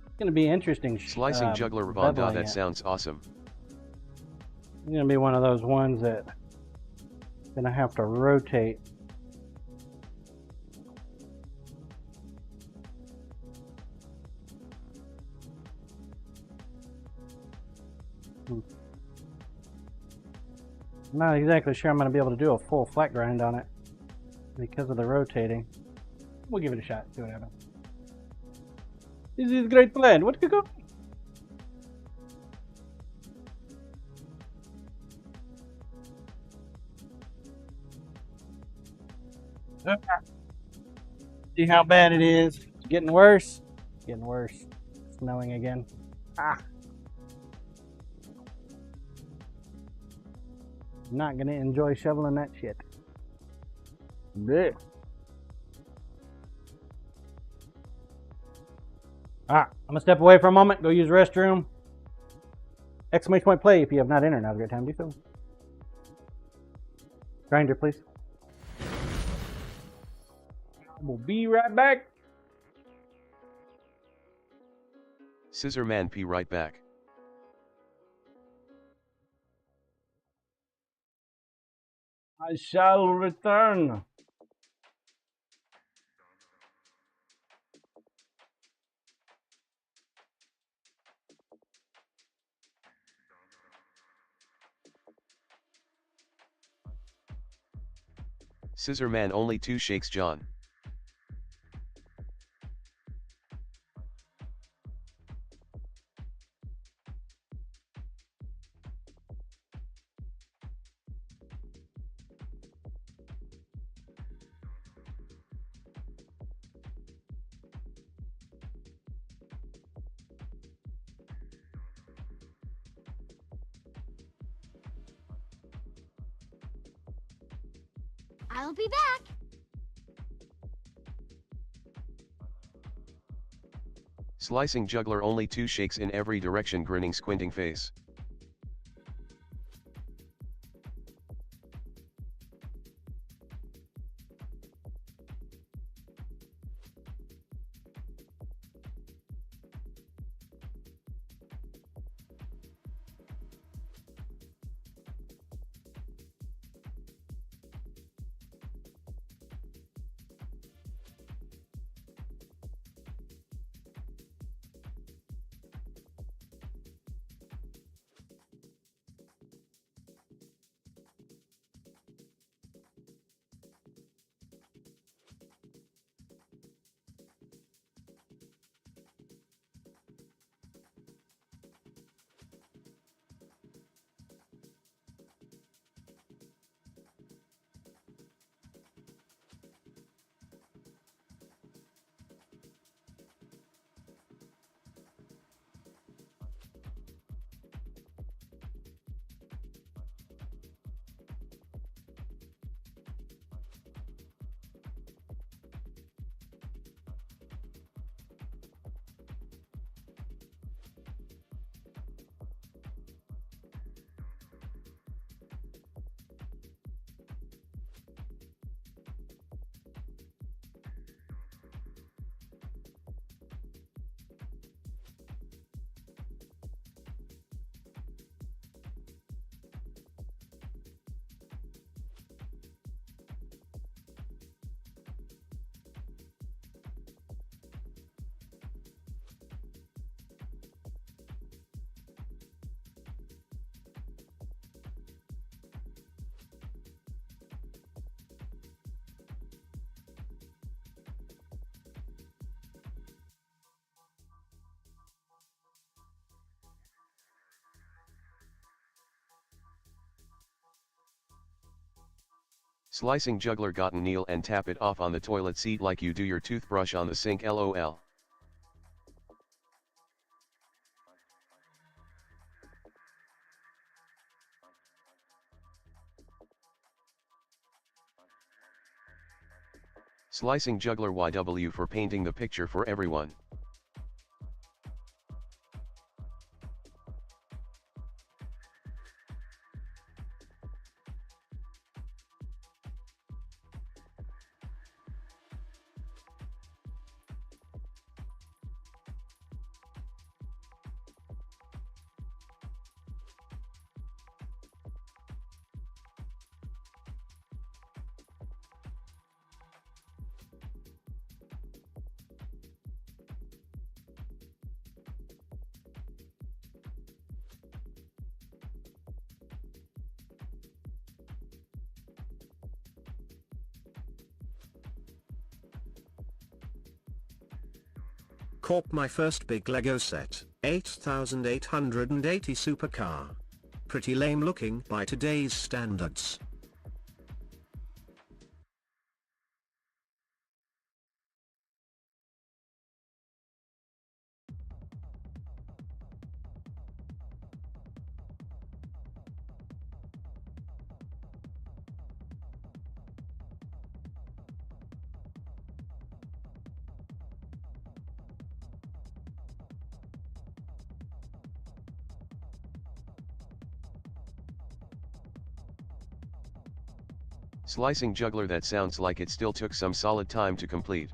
It's gonna be interesting. Slicing Juggler, Ravanda, beveling that it. sounds awesome. It's gonna be one of those ones that gonna have to rotate I'm not exactly sure I'm going to be able to do a full flat grind on it because of the rotating. We'll give it a shot, see what happens. This is a great plan. What could go? See how bad it is. It's getting worse. Getting worse. Snowing again. Ah. Not gonna enjoy shoveling that shit. Blech. Alright, I'm gonna step away for a moment, go use the restroom. Exclamation point play if you have not entered. Now's a great time to do so. Grinder, please. We'll be right back. Scissor Man P right back. I shall return. Scissor Man only 2 shakes John. I'll be back. Slicing juggler only 2 shakes in every direction, grinning squinting face. Slicing juggler gotten kneel and tap it off on the toilet seat like you do your toothbrush on the sink, lol. Slicing juggler YW for painting the picture for everyone. Corp my first big Lego set, 8880 supercar. Pretty lame looking by today's standards. Slicing juggler, that sounds like it still took some solid time to complete.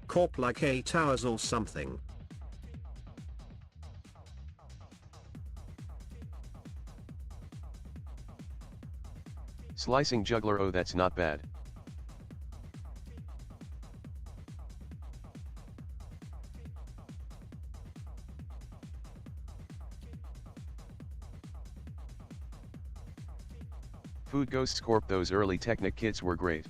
Corp like 8 hours or something. Slicing juggler, oh that's not bad. Food Ghosts Corp, those early Technic kits were great.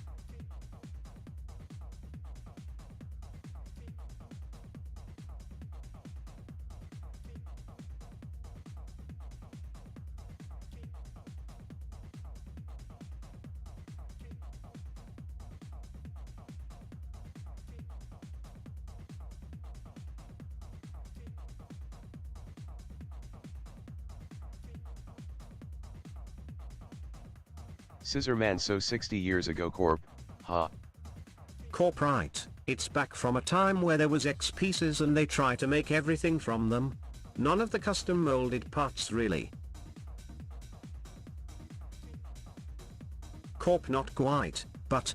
Scissor Man, so 60 years ago Corp, ha. Corp right, it's back from a time where there was X pieces and they try to make everything from them. None of the custom molded parts really. Corp not quite, but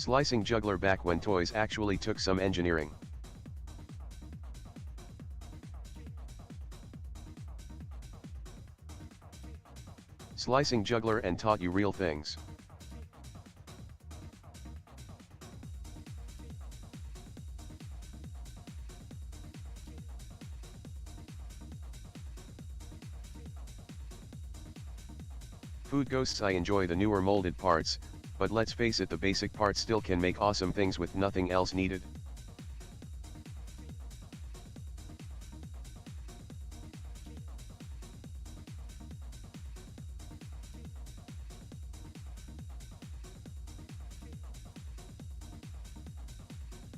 Slicing juggler, back when toys actually took some engineering. Slicing juggler and taught you real things. Food Ghosts, I enjoy the newer molded parts, but let's face it, the basic parts still can make awesome things with nothing else needed.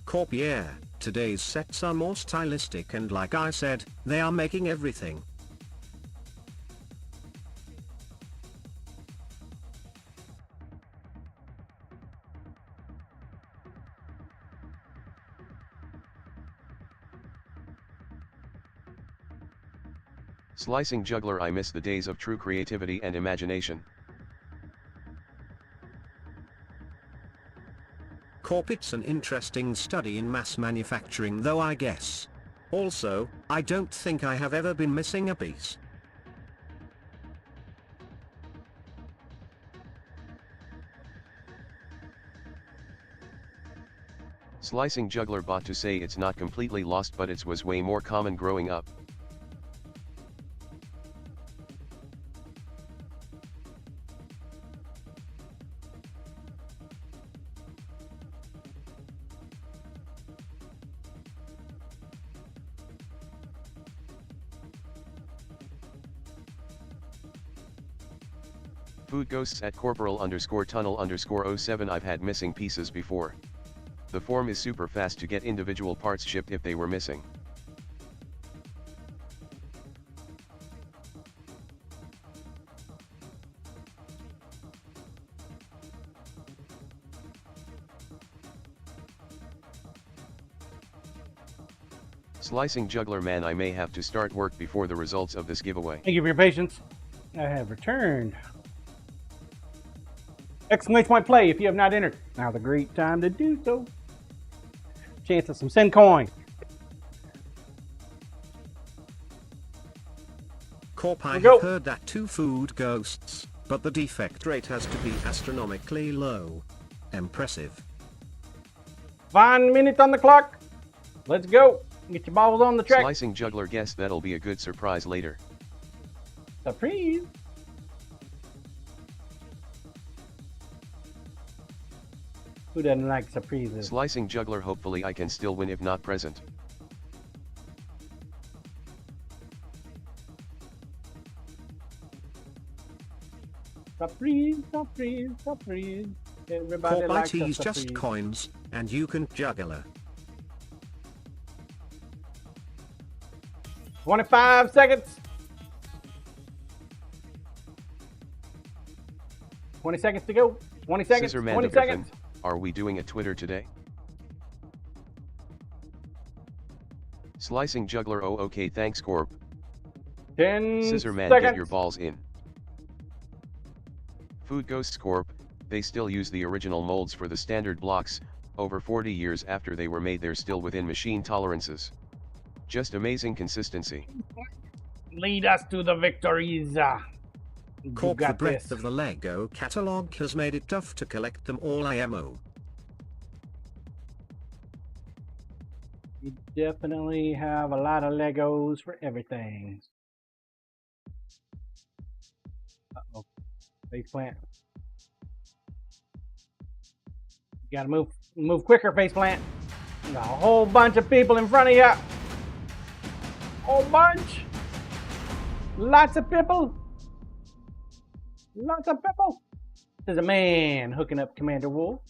Corp yeah, today's sets are more stylistic and like I said, they are making everything. Slicing juggler, I miss the days of true creativity and imagination. Corp, it's an interesting study in mass manufacturing though, I guess. Also, I don't think I have ever been missing a piece. Slicing juggler, bought to say it's not completely lost, but it was way more common growing up. Food Ghosts at corporal_tunnel_07, I've had missing pieces before. The form is super fast to get individual parts shipped if they were missing. Slicing juggler, man, I may have to start work before the results of this giveaway. Thank you for your patience. I have returned. Exclamation point play if you have not entered. Now the great time to do so. Chance of some SiiN coin. Corp, I We go. have heard that 2 food ghosts, but the defect rate has to be astronomically low. Impressive. 1 minute on the clock. Let's go. Get your balls on the track. Slicing juggler guess that'll be a good surprise later. Surprise. Who doesn't like surprises? Slicing juggler, hopefully I can still win if not present. Surprise, surprise, surprise. Everybody Corp, likes a IT's surprise. just coins, and you can juggler. 25 seconds. 20 seconds to go. 20 seconds. Scissorman 20 the Griffin, seconds. are we doing a Twitter today? Slicing juggler, oh okay, thanks Corp. 10 Scissorman, seconds. get your balls in. Food Ghosts Corp, they still use the original molds for the standard blocks. Over 40 years after they were made, they're still within machine tolerances. Just amazing consistency. Lead us to the victories. You Corp, the got breadth this. of the LEGO catalog has made it tough to collect them all IMO. You definitely have a lot of Legos for everything. Uh-oh. Face plant. You gotta move quicker, face plant. You got a whole bunch of people in front of you. Whole bunch. Lots of people. Lots of people. There's a man hooking up Commander Wolf.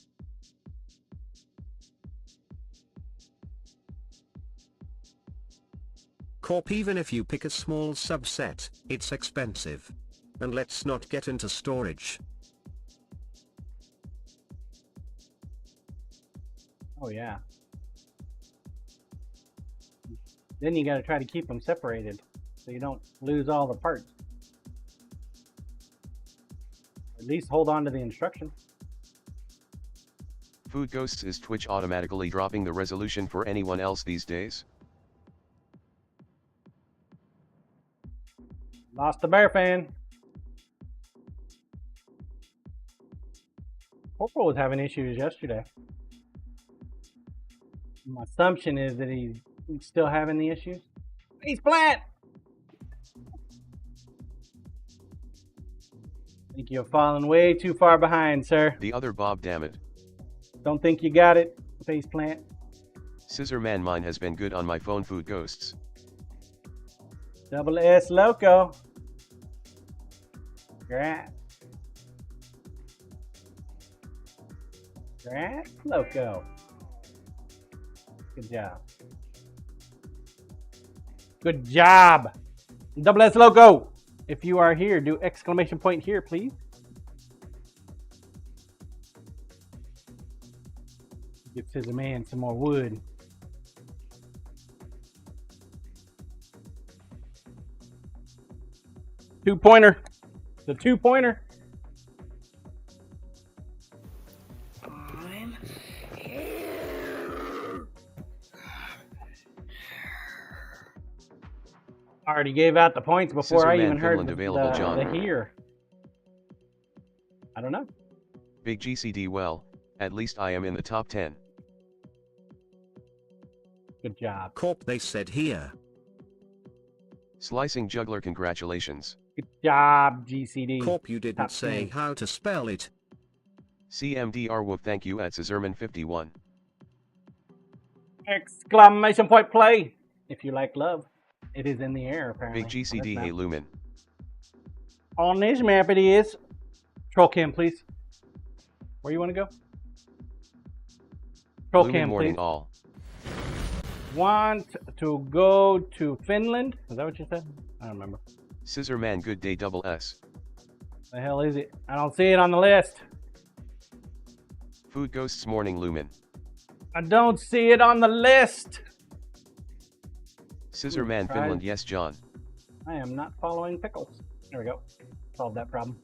Corp, even if you pick a small subset, it's expensive. And let's not get into storage. Oh yeah. Then you gotta try to keep them separated so you don't lose all the parts. At least hold on to the instruction. Food Ghosts, is Twitch automatically dropping the resolution for anyone else these days? Lost the bear fan. Corporal was having issues yesterday. My assumption is that he's still having the issues. He's flat! I think you're falling way too far behind, sir. The other Bob, damn it. Don't think you got it, face plant. Scissorman, mine has been good on my phone. Food Ghosts. Double S Loco. Grat. Grat Loco. Good job. Good job. Double S Loco. If you are here, do exclamation point here, please. Give Scissor Man some more wood. Two-pointer. The two-pointer. I already gave out the points before I Scissorman even heard Finland available, John. the here. I don't know. Big GCD, well, at least I am in the top 10. Good job. Corp, they said here. Slicing juggler, congratulations. Good job, GCD. Corp, you didn't Top say 10. how to spell it. CMDR Wolf, thank you at Scissorman51. Exclamation point play. If you like love, it is in the air, apparently. Big GCD, That's hey not- Lumen. On this map it is. Troll cam, please. Where you want to go? Troll Lumen cam, morning please. all. Want to go to Finland? Is that what you said? I don't remember. Scissorman, good day, double S. The hell is it? I don't see it on the list. Food Ghosts morning Lumen. I don't see it on the list. Scissorman Try. Finland, yes John. I am not following pickles. There we go. Solved that problem.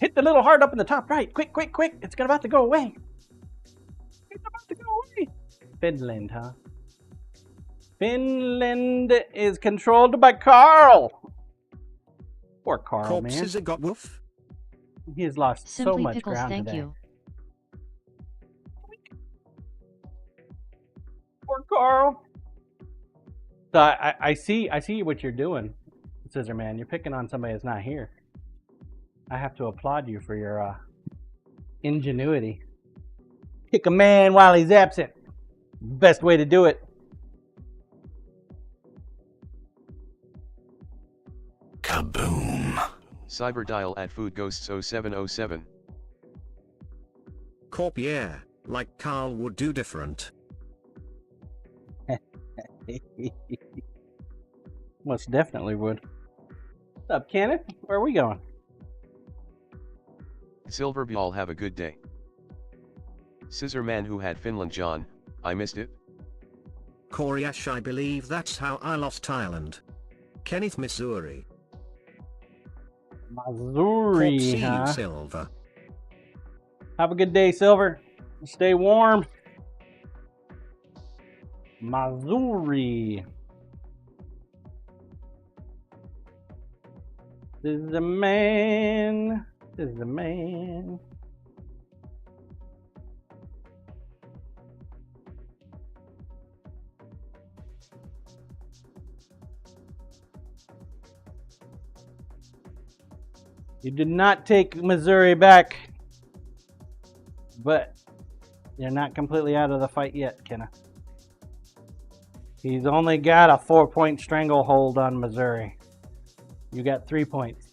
Hit the little heart up in the top right. Quick, quick, quick. It's about to go away. It's about to go away. Finland, huh? Finland is controlled by Carl. Poor Carl, Corpses man. got woof. He has lost Simply so much Pickles, ground thank today. you. Poor Carl. So I see what you're doing, Scissor Man. You're picking on somebody that's not here. I have to applaud you for your ingenuity. Pick a man while he's absent. Best way to do it. Kaboom. Cyberdial at Food Ghosts 0707. Corp, yeah, like Carl would do different. Most definitely would. What's up, Kenneth? Where are we going? Silver Ball, have a good day. Scissor Man who had Finland John, I missed it. Koryash, I believe that's how I lost Thailand. Kenneth, Missouri. Corp, Missouri, see you, huh? Silver. Have a good day, Silver. Stay warm. Missouri. This is the man. This is the man. You did not take Missouri back, but you're not completely out of the fight yet, Kenna. He's only got a 4-point stranglehold on Missouri. You got 3 points.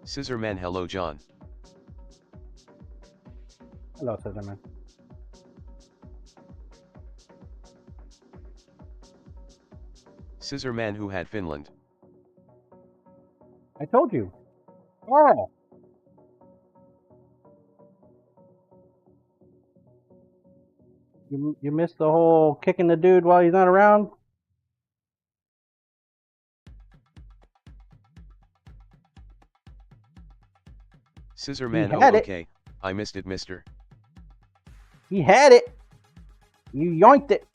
Scissor Man, hello John. Hello, Scissor Man. Scissor Man who had Finland. I told you. Carl. You missed the whole kicking the dude while he's not around? Scissor Man, He oh had it. okay, I missed it, mister. He had it. You yoinked it.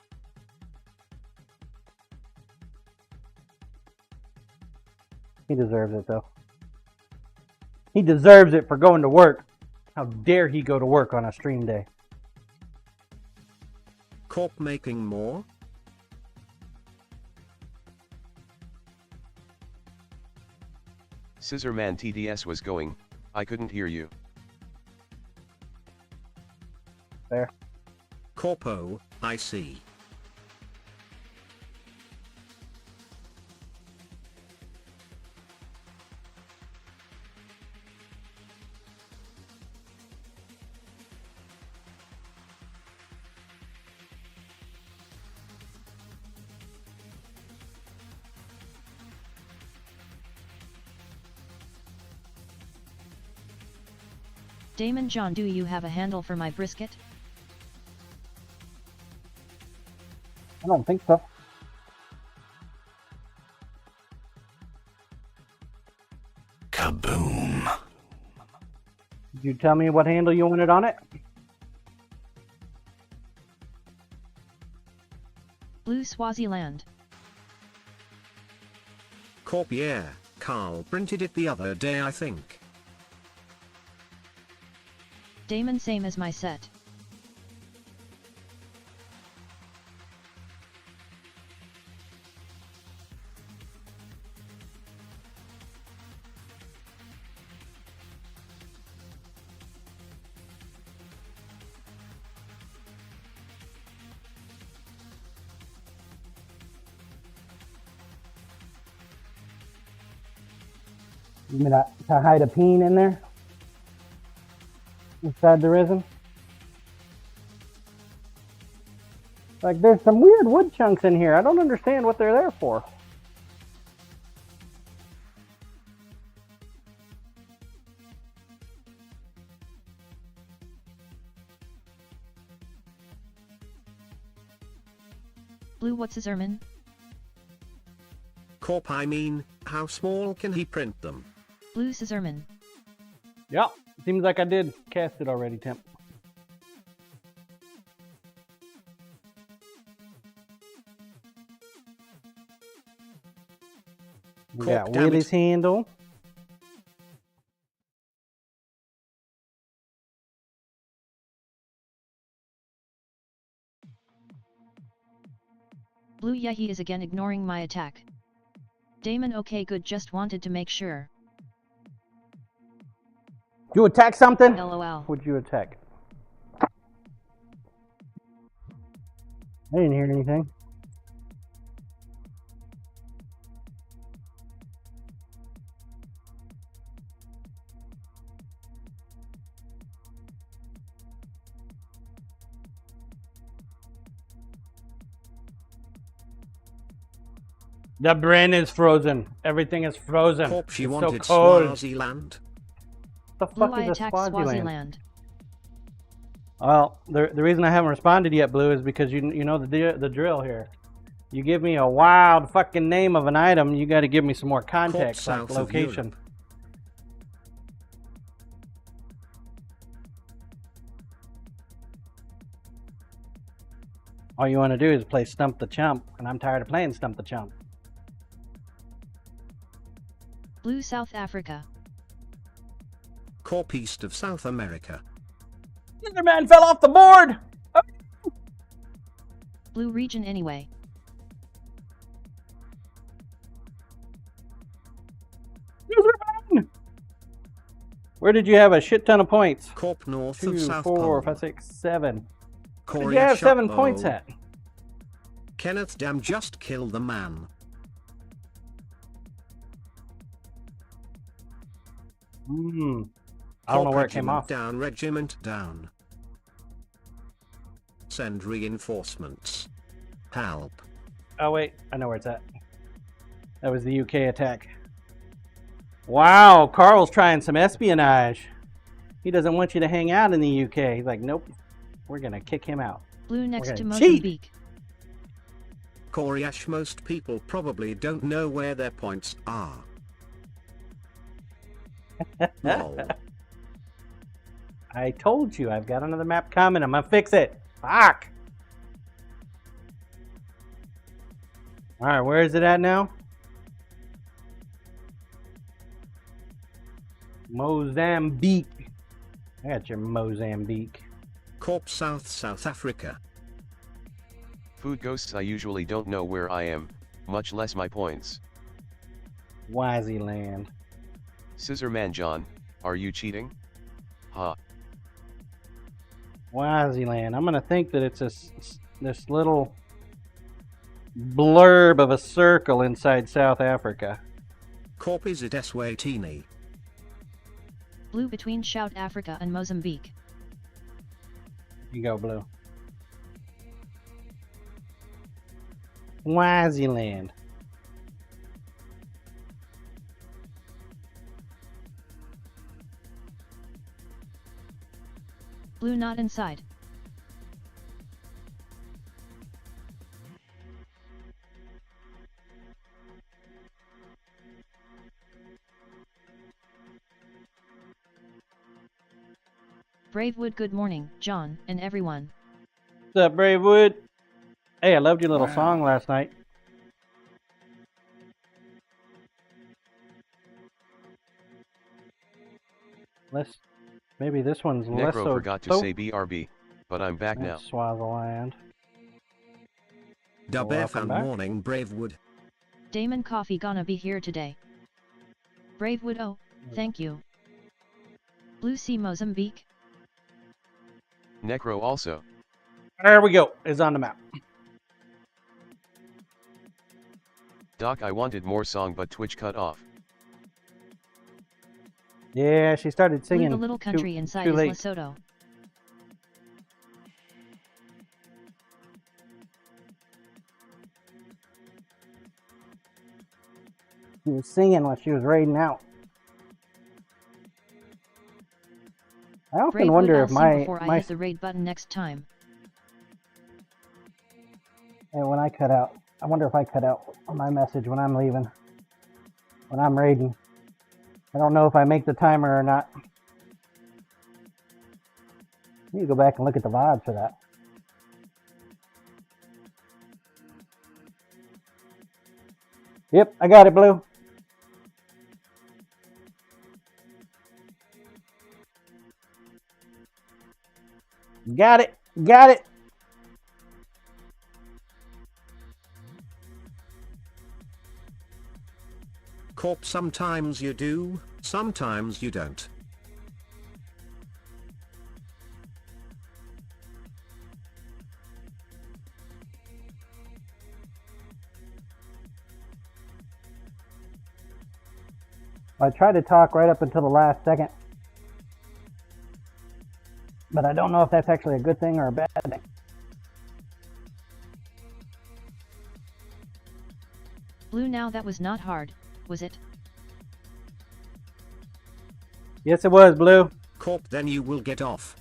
He deserves it, though. He deserves it for going to work. How dare he go to work on a stream day? Corp making more? Scissor Man TDS was going, I couldn't hear you. There. Corpo, I see. Damon John, do you have a handle for my brisket? I don't think so. Kaboom. Did you tell me what handle you wanted on it? Blue Swaziland. Corp, yeah, Carl printed it the other day, I think. Damon, same as my set. You mean to hide a peen in there? Inside the resin? Like, there's some weird wood chunks in here. I don't understand what they're there for. Blue, what's a Zerman? Corp, I mean, how small can he print them? Blue Scissorman. Yep. Seems like I did cast it already, Temp. We got damn it. Willie's handle. Blue, yeah, he is again ignoring my attack. Damon, okay, good, just wanted to make sure. You attack something? LOL. What'd you attack? I didn't hear anything. The brain is frozen. Everything is frozen. Corp, she It's so wanted cold. Swaziland. The Blue, fuck I is a attacked Swaziland? Swaziland. Well, the reason I haven't responded yet, Blue, is because you know the drill here. You give me a wild fucking name of an item, you got to give me some more context, like south of location. Europe. All you want to do is play Stump the Chump, and I'm tired of playing Stump the Chump. Blue, South Africa. Corp, east of South America. Slenderman fell off the board! Oh. Blue region anyway. Slenderman! Where did you have a shit ton of points? Corp, north 2, of South 4, Pole. 5, 6, 7. Where did Korea you have 7 Shopbo. points at? Kenneth, damn, just kill the man. I don't know Corp, where it came regiment off. Down, regiment down. Send reinforcements. Help. Oh wait, I know where it's at. That was the UK attack. Wow, Carl's trying some espionage. He doesn't want you to hang out in the UK. He's like, nope, we're gonna kick him out. Blue next Okay. to Cheat. Mozambique. Koreash, most people probably don't know where their points are. Lol. I told you, I've got another map coming. I'm gonna fix it. Fuck. All right, where is it at now? Mozambique. I got your Mozambique. Corp, South Africa. Food ghosts, I usually don't know where I am, much less my points. Swaziland. Scissorman John, are you cheating? Ha. Swaziland. I'm gonna think that it's this little blurb of a circle inside South Africa. Corp, is it Eswatini? Blue between South Africa and Mozambique. You go, Blue. Swaziland. Blue not inside. Bravewood, good morning, John, and everyone. What's up, Bravewood? Hey, I loved your little song last night. Maybe this one's less Necro so. forgot to say BRB, but I'm back now. That's Swaziland. Dubf back. morning, Bravewood. Damon Coffee gonna be here today. Bravewood, oh, thank you. Blue Sea, Mozambique. Necro also. There we go. It's on the map. Doc, I wanted more song but Twitch cut off. Yeah, she started Blue, singing. the little country too inside is late. Lesotho. She was singing while she was raiding out. I often Bravewood, wonder I'll if sing before I hit the raid button next time. And when I cut out, I wonder if I cut out on my message when I'm leaving, when I'm raiding. I don't know if I make the timer or not. I need to go back and look at the VOD for that. Yep, I got it, Blue. Got it. Got it. Corp, sometimes you do, sometimes you don't. I tried to talk right up until the last second, but I don't know if that's actually a good thing or a bad thing. Blue, now that was not hard, was it? Yes, it was, Blue. Corp, then you will get off.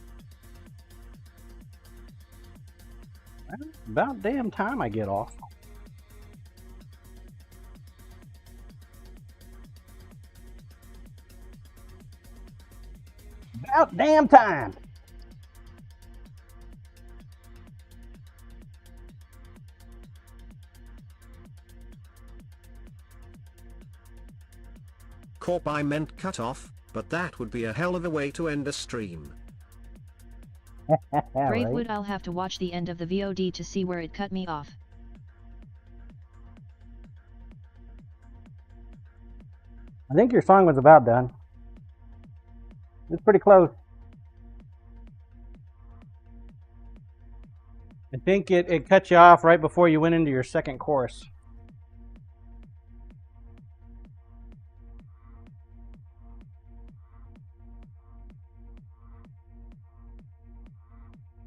About damn time I get off. About damn time. Corp, I meant cut off, but that would be a hell of a way to end a stream. Bravewood, I'll have to watch the end of the VOD to see where it cut me off. I think your song was about done. It's pretty close. I think it cut you off right before you went into your second chorus.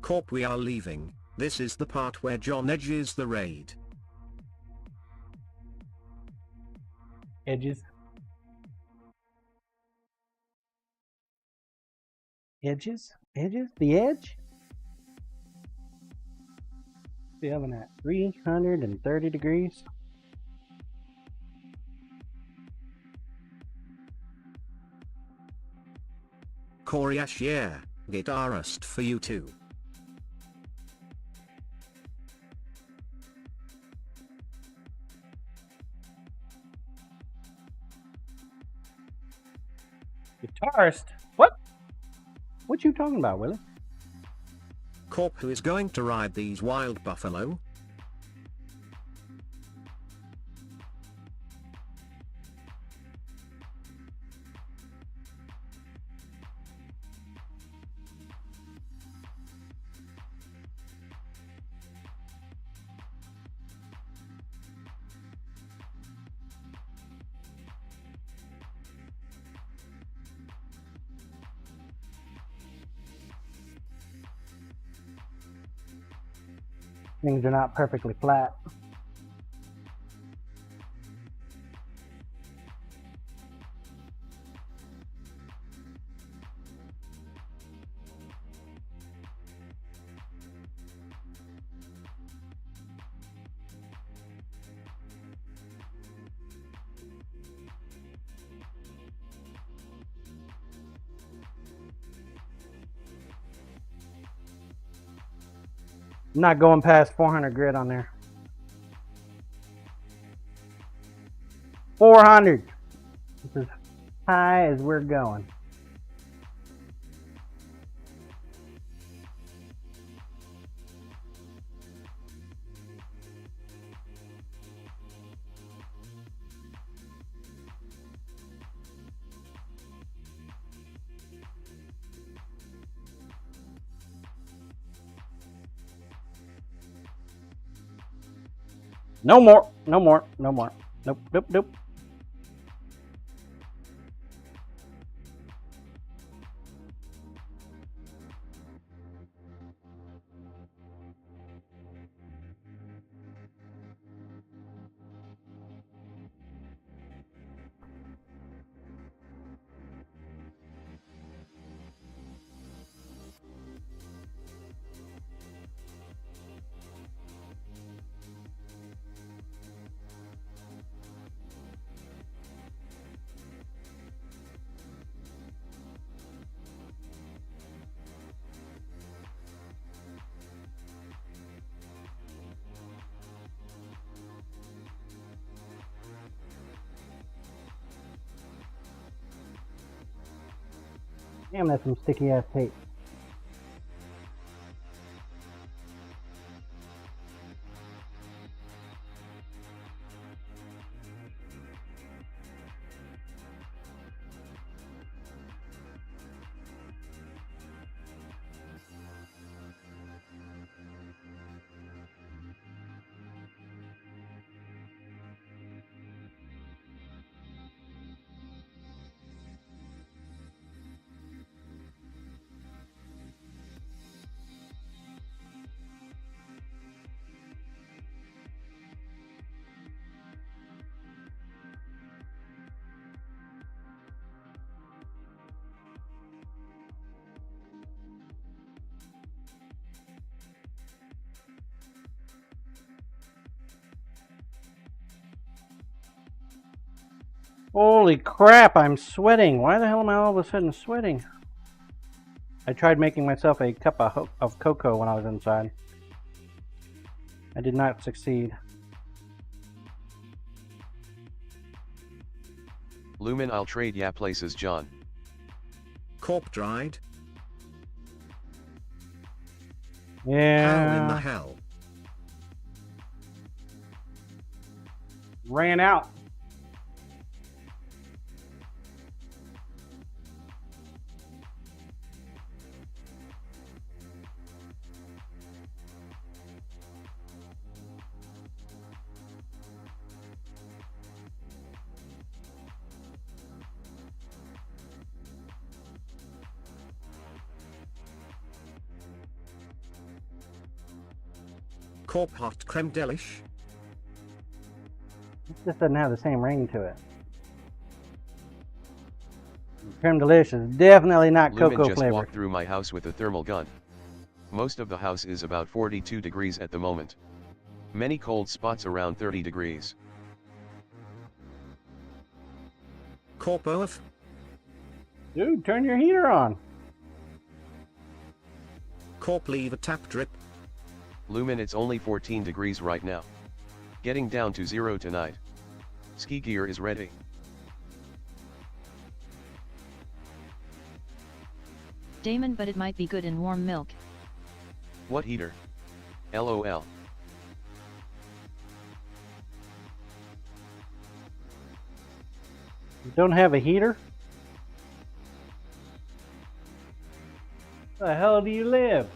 Corp, we are leaving. This is the part where John edges the raid. Edges. Edges? Edges? The edge? The oven at 330 degrees. Corey Ash, yeah, guitarist for you too. Guitarist? What? What you talking about, Willie? Corp, who is going to ride these wild buffalo? Things are not perfectly flat. I'm not going past 400 grit on there. 400. This is high as we're going. No more. No more. No more. Nope. Nope. Nope. Damn, that's some sticky ass tape. Holy crap, I'm sweating. Why the hell am I all of a sudden sweating? I tried making myself a cup of cocoa when I was inside. I did not succeed. Lumen, I'll trade ya places, John. Corp dried? Yeah. How in the hell? Ran out. Corp hot creme delish? This doesn't have the same ring to it. Creme delish is definitely not Lumen cocoa just flavored. walked through my house with a thermal gun. Most of the house is about 42 degrees at the moment. Many cold spots around 30 degrees. Corp OF? Dude, turn your heater on. Corp leave a tap drip? Lumen, it's only 14 degrees right now. Getting down to 0 tonight. Ski gear is ready. Damon, but it might be good in warm milk. What heater? LOL. You don't have a heater? Where the hell do you live?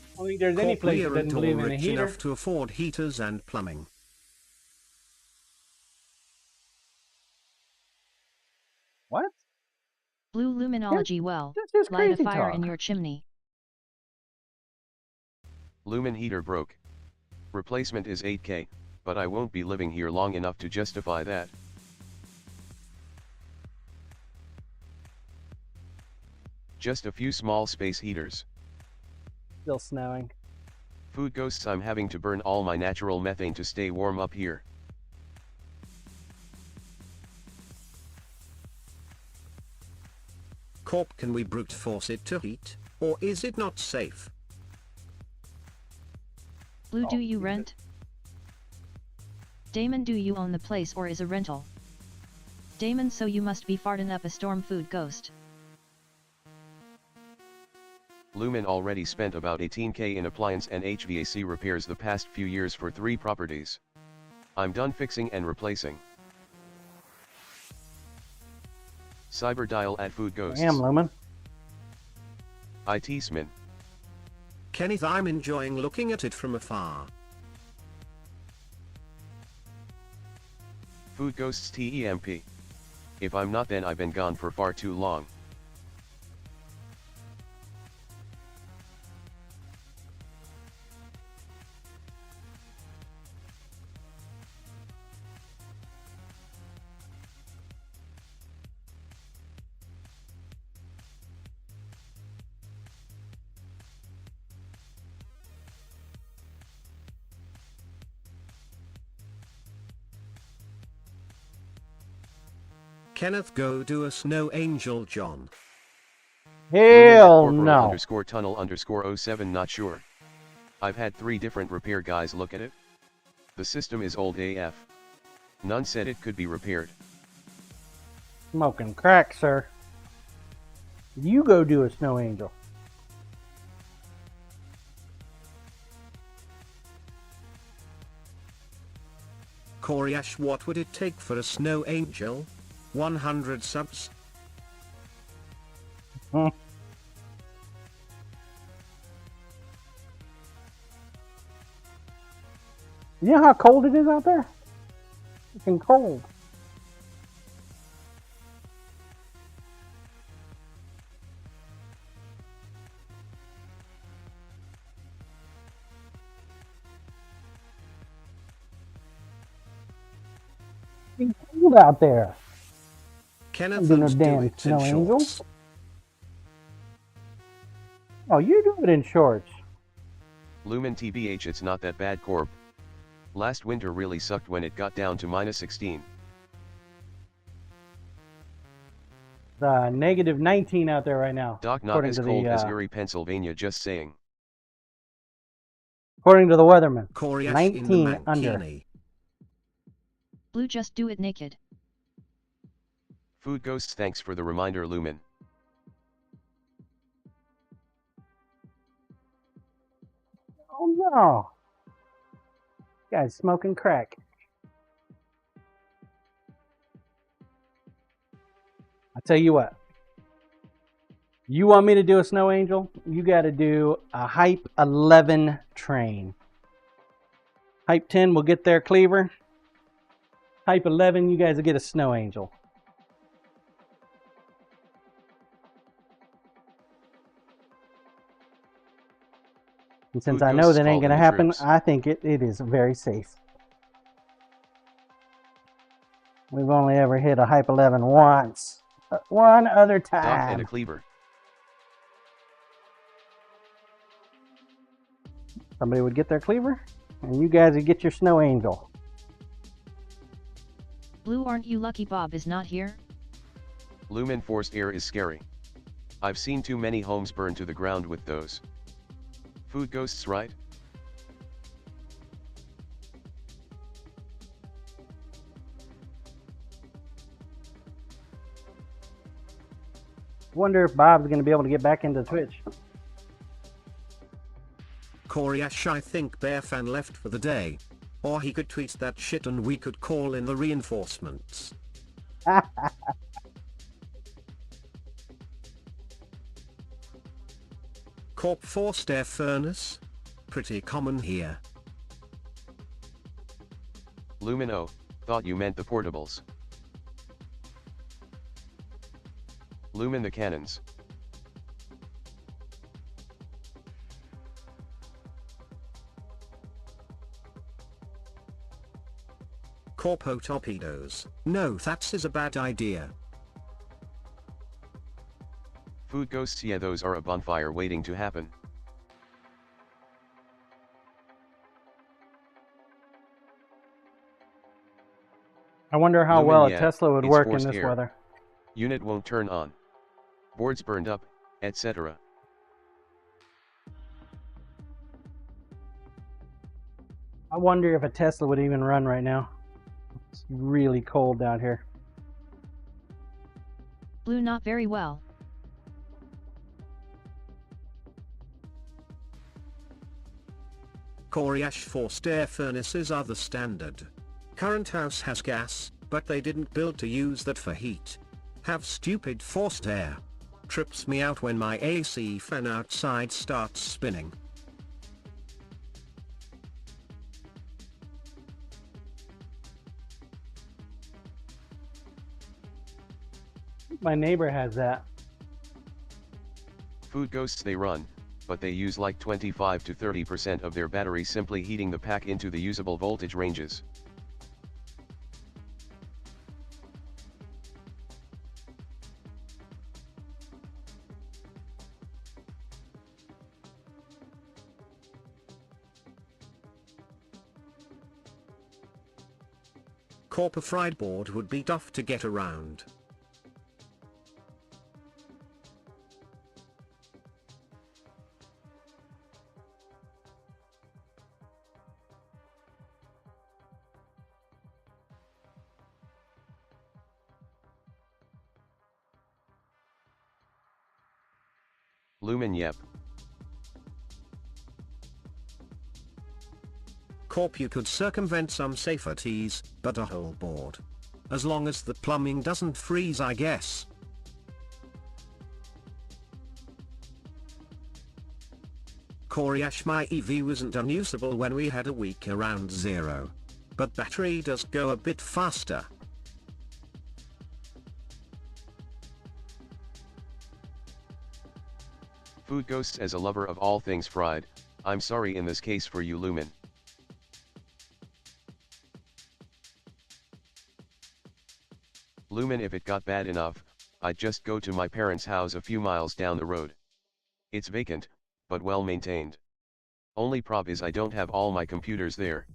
I don't think there's any Corp place that doesn't Learental believe in a rich heater. enough to afford heaters and plumbing. What? Blue luminology well. That's just Light a crazy fire talk. in your chimney. Lumen heater broke. Replacement is 8K, but I won't be living here long enough to justify that. Just a few small space heaters. Still snowing. Food ghosts, I'm having to burn all my natural methane to stay warm up here. Corp, can we brute force it to heat? Or is it not safe? Blue, do Oh, you Jesus. rent? Damon, do you own the place or is a rental? Damon, so you must be farting up a storm food ghost. Lumen already spent about 18K in appliance and HVAC repairs the past few years for 3 properties. I'm done fixing and replacing. Cyber dial at Food Ghosts. Damn, Lumen. IT Smin. Kenneth, I'm enjoying looking at it from afar. Food Ghosts TEMP. If I'm not, then I've been gone for far too long. Kenneth, go do a snow angel, John. Hell Corporal no. underscore tunnel underscore 07 not sure. I've had 3 different repair guys look at it. The system is old AF. None said it could be repaired. Smoking crack, sir. You go do a snow angel. Coriash, what would it take for a snow angel? 100 subs? Hmm. You know how cold it is out there? It's cold. It's cold out there. Kenneth Do no owns damn do it in snow angel. shorts. Oh, you do it in shorts. Lumen TBH, it's not that bad, Corp. Last winter really sucked when it got down to -16. Negative 19 out there right now. Doc, not according as to cold the, as Erie, Pennsylvania, just saying. According to the weatherman. Coriash in the 19 under. mankini. Blue, just do it naked. Food Ghosts, thanks for the reminder, Lumen. Oh no. Guy's smoking crack. I tell you what. You want me to do a snow angel? You got to do a Hype 11 train. Hype 10 will get their cleaver. Hype 11, you guys will get a snow angel. And since Food I know Ghosts that ain't called going to in the happen, troops. I think it is very safe. We've only ever hit a Hype 11 once. One other Doc and a time. cleaver. Somebody would get their cleaver, and you guys would get your snow angel. Blue, aren't you lucky Bob is not here? Lumen forced air is scary. I've seen too many homes burn to the ground with those. Food Ghosts, right? Wonder if Bob's going to be able to get back into Twitch. Coriash, I think Bear Fan left for the day. Or he could tweet that shit and we could call in the reinforcements. Corp forced air furnace? Pretty common here. Lumen, oh, thought you meant the portables. Lumen, the cannons. Corpo torpedoes. No, that is a bad idea. Food Ghosts, yeah, those are a bonfire waiting to happen. I wonder how Lumen, well a yeah, Tesla would it's work in forced this air. weather. Unit won't turn on. Boards burned up, etc. I wonder if a Tesla would even run right now. It's really cold down here. Blue, not very well. Coriash forced air furnaces are the standard. Current house has gas, but they didn't build to use that for heat. Have stupid forced air. Trips me out when my AC fan outside starts spinning. My neighbor has that. Food Ghosts, they run, but they use like 25 to 30% of their battery simply heating the pack into the usable voltage ranges. Corp, a fried board would be tough to get around. Lumen, yep. Corp, you could circumvent some safeties, but a whole board. As long as the plumbing doesn't freeze, I guess. Koryash, my EV wasn't unusable when we had a week around 0. But battery does go a bit faster. Food Ghosts, as a lover of all things fried, I'm sorry in this case for you, Lumen. Lumen, if it got bad enough, I'd just go to my parents' house a few miles down the road. It's vacant, but well maintained. Only prob is I don't have all my computers there.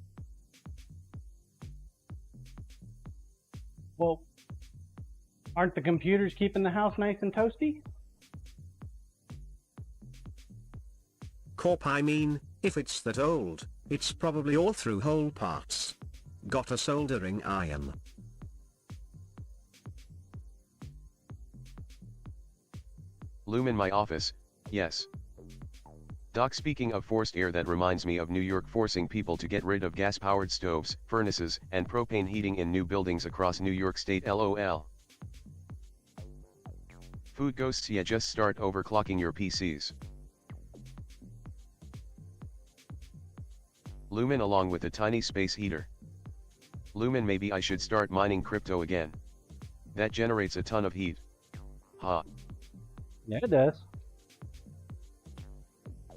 Well, aren't the computers keeping the house nice and toasty? Corp, I mean, if it's that old, it's probably all through hole parts. Got a soldering iron. Lumen, my office, yes. Doc, speaking of forced air, that reminds me of New York forcing people to get rid of gas-powered stoves, furnaces, and propane heating in new buildings across New York State, lol. Food Ghosts, yeah, just start overclocking your PCs. Lumen, along with a tiny space heater. Lumen, maybe I should start mining crypto again. That generates a ton of heat. Ha. Yeah, it does.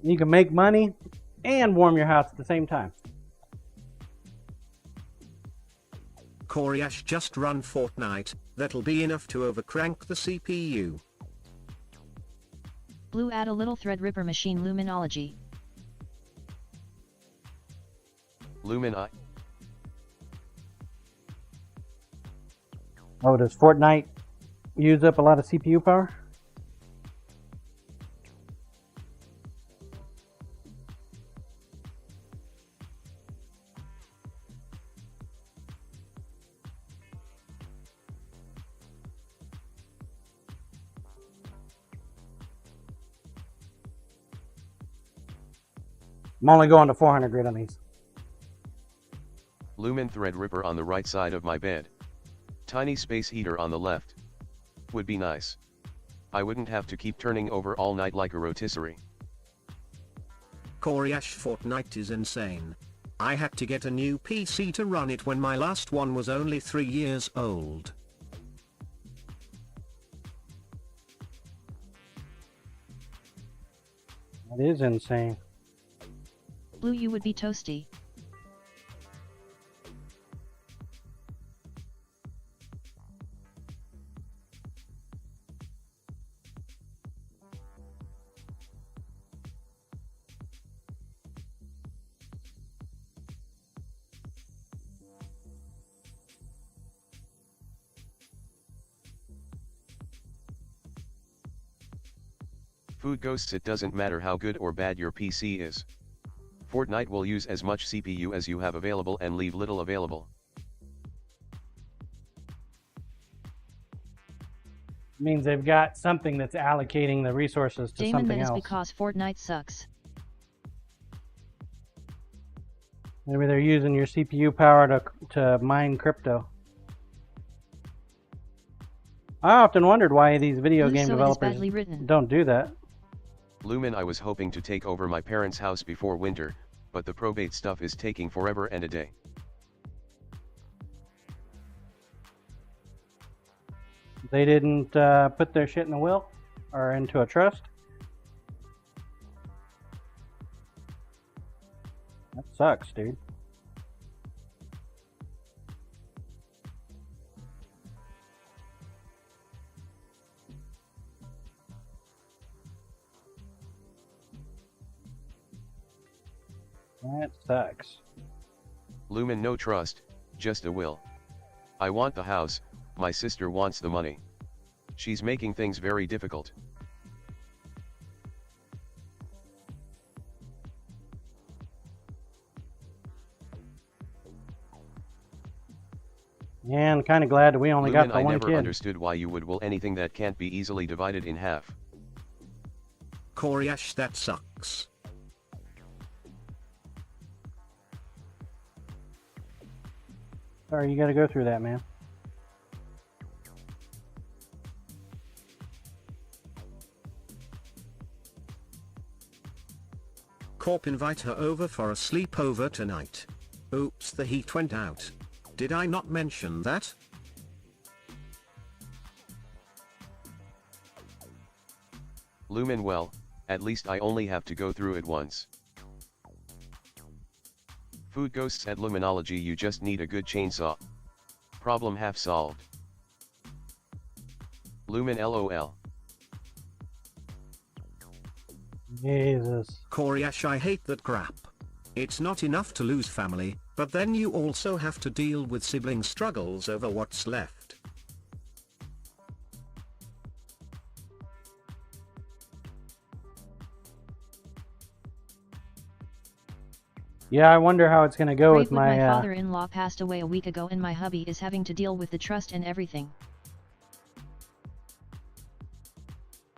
You can make money and warm your house at the same time. Koryash, just run Fortnite, that'll be enough to overcrank the CPU. Blue, add a little Threadripper machine luminology. Lumen, Oh, does Fortnite use up a lot of CPU power? I'm only going to 400 grid on these. Lumen, Threadripper on the right side of my bed. Tiny space heater on the left. Would be nice. I wouldn't have to keep turning over all night like a rotisserie. Koryash, Fortnite is insane. I had to get a new PC to run it when my last one was only 3 years old. That is insane. Blue, you would be toasty. Food Ghosts, it doesn't matter how good or bad your PC is. Fortnite will use as much CPU as you have available and leave little available. Means they've got something that's allocating the resources to Damon, something that is else. because Fortnite sucks. Maybe they're using your CPU power to mine crypto. I often wondered why these video Blue, game so it is developers badly written. don't do that. Lumen, I was hoping to take over my parents' house before winter, but the probate stuff is taking forever and a day. They didn't put their shit in a will or into a trust. That sucks, dude. That sucks. Lumen, no trust, just a will. I want the house, my sister wants the money. She's making things very difficult. Yeah, I'm kind of glad that we only Lumen, got the I one never kid. understood why you would will anything that can't be easily divided in half. Koryash, that sucks. Sorry, you gotta go through that, man. Corp, invite her over for a sleepover tonight. Oops, the heat went out. Did I not mention that? Lumen, well, at least I only have to go through it once. Food Ghosts at Luminology, you just need a good chainsaw. Problem half solved. Lumen LOL. Jesus. Koryash, I hate that crap. It's not enough to lose family, but then you also have to deal with sibling struggles over what's left. Yeah, I wonder how it's gonna go with My my father-in-law passed away a week ago and my hubby is having to deal with the trust and everything.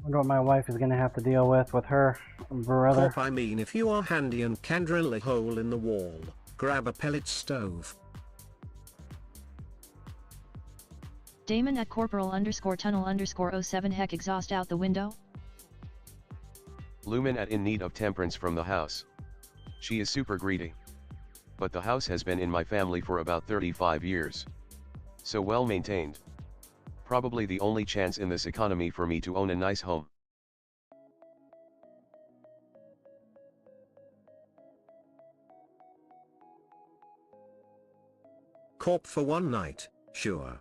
wonder what my wife is gonna have to deal with her brother. Corp, I mean, if you are handy and can drill a hole in the wall, grab a pellet stove. Damon at corporal_tunnel_07 heck exhaust out the window? Lumen at in need of temperance from the house. She is super greedy. But the house has been in my family for about 35 years. So well maintained. Probably the only chance in this economy for me to own a nice home. Corp, for one night, sure.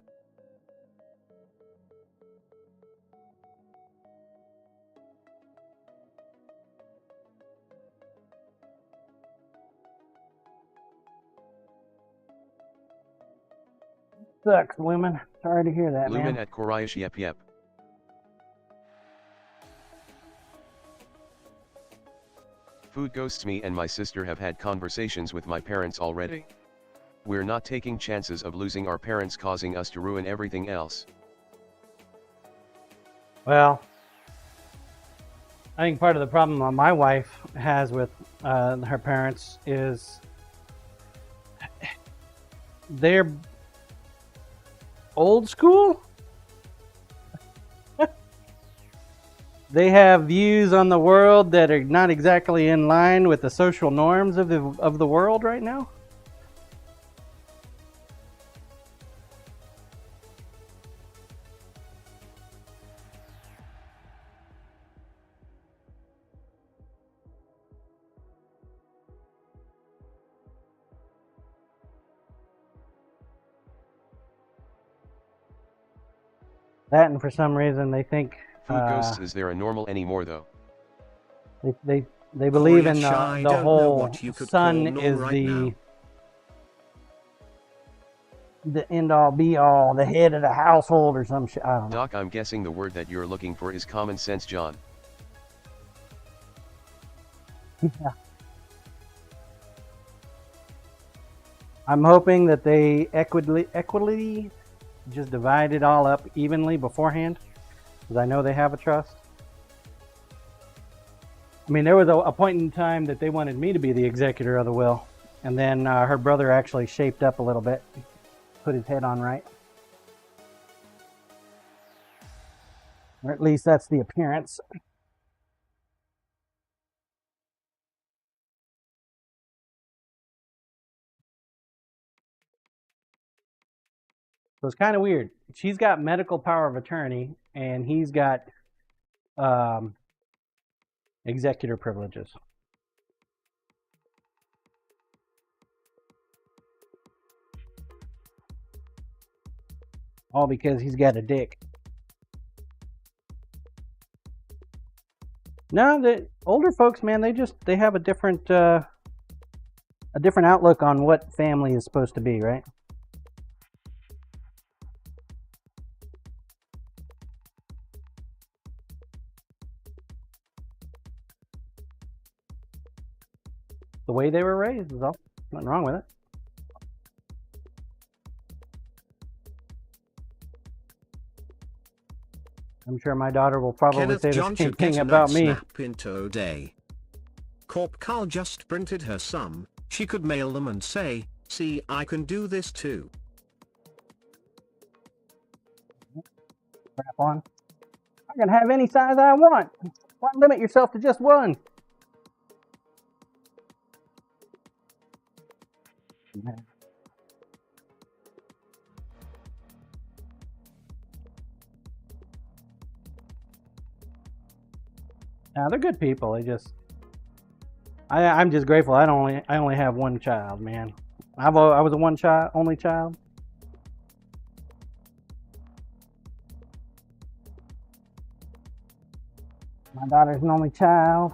Sucks, Lumen. Sorry to hear that, Lumen man. at Koryash, yep. Food Ghosts, me and my sister have had conversations with my parents already. We're not taking chances of losing our parents causing us to ruin everything else. Well, I think part of the problem my wife has with her parents is they're old school. They have views on the world that are not exactly in line with the social norms of the world right now. That, and for some reason they think Food Ghosts, is there a normal anymore though? they believe in Koryash, I the don't know whole what you could sun call norm is right now. the end all be all, the head of the household or some shit. I don't know. Doc, I'm guessing the word that you're looking for is common sense, John. Yeah. I'm hoping that they equitably just divide it all up evenly beforehand, because I know they have a trust. I mean, there was a point in time that they wanted me to be the executor of the will, and then her brother actually shaped up a little bit, put his head on right. Or at least that's the appearance. So it's kind of weird. She's got medical power of attorney, and he's got executor privileges. All because he's got a dick. No, the older folks, man, they have a different outlook on what family is supposed to be, right? The way they were raised is all. Nothing wrong with it. I'm sure my daughter will probably Kenneth say the John same should get thing a about night me. snap into a day. Corp Carl just printed her some. She could mail them and say, "See, I can do this too." Crap on. I can have any size I want. Why limit yourself to just one? Now they're good people. They just, I'm just grateful. I only have one child, man. I was a only child. My daughter's an only child.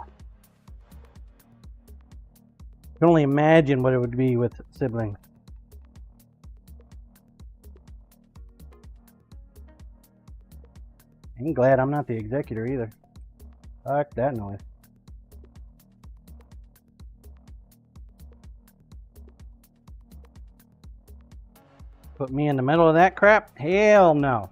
I can only imagine what it would be with siblings. I'm glad I'm not the executor either. Fuck that noise. Put me in the middle of that crap? Hell no.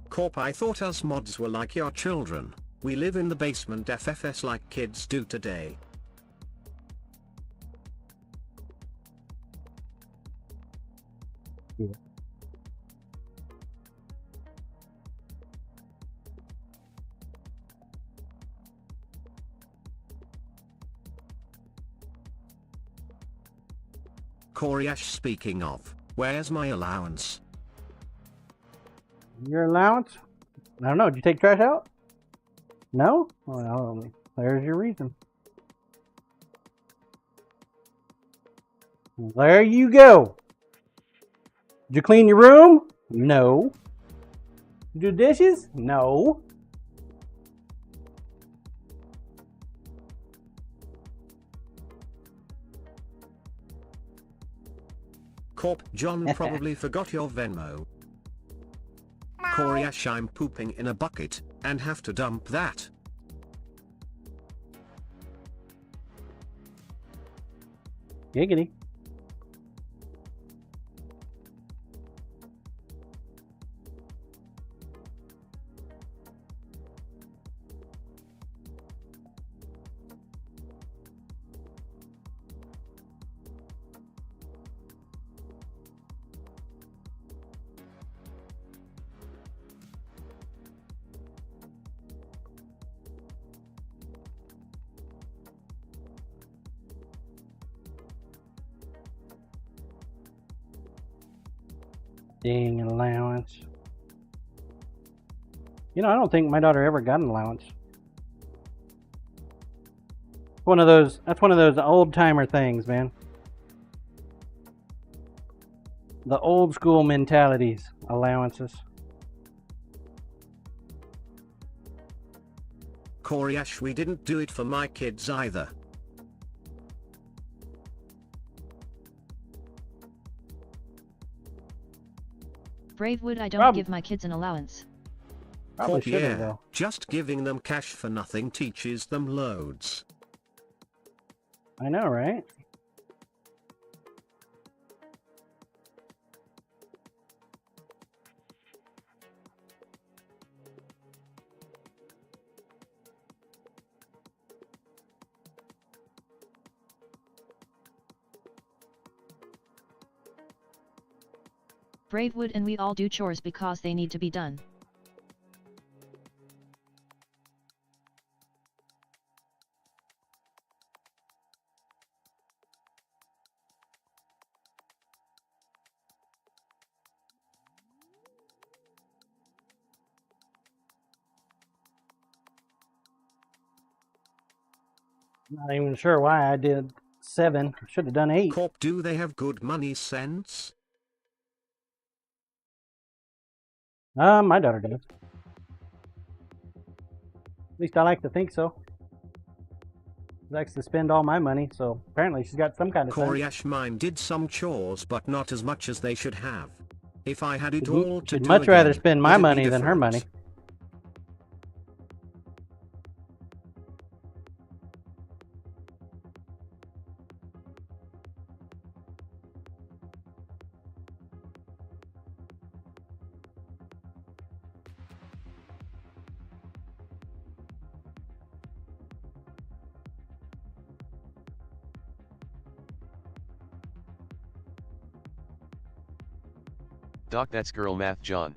Corp, I thought us mods were like your children. We live in the basement FFS like kids do today. Yeah. Koryash, speaking of, where's my allowance? Your allowance? I don't know. Did you take trash out? No? Well, there's your reason. There you go. Did you clean your room? No. Did you do dishes? No. Corp, John probably forgot your Venmo. Koryash, I'm pooping in a bucket, and have to dump that. Giggity. Dang, an allowance. You know, I don't think my daughter ever got an allowance. That's one of those old timer things, man. The old school mentalities, allowances. Koryash, we didn't do it for my kids either. Bravewood, I don't give my kids an allowance. Probably should have, Yeah, though. just giving them cash for nothing teaches them loads. I know, right? Bravewood and we all do chores because they need to be done. Not even sure why I did 7. Should have done 8. Corp, do they have good money sense? My daughter does. At least I like to think so. She likes to spend all my money, so apparently she's got some kind of sense. Koryash, mine did some chores but not as much as they should have. If I had it all to She'd do much rather again, spend my would it be money than her different? money. Doc, that's girl math, John.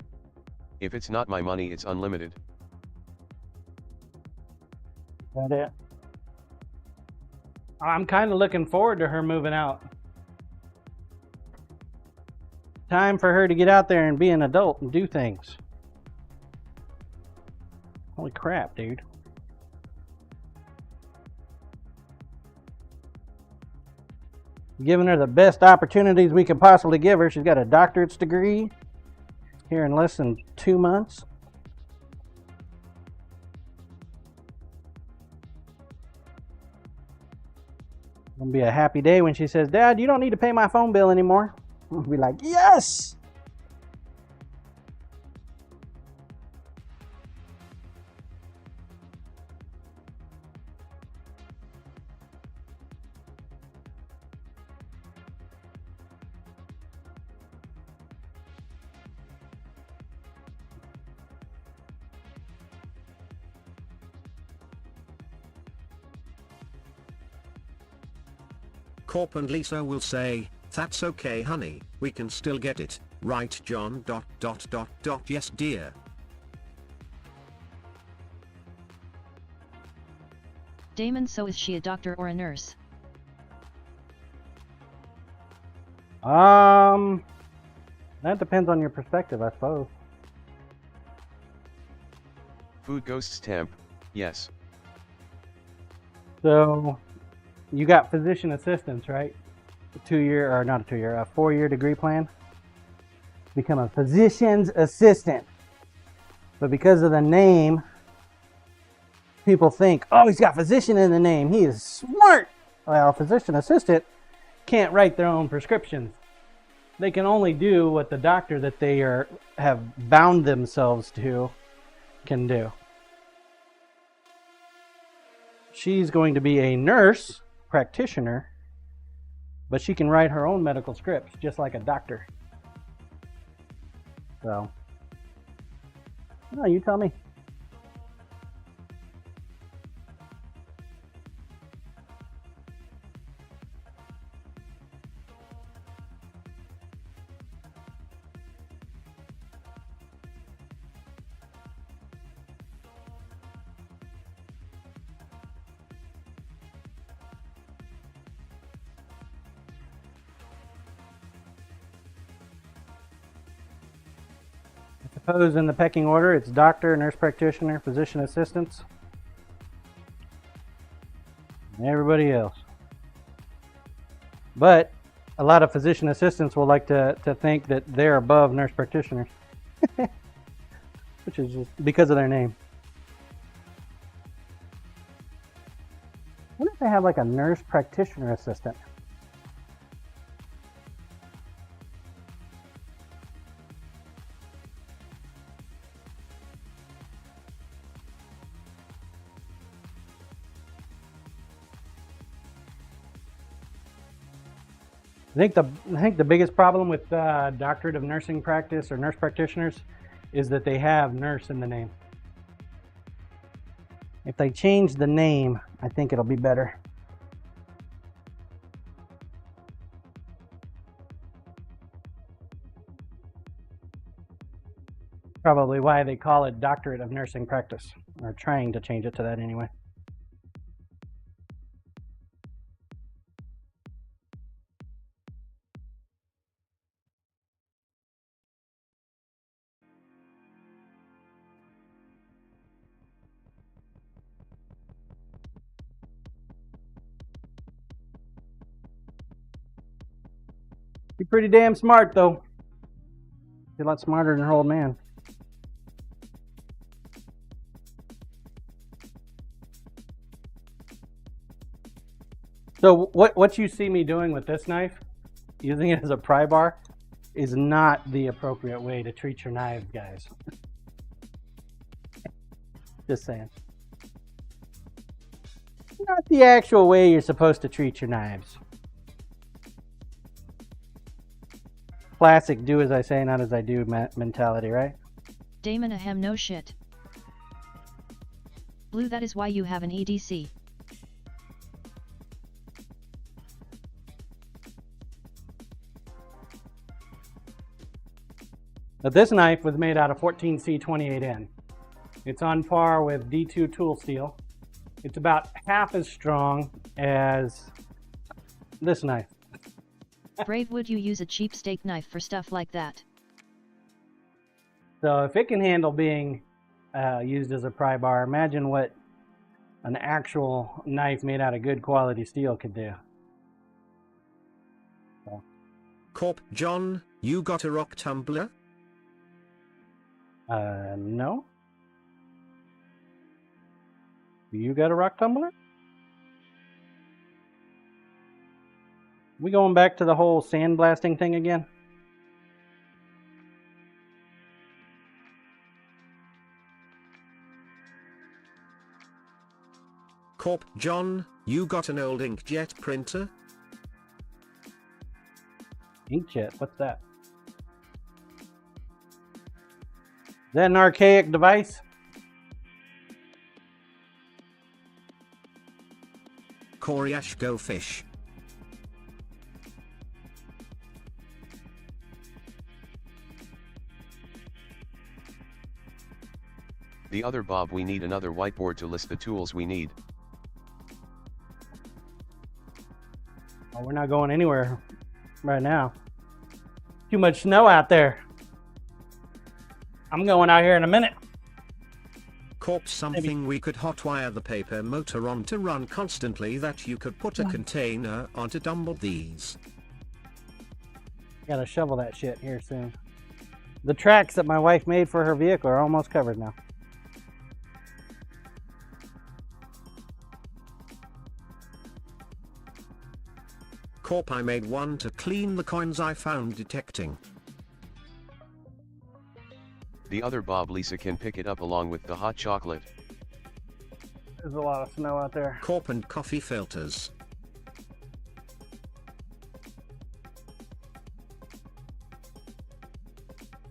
If it's not my money, it's unlimited. That it. I'm kind of looking forward to her moving out. Time for her to get out there and be an adult and do things. Holy crap, dude. Giving her the best opportunities we could possibly give her. She's got a doctorate's degree here in less than 2 months. It'll be a happy day when she says, "Dad, you don't need to pay my phone bill anymore." We'll be like, "Yes!" Corp and Lisa will say, "That's okay, honey, we can still get it, right, John? Yes, dear." Damon, so is she a doctor or a nurse? That depends on your perspective, I suppose. Food Ghosts Temp, yes. So, you got physician assistants, right? A 4-year degree plan. Become a physician's assistant. But because of the name, people think, oh, he's got physician in the name. He is smart. Well, a physician assistant can't write their own prescriptions. They can only do what the doctor that they have bound themselves to can do. She's going to be a nurse practitioner, but she can write her own medical scripts just like a doctor. So, no, you tell me. Suppose in the pecking order, it's doctor, nurse practitioner, physician assistants, and everybody else. But a lot of physician assistants will like to think that they're above nurse practitioners, which is just because of their name. What if they have like a nurse practitioner assistant? I think the biggest problem with doctorate of nursing practice or nurse practitioners is that they have nurse in the name. If they change the name, I think it'll be better. Probably why they call it doctorate of nursing practice, or trying to change it to that anyway. She's pretty damn smart, though. She's a lot smarter than her old man. So what you see me doing with this knife, using it as a pry bar, is not the appropriate way to treat your knives, guys. Just saying. Not the actual way you're supposed to treat your knives. Classic do as I say, not as I do mentality, right? Damon ahem no shit. Blue, that is why you have an EDC. Now this knife was made out of 14C28N. It's on par with D2 tool steel. It's about half as strong as this knife. Brave, would you use a cheap steak knife for stuff like that? So if it can handle being used as a pry bar, imagine what an actual knife made out of good quality steel could do. So. Corp John, you got a rock tumbler? No. You got a rock tumbler? We going back to the whole sandblasting thing again? Corp John, you got an old inkjet printer? Inkjet, what's that? Is that an archaic device? Koryash go fish. The other Bob, we need another whiteboard to list the tools we need. Oh, we're not going anywhere right now. Too much snow out there. I'm going out here in a minute. Corp, something we could hotwire the paper motor on to run constantly, that you could put a container on to dumble these. Gotta shovel that shit here soon. The tracks that my wife made for her vehicle are almost covered now. Corp, I made one to clean the coins I found detecting. The other Bob, Lisa can pick it up along with the hot chocolate. There's a lot of snow out there. Corp and coffee filters.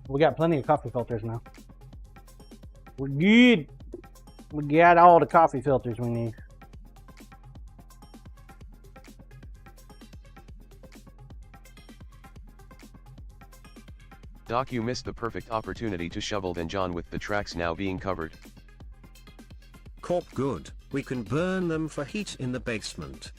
We got plenty of coffee filters now. We're good. We got all the coffee filters we need. Doc, you missed the perfect opportunity to shovel then, John, with the tracks now being covered. Corp, good. We can burn them for heat in the basement.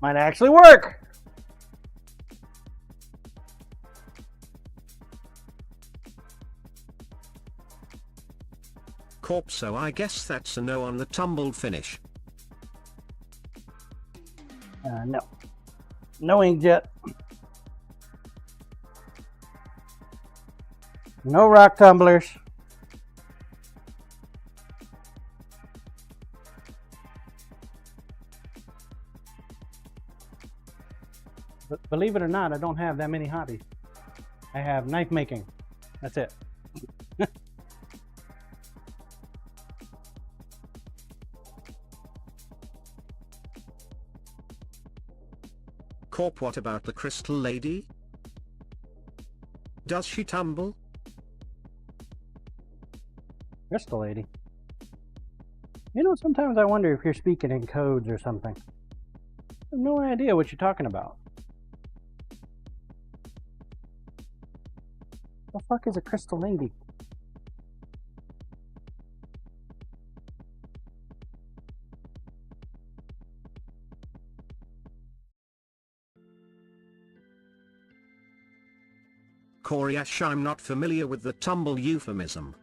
Might actually work. Corp, so I guess that's a no on the tumbled finish. No. No inkjet. No rock tumblers. But believe it or not, I don't have that many hobbies. I have knife making. That's it. Corp, what about the crystal lady? Does she tumble? Crystal lady. You know, sometimes I wonder if you're speaking in codes or something. I have no idea what you're talking about. The fuck is a crystal lady? Koryash, I'm not familiar with the tumble euphemism.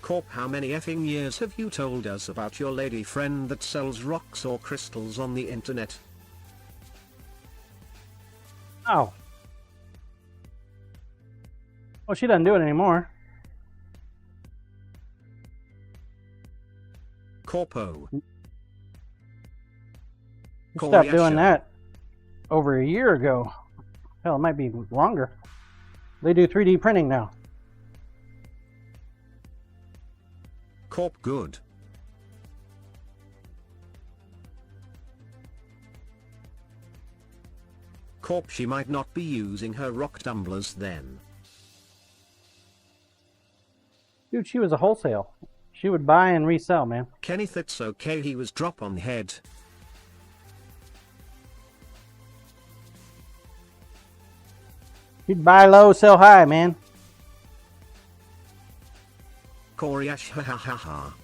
Corp, how many effing years have you told us about your lady friend that sells rocks or crystals on the internet? Oh. Well, she doesn't do it anymore. Corpo. She stopped doing that over a year ago. Hell, it might be longer. They do 3D printing now. Corp, good. Corp, she might not be using her rock tumblers then. Dude, she was a wholesale. She would buy and resell, man. Kenneth, it's okay, he was drop on head. She'd buy low, sell high, man. Koryash, ha ha ha ha.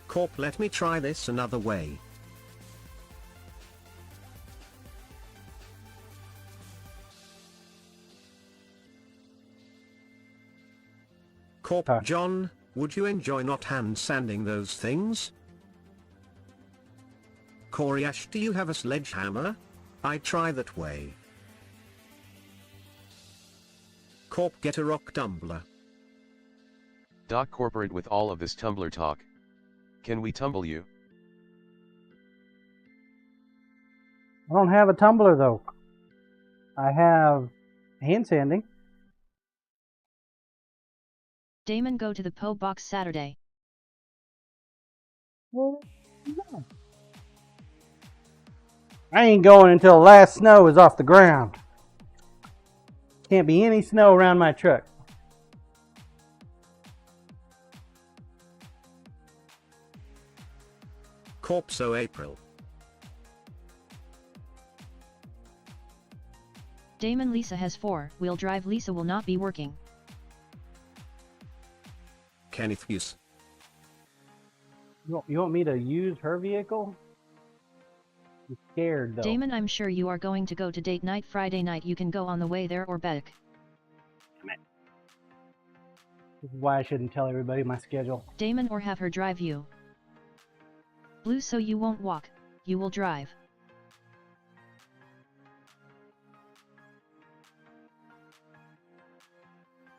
Corp, let me try this another way. Corp, John, would you enjoy not hand sanding those things? Koryash, do you have a sledgehammer? I try that way. Corp, get a rock tumbler. Doc corporate with all of this tumbler talk. Can we tumble you? I don't have a tumbler, though. I have hand sanding. Damon, go to the Po Box Saturday. Well, no. I ain't going until the last snow is off the ground. Can't be any snow around my truck. Corpso April. Damon, Lisa has 4-wheel drive. Lisa will not be working. Kenneth Hughes. You want me to use her vehicle? I'm scared, though. Damon, I'm sure you are going to go to date night Friday night. You can go on the way there or back. This is why I shouldn't tell everybody my schedule. Damon, or have her drive you. Blue, so you won't walk, you will drive.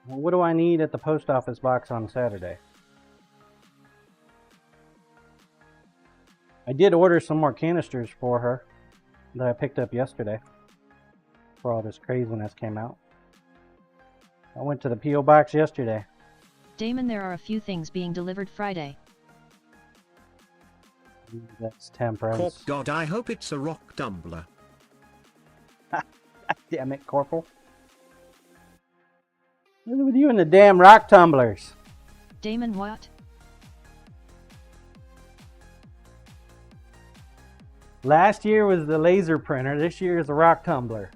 Well, what do I need at the post office box on Saturday? I did order some more canisters for her that I picked up yesterday before all this craziness came out. I went to the P.O. box yesterday. Damon, there are a few things being delivered Friday. That's temperance. Corp, God, I hope it's a rock tumbler. Damn it, Corporal. What's with you and the damn rock tumblers? Damon, what? Last year was the laser printer. This year is the rock tumbler.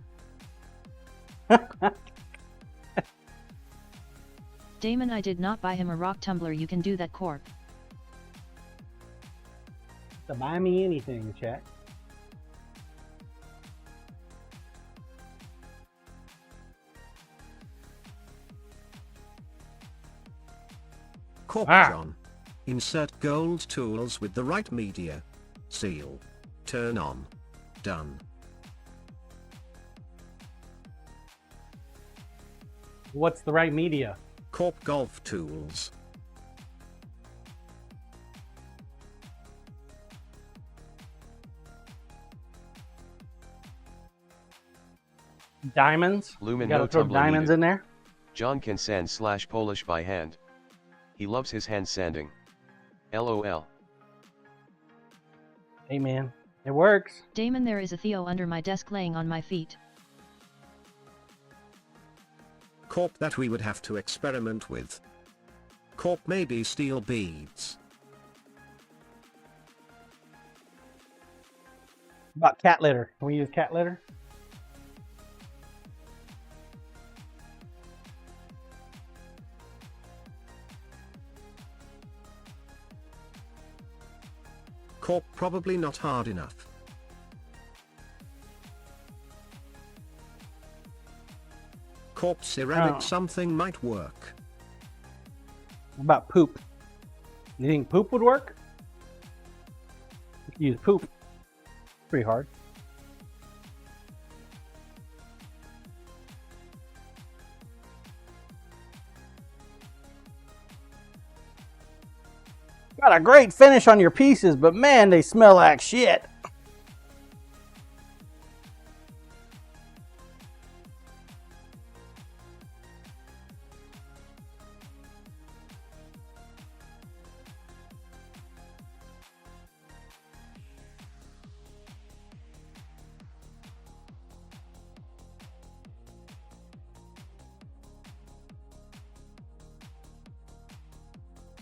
Damon, I did not buy him a rock tumbler. You can do that, Corp. To buy me anything, chat. Corp John. Insert gold tools with the right media. Seal. Turn on. Done. What's the right media? Corp golf tools. Diamonds. You Lumen gotta no throw tumbler diamonds needed. in there. John can sand / polish by hand. He loves his hand sanding. LOL. Hey man, it works. Damon, there is a Theo under my desk laying on my feet. Corp that we would have to experiment with. Corp maybe steel beads. About cat litter. Can we use cat litter? Corp probably not hard enough. Corp ceramic Oh. something might work. What about poop? You think poop would work? You could use poop. Pretty hard. Got a great finish on your pieces, but man, they smell like shit.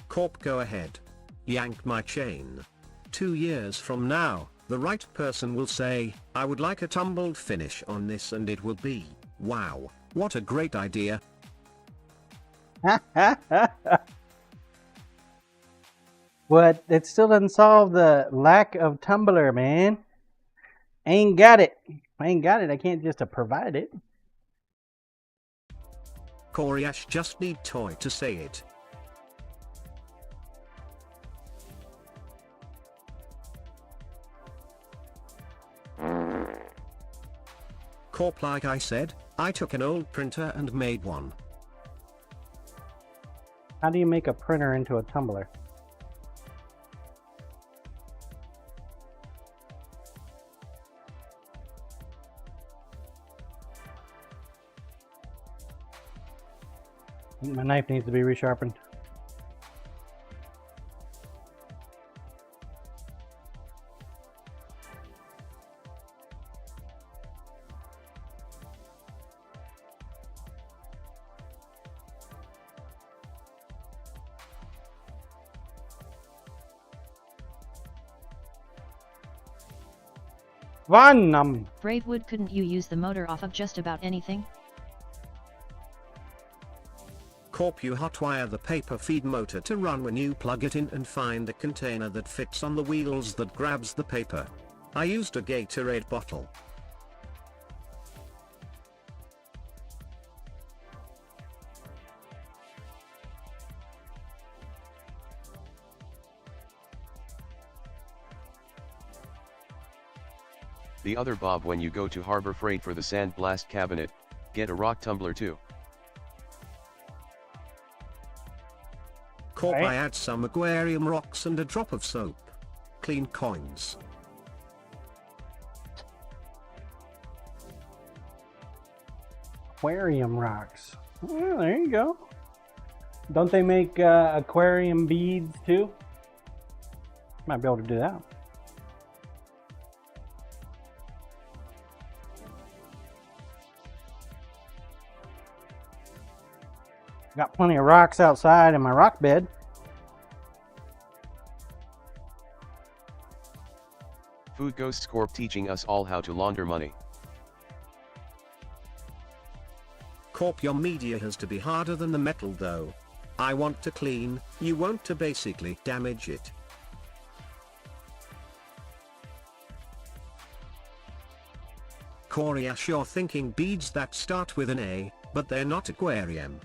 Corp go ahead. Yank my chain. 2 years from now, the right person will say, I would like a tumbled finish on this, and it will be, wow, what a great idea. But it still doesn't solve the lack of tumbler, man. Ain't got it. I ain't got it. I can't just provide it. Coriash just need toy to say it. Corp, like I said, I took an old printer and made one. How do you make a printer into a tumbler? I think my knife needs to be resharpened. Van. Bravewood, couldn't you use the motor off of just about anything? Corp, you hotwire the paper feed motor to run when you plug it in, and find the container that fits on the wheels that grabs the paper. I used a Gatorade bottle. The other Bob, when you go to Harbor Freight for the sandblast cabinet, get a rock tumbler too. Corp, Right. I add some aquarium rocks and a drop of soap. Clean coins. Aquarium rocks. Well, there you go. Don't they make aquarium beads too? Might be able to do that. Got plenty of rocks outside in my rock bed. Food Ghost Scorp teaching us all how to launder money. Corp, your media has to be harder than the metal though. I want to clean, you want to basically damage it. Coriash, you're thinking beads that start with an A, but they're not aquarium.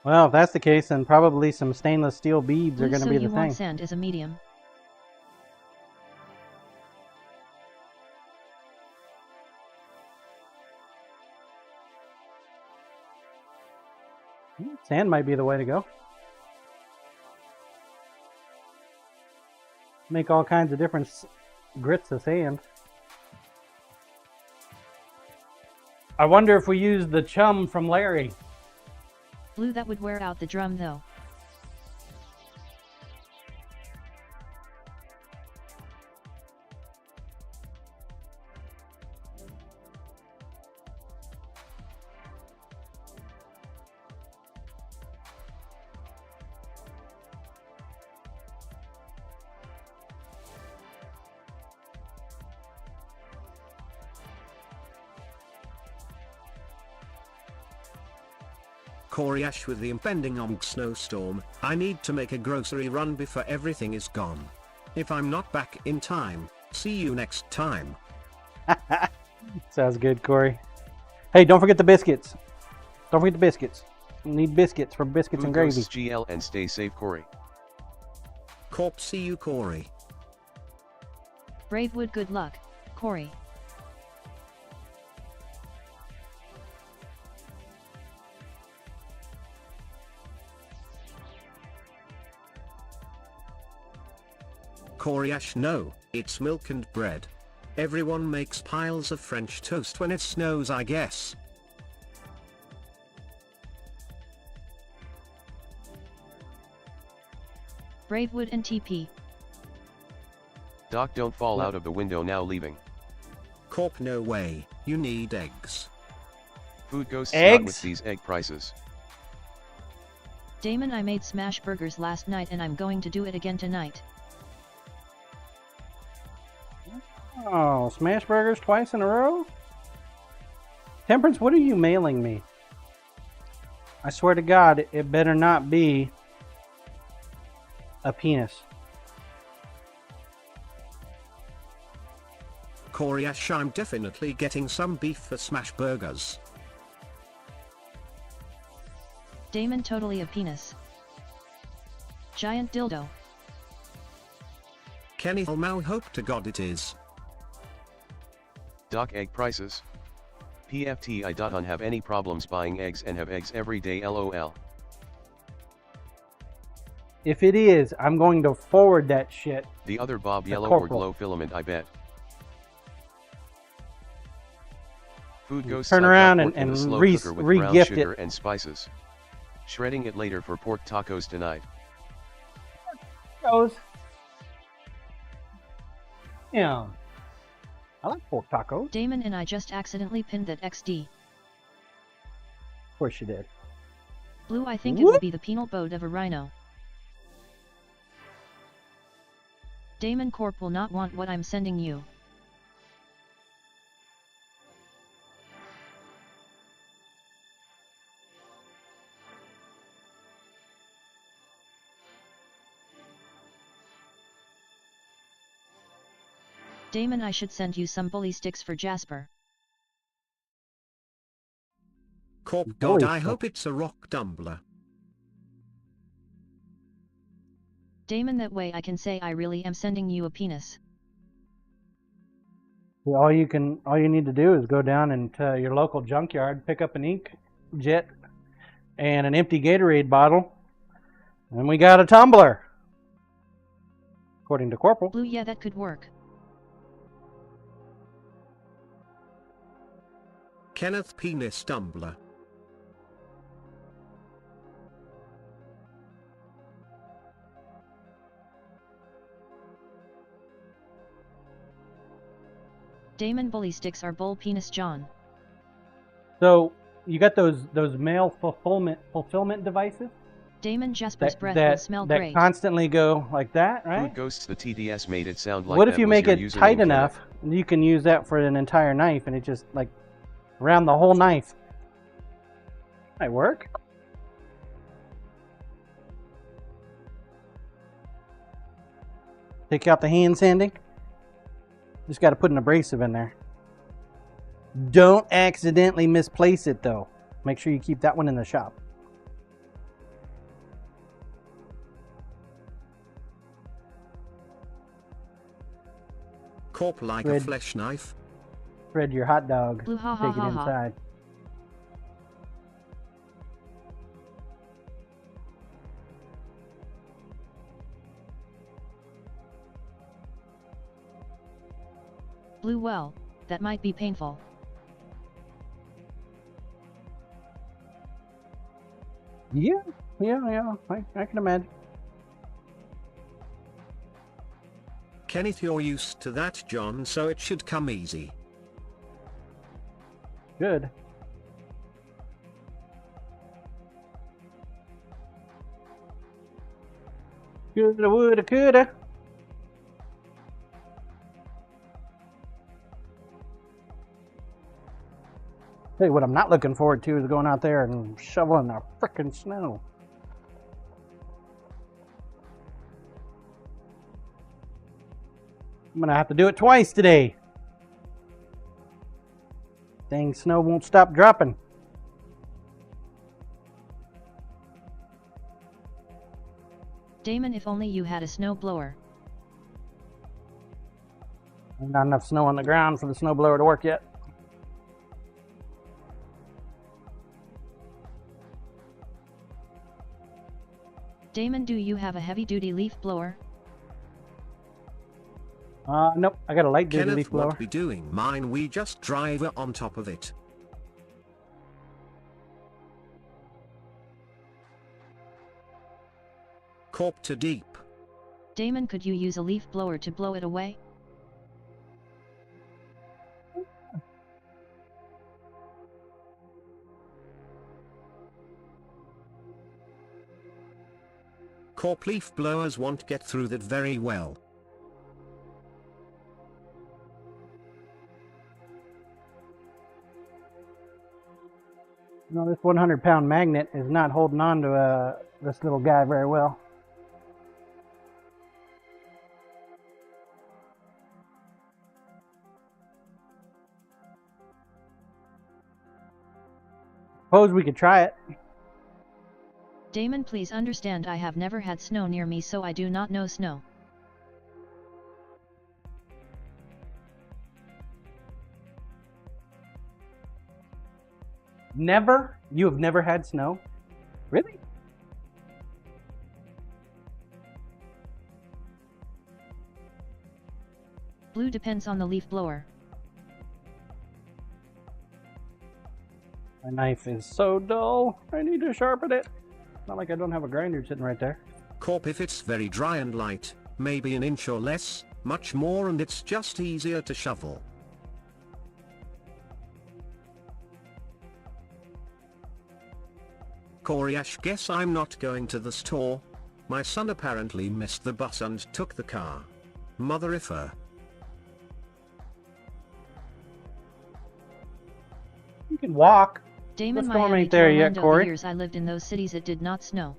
Well, if that's the case, then probably some stainless steel beads are Blue, going to so be you the want thing. sand as a medium? Sand might be the way to go. Make all kinds of different grits of sand. I wonder if we use the chum from Larry. Blue, that would wear out the drum though. Corey Ash with the impending snowstorm. I need to make a grocery run before everything is gone. If I'm not back in time, see you next time. Sounds good, Corey. Hey, don't forget the biscuits. Don't forget the biscuits. We need biscuits for biscuits and gravy. Ghosts GL and stay safe, Corey. Corp, see you, Corey. Bravewood, good luck, Corey. Corey Ash, no, it's milk and bread. Everyone makes piles of French toast when it snows, I guess. Bravewood and TP. Doc, don't fall out of the window now, leaving. Corp, no way, you need eggs. Food Ghosts Eggs? not with these egg prices. Damon, I made smash burgers last night and I'm going to do it again tonight. Oh, smash burgers twice in a row? Temperance, what are you mailing me? I swear to God, it better not be a penis. Corey Ash, I'm definitely getting some beef for smash burgers. Damon, totally a penis. Giant dildo. Kenny Elmau, hope to God it is. Doc, egg prices. PFT, I don't have any problems buying eggs and have eggs every day, lol. If it is, I'm going to forward that shit. The other Bob, The yellow or corporal. glow filament, I bet. Food Ghosts, Turn I got around pork in and the slow re- cooker with brown re-gift sugar it. and spices. Shredding it later for pork tacos tonight. Goes. Yeah. I like pork tacos. Of Damon and I just accidentally pinned that XD. course you did. Blue, I think it will be the penal bode of a rhino. Damon, Corp will not want what I'm sending you. Damon, I should send you some bully sticks for Jasper. Corp, Bully God, I stick. hope it's a rock tumbler. Damon, that way I can say I really am sending you a penis. All you need to do is go down into your local junkyard, pick up an ink jet and an empty Gatorade bottle, and we got a tumbler. According to Corporal. Blue, yeah, that could work. Kenneth Penis Tumbler. Damon, bully sticks are bull penis John. So you got those mail fulfillment devices Damon, Jasper's that breath will smell that great. constantly go like that, right? Food Ghosts, the TDS made it sound like What that if you was make your it username, tight Kenneth. enough? You can use that for an entire knife, and it just like around the whole knife. Might work. Take out the hand sanding. Just got to put an abrasive in there. Don't accidentally misplace it though. Make sure you keep that one in the shop. Corp like a Red. flesh knife. Fred, your hot dog. Blue ha ha Take it ha ha. inside. Blue well, that might be painful. Yeah. I can imagine. Kenneth, you're used to that, John, so it should come easy. Good. Coulda, woulda, coulda. Tell you what I'm not looking forward to is going out there and shoveling the frickin' snow. I'm gonna have to do it twice today. Dang, snow won't stop dropping. Damon, if only you had a snow blower. Ain't not enough snow on the ground for the snowblower to work yet. Damon, do you have a heavy-duty leaf blower? Nope, I got a light duty Kenneth, leaf blower. what we doing? Mine, we just drive on top of it. Corp to deep. Damon, could you use a leaf blower to blow it away? Corp leaf blowers won't get through that very well. No, this 100-pound magnet is not holding on to this little guy very well. Suppose we could try it. Damon, please understand I have never had snow near me, so I do not know snow. Never? You have never had snow? Really? Blue depends on the leaf blower. My knife is so dull. I need to sharpen it. Not like I don't have a grinder sitting right there. Corp, if it's very dry and light, maybe an inch or less, much more, and it's just easier to shovel. Coriash, guess I'm not going to the store. My son apparently missed the bus and took the car. Mother effer. You can walk. Damon, The storm Miami ain't there to yet, Orlando, Corey. the years I lived in those cities it did not snow.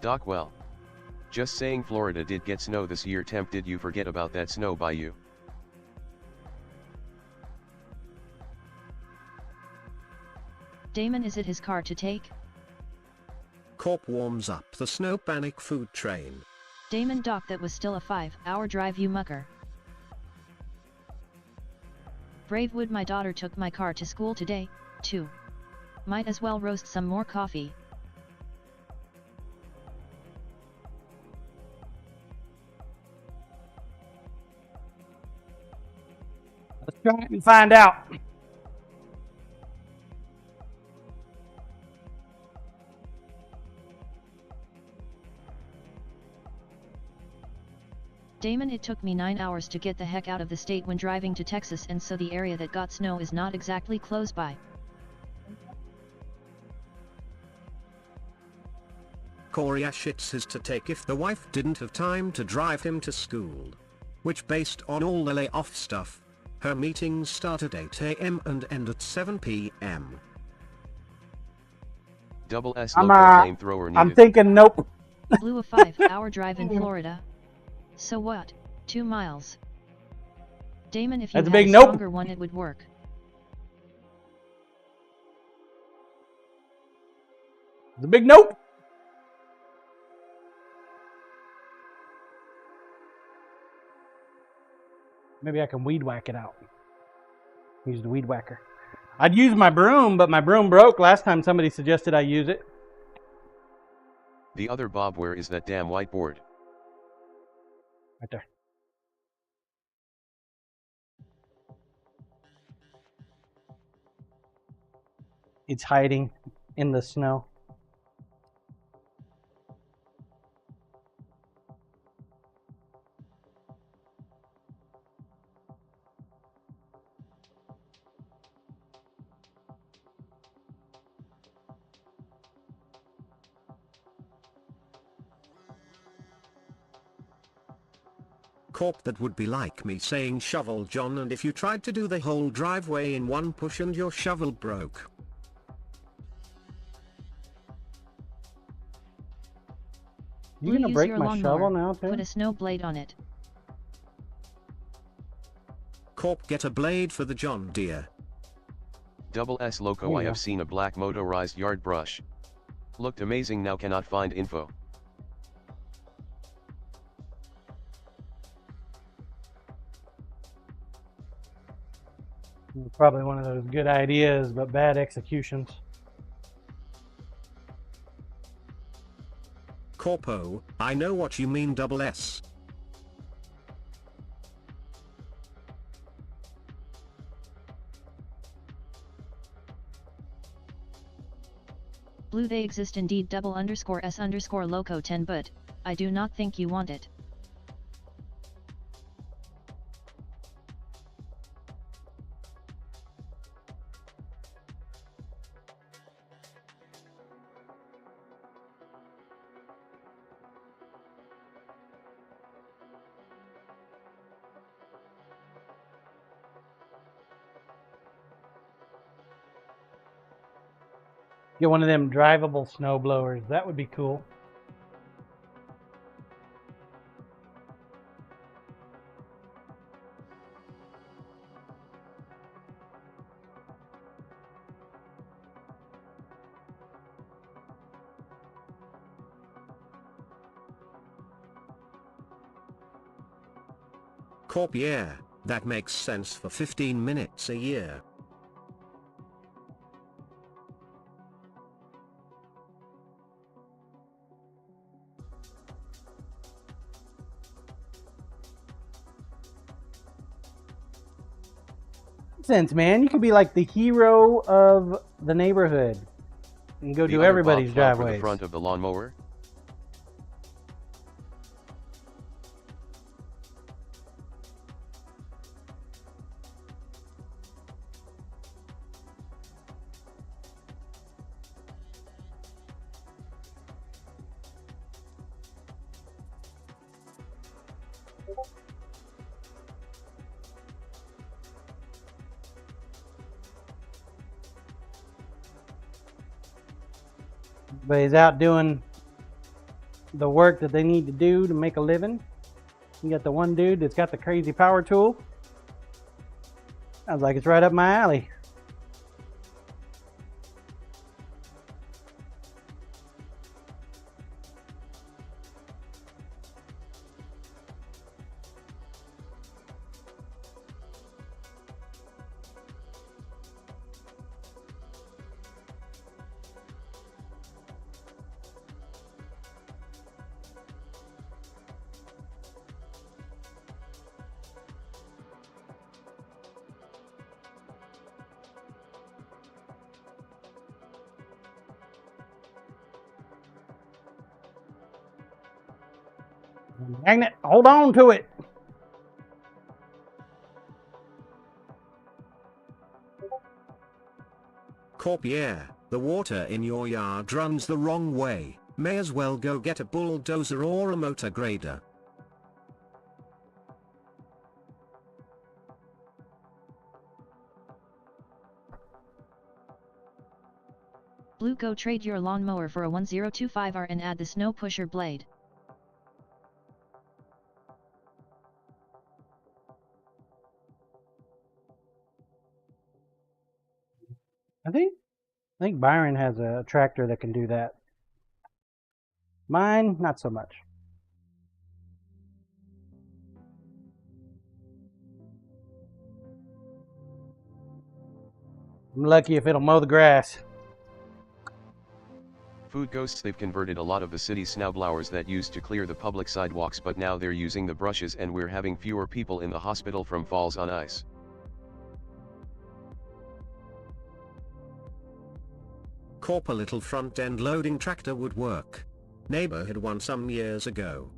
Doc, well. Just saying, Florida did get snow this year. Temp, did you forget about that snow by you? Damon, is it his car to take? Corp warms up the snow panic food train. Damon, Doc, that was still a 5-hour drive, you mucker. Bravewood, my daughter took my car to school today, too. Might as well roast some more coffee. Let's try it and find out. Damon, it took me 9 hours to get the heck out of the state when driving to Texas, and so the area that got snow is not exactly close by. Coriash, it's his to take if the wife didn't have time to drive him to school. Which, based on all the layoff stuff, her meetings start at 8 AM and end at 7 PM. Double S I'm, local flamethrower needed. I'm thinking nope. Blew a 5-hour drive in Florida. So what? 2 miles. Damon, if you That's a had big a nope. stronger one it would work. It's a big nope. Maybe I can weed whack it out. Use the weed whacker. I'd use my broom, but my broom broke last time somebody suggested I use it. The other Bob, where is that damn whiteboard? Right there. It's hiding in the snow. Corp, that would be like me saying shovel John, and if you tried to do the whole driveway in one push and your shovel broke. You gonna use break your my lawnmower. shovel now too? Put a snow blade on it. Corp, get a blade for the John Deere. Double S Loco, There I you have go. seen a black motorized yard brush. Looked amazing, now cannot find info. Probably one of those good ideas, but bad executions. Corpo, I know what you mean, double S. Blue, they exist indeed. Double underscore S underscore Loco 10, but I do not think you want it. Get one of them drivable snow blowers. That would be cool. Corp, yeah, that makes sense for 15 minutes a year. Sense, man. You could be like the hero of the neighborhood and go The do other everybody's Bob plow for the driveways. front of the lawnmower? Everybody's out doing the work that they need to do to make a living. You got the one dude that's got the crazy power tool. Sounds like it's right up my alley. Magnet, hold on to it. Corp, yeah, the water in your yard runs the wrong way. May as well go get a bulldozer or a motor grader. Blue, go trade your lawnmower for a 1025R and add the snow pusher blade. I think Byron has a tractor that can do that. Mine, not so much. I'm lucky if it'll mow the grass. Food ghosts. They've converted a lot of the city's snowblowers that used to clear the public sidewalks, but now they're using the brushes and we're having fewer people in the hospital from falls on ice. Corp, a little front-end loading tractor would work. Neighbor had one some years ago.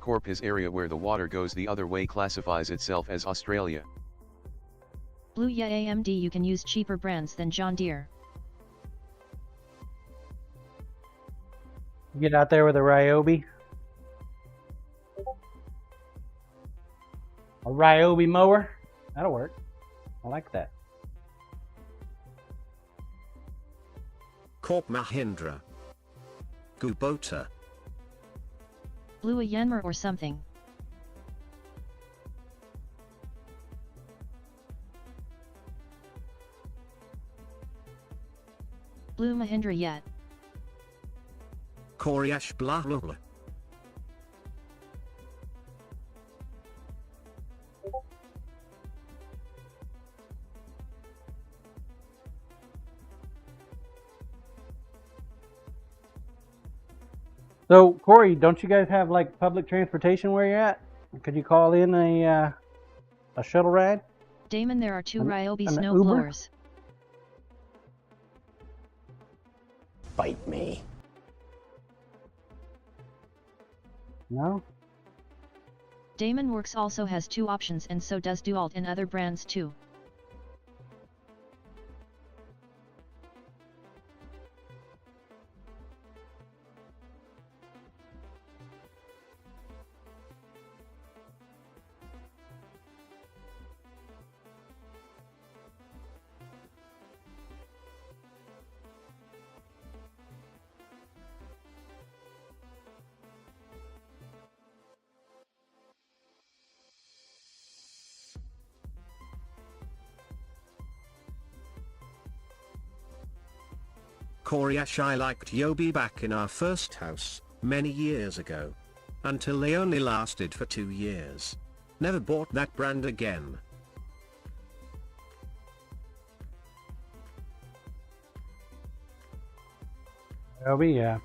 Corp is area where the water goes the other way classifies itself as Australia. Blue, yeah, AMD, you can use cheaper brands than John Deere. Get out there with a Ryobi. A Ryobi mower. That'll work. I like that. Corp Mahindra. Kubota. Blue, a Yanmar or something. Blue Mahindra yet. Coriash blah blah blah. So, Corey, don't you guys have like public transportation where you're at? Could you call in a shuttle ride? Damon, there are two Ryobi an snow Uber? blowers. Bite me. No? Damon Works also has two options, and so does DeWalt and other brands too. Coriash, I liked Yobi back in our first house, many years ago. Until they only lasted for 2 years. Never bought that brand again. Ryobi, yeah.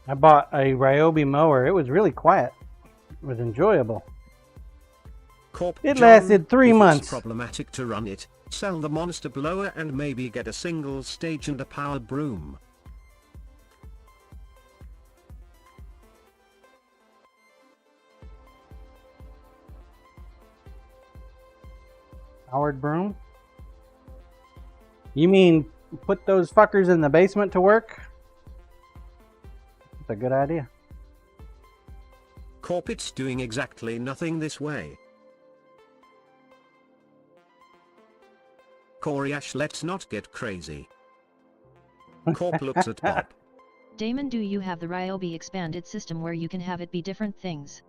I bought a Ryobi mower. It was really quiet. It was enjoyable. Corp It John, lasted 3 if months. It's problematic to run it. Sell the monster blower and maybe get a single stage and a power broom. Powered broom? You mean put those fuckers in the basement to work? That's a good idea. Corp, it's doing exactly nothing this way. Coriash, let's not get crazy. Corp looks at Bob. Damon, do you have the Ryobi expanded system where you can have it be different things?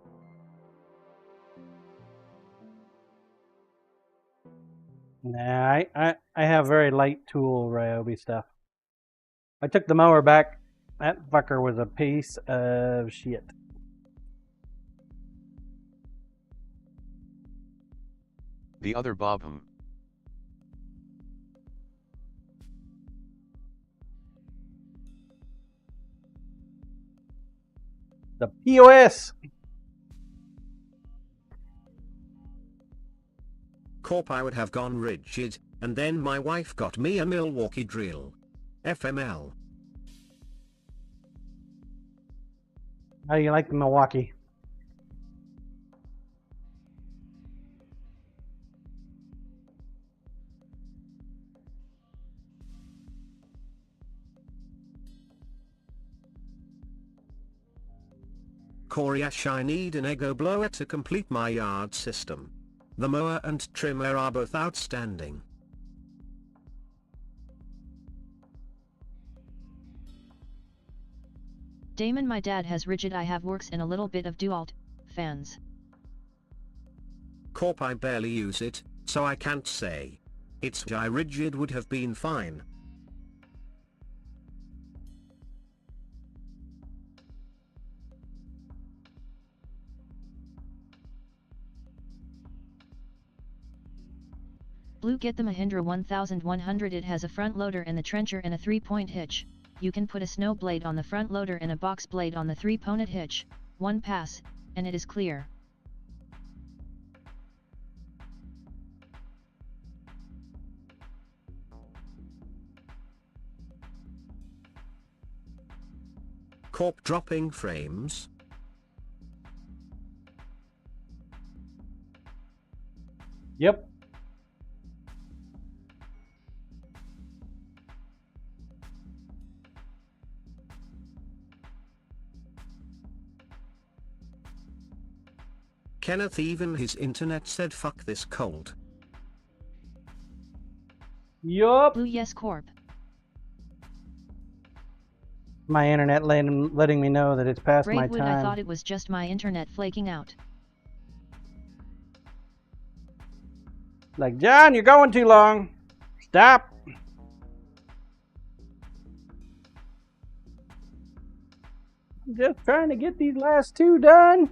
Nah, I have very light tool Ryobi stuff. I took the mower back. That fucker was a piece of shit. The other Bob. The POS! Corp, I would have gone rigid, and then my wife got me a Milwaukee drill. FML. How do you like the Milwaukee? Coriash, I need an ego blower to complete my yard system. The mower and trimmer are both outstanding. Damon, my dad has rigid I have works and a little bit of dualt, fans. Corp, I barely use it, so I can't say. It's I rigid would have been fine. Blue, get the Mahindra 1100. It has a front loader and the trencher and a 3-point hitch. You can put a snow blade on the front loader and a box blade on the 3-point hitch, one pass, and it is clear. Corp, dropping frames. Yep. Kenneth, even his internet said fuck this cold. Yup. Blue, yes, Corp. My internet letting me know that it's past my Bravewood, time. I thought it was just my internet flaking out. Like, John, you're going too long. Stop. I'm just trying to get these last two done.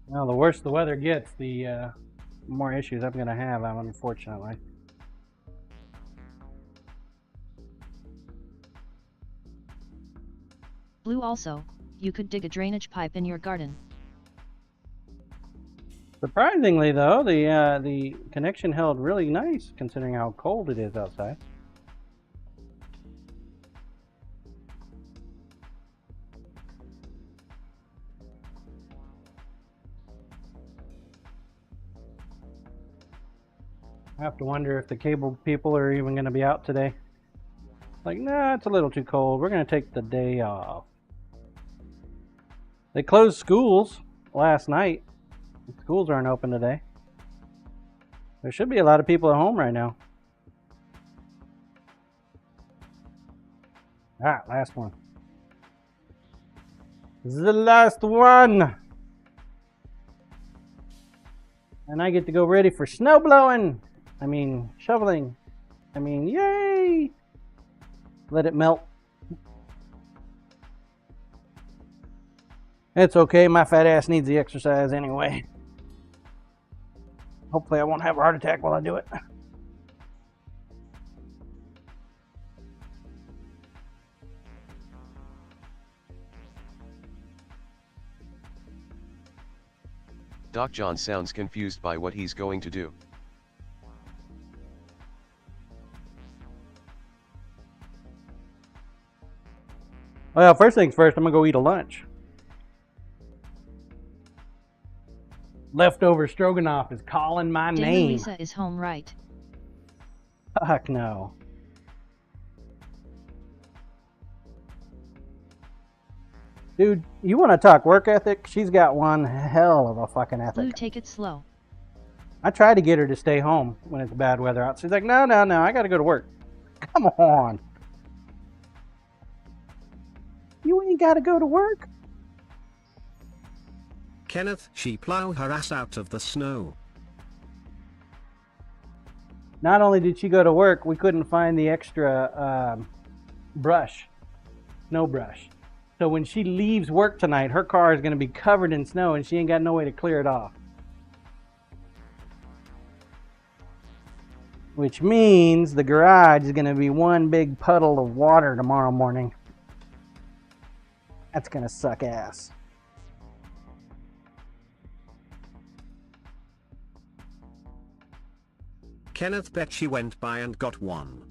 Well, the worse the weather gets, the more issues I'm going to have, unfortunately. Blue, also, you could dig a drainage pipe in your garden. Surprisingly, though, the connection held really nice considering how cold it is outside. I have to wonder if the cable people are even going to be out today. Like, nah, it's a little too cold. We're going to take the day off. They closed schools last night. Schools aren't open today. There should be a lot of people at home right now. Ah, last one. This is the last one. And I get to go ready for snow blowing. I mean, shoveling. I mean, yay! Let it melt. It's okay, my fat ass needs the exercise anyway. Hopefully I won't have a heart attack while I do it. Doc John sounds confused by what he's going to do. Well, first things first, I'm gonna go eat a lunch. Leftover stroganoff is calling my Damon, name. Lisa is home, right? Fuck no. Dude, you want to talk work ethic? She's got one hell of a fucking Blue, ethic. take it slow. I tried to get her to stay home when it's bad weather out. She's like, no, I gotta go to work. Come on. You ain't gotta go to work. Kenneth, she plow her ass out of the snow. Not only did she go to work, we couldn't find the extra brush, snow brush. So when she leaves work tonight, her car is going to be covered in snow and she ain't got no way to clear it off. Which means the garage is going to be one big puddle of water tomorrow morning. That's going to suck ass. Kenneth, bet she went by and got one.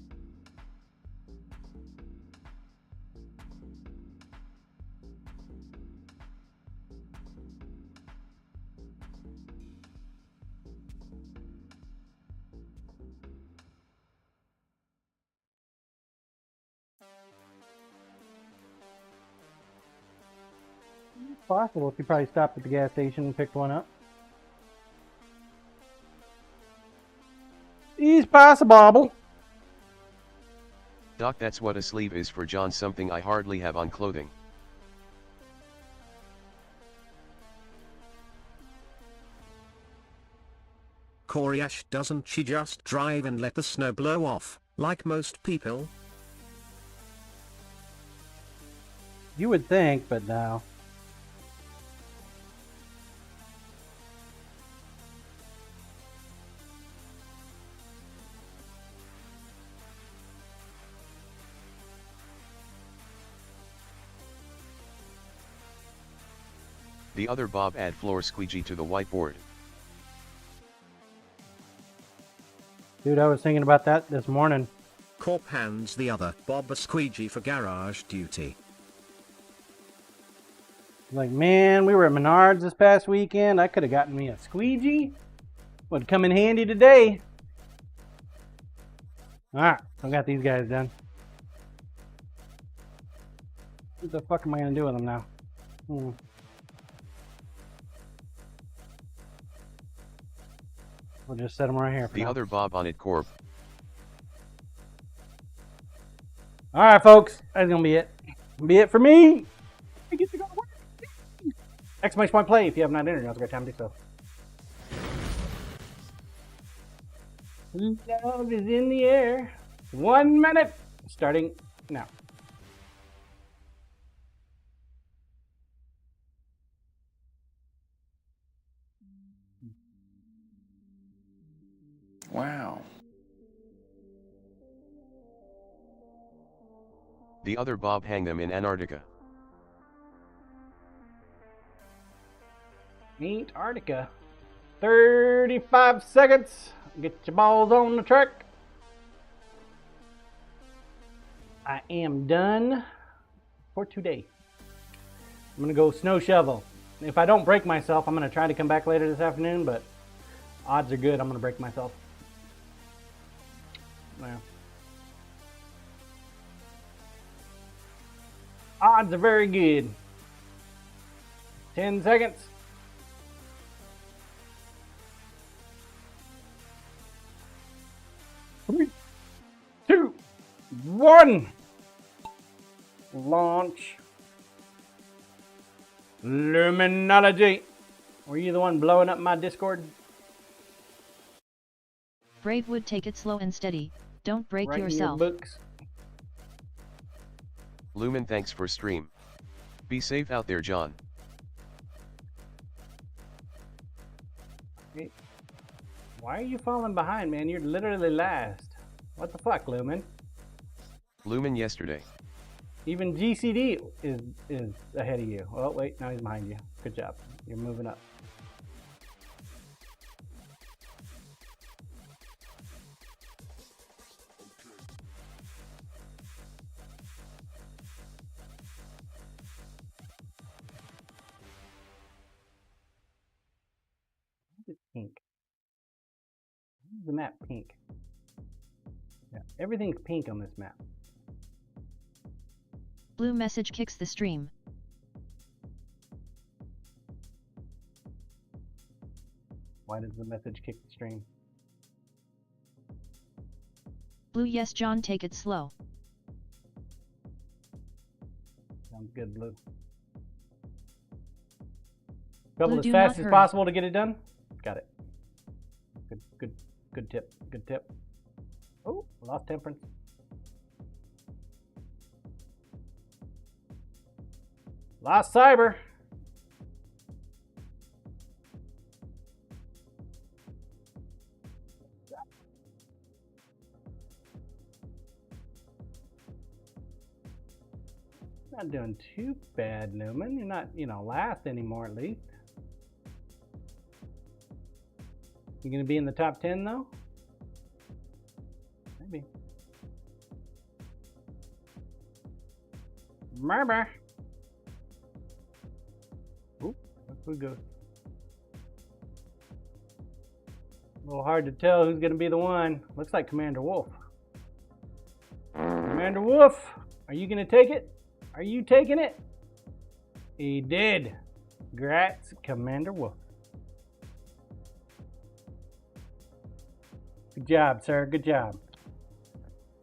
Possible if you probably stopped at the gas station and picked one up. It's possible. Doc, that's what a sleeve is for John, something I hardly have on clothing. Coriash, doesn't she just drive and let the snow blow off, like most people? You would think, but no. The other Bob add floor squeegee to the whiteboard. Dude, I was thinking about that this morning. Corp hands the other Bob a squeegee for garage duty. Like, man, we were at Menards this past weekend. I could have gotten me a squeegee. Would come in handy today. Alright, I got these guys done. What the fuck am I gonna do with them now? We'll just set them right here. The other Bob on it, Corp. Alright, folks. That's gonna be it. Be it for me. I get to go to work. Exclamation point play if you have not entered. Now's a great time to do so. Love is in the air. 1 minute. Starting now. Wow. The other Bob hang them in Antarctica. Antarctica. 35 seconds. Get your balls on the track. I am done for today. I'm gonna go snow shovel. If I don't break myself, I'm gonna try to come back later this afternoon, but odds are good I'm gonna break myself. Well, odds are very good. 10 seconds. 3, 2, 1. Launch. Luminology. Were you the one blowing up my Discord? Bravewood, take it slow and steady. Don't break Writing yourself. your books. Lumen, thanks for stream. Be safe out there, John. Hey, why are you falling behind, man? You're literally last. What the fuck, Lumen? Lumen yesterday. Even GCD is ahead of you. Oh, wait, now he's behind you. Good job. You're moving up. It's pink. Why is the map pink? Yeah, everything's pink on this map. Blue message kicks the stream. Why does the message kick the stream? Blue, yes, John, take it slow. Sounds good, Blue. Couple Blue, as do fast not as hurry. possible to get it done. Got it. Good tip. Good tip. Oh, lost temperance. Lost cyber. Not doing too bad, Newman. You're not, last anymore at least. You gonna be in the top 10 though? Maybe. Maybe. Oop, that's who goes. A little hard to tell who's gonna be the one. Looks like Commander Wolf. Commander Wolf, are you gonna take it? Are you taking it? He did. Grats, Commander Wolf. Good job, sir. Good job.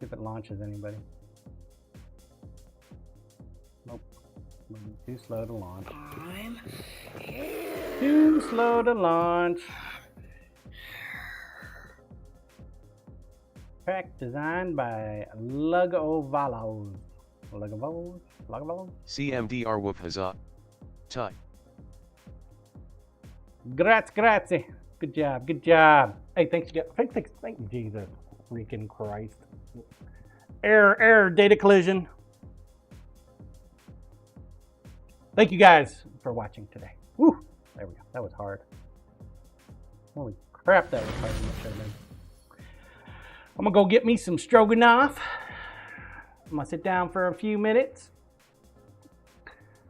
See if it launches anybody. Nope. Too slow to launch. Too slow to launch. Pack designed by Lugovalos. Lugovalos? CMDR Woof Huzzah. Tut. Grazie. Good job. Good job. Hey, thank you, Jesus. Freaking Christ. Error, data collision. Thank you guys for watching today. Woo! There we go. That was hard. Holy crap, that was hard. I'm gonna go get me some stroganoff. I'm gonna sit down for a few minutes.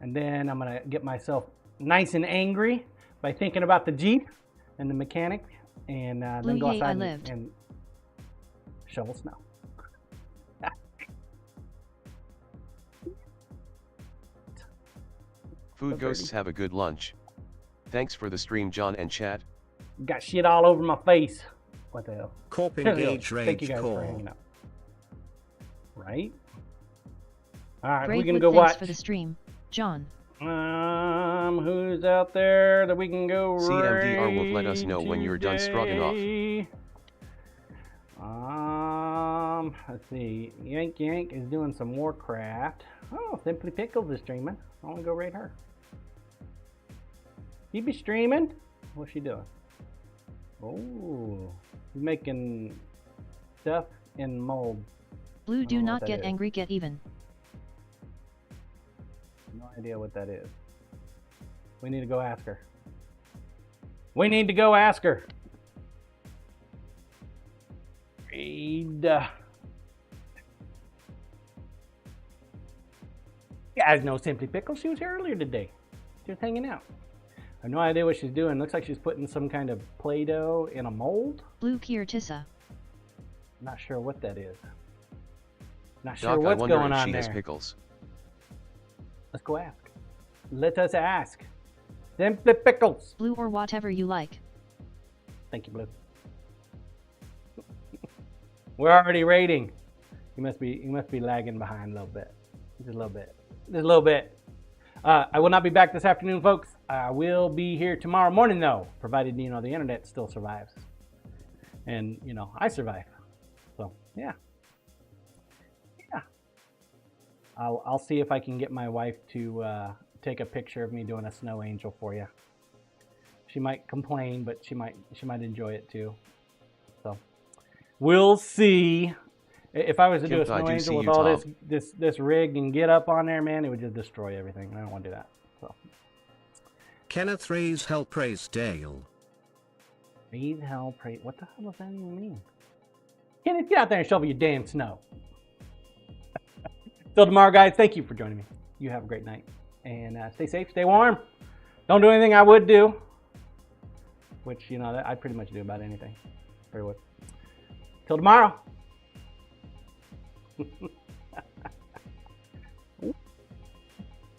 And then I'm gonna get myself nice and angry by thinking about the Jeep and the mechanic. And then go outside and shovel snow. Food ghosts have a good lunch. Thanks for the stream, John and chat. Got shit all over my face. What the hell? Corp engage Thank you rage guys for core. hanging out. Right? Alright, Brave we're gonna Wood, go thanks watch. for the stream, John. Who's out there that we can go CMDR Wolf, let us know when you're done stroganoff. Let's see. Yank is doing some Warcraft. Oh, Simply Pickles is streaming. I want to go raid her. You be streaming? What's she doing? Oh, she's making stuff in mold. Blue, do know what not that get is. angry, get even. No idea what that is. We need to go ask her. We need to go ask her. Read. You guys know Simply Pickle. She was here earlier today. She was hanging out. I have no idea what she's doing. Looks like she's putting some kind of Play-Doh in a mold. Blue Kirtissa. Not sure what that is. Not sure Doc, I what's wonder going if on she there. has pickles. Let's go ask. Let us ask. Simply Pickles. Blue or whatever you like. Thank you, Blue. We're already rating. You must be lagging behind a little bit. Just a little bit. Just a little bit. I will not be back this afternoon, folks. I will be here tomorrow morning, though, provided, you know, the internet still survives. And, you know, I survive. So, yeah. Yeah. I'll see if I can get my wife to take a picture of me doing a snow angel for you. She might complain, but she might enjoy it too. So, we'll see. If I was to do a Kemp, I snow do angel see with you, all Tom. this rig and get up on there, man, it would just destroy everything. I don't want to do that. So, Kenneth raise hell praise Dale. raise hell, pray. What the hell does that even mean? Kenneth, get out there and shovel your damn snow. Till tomorrow, guys. Thank you for joining me. You have a great night, and stay safe, stay warm. Don't do anything I would do, which, you know, I pretty much do about anything. Very well. Till tomorrow.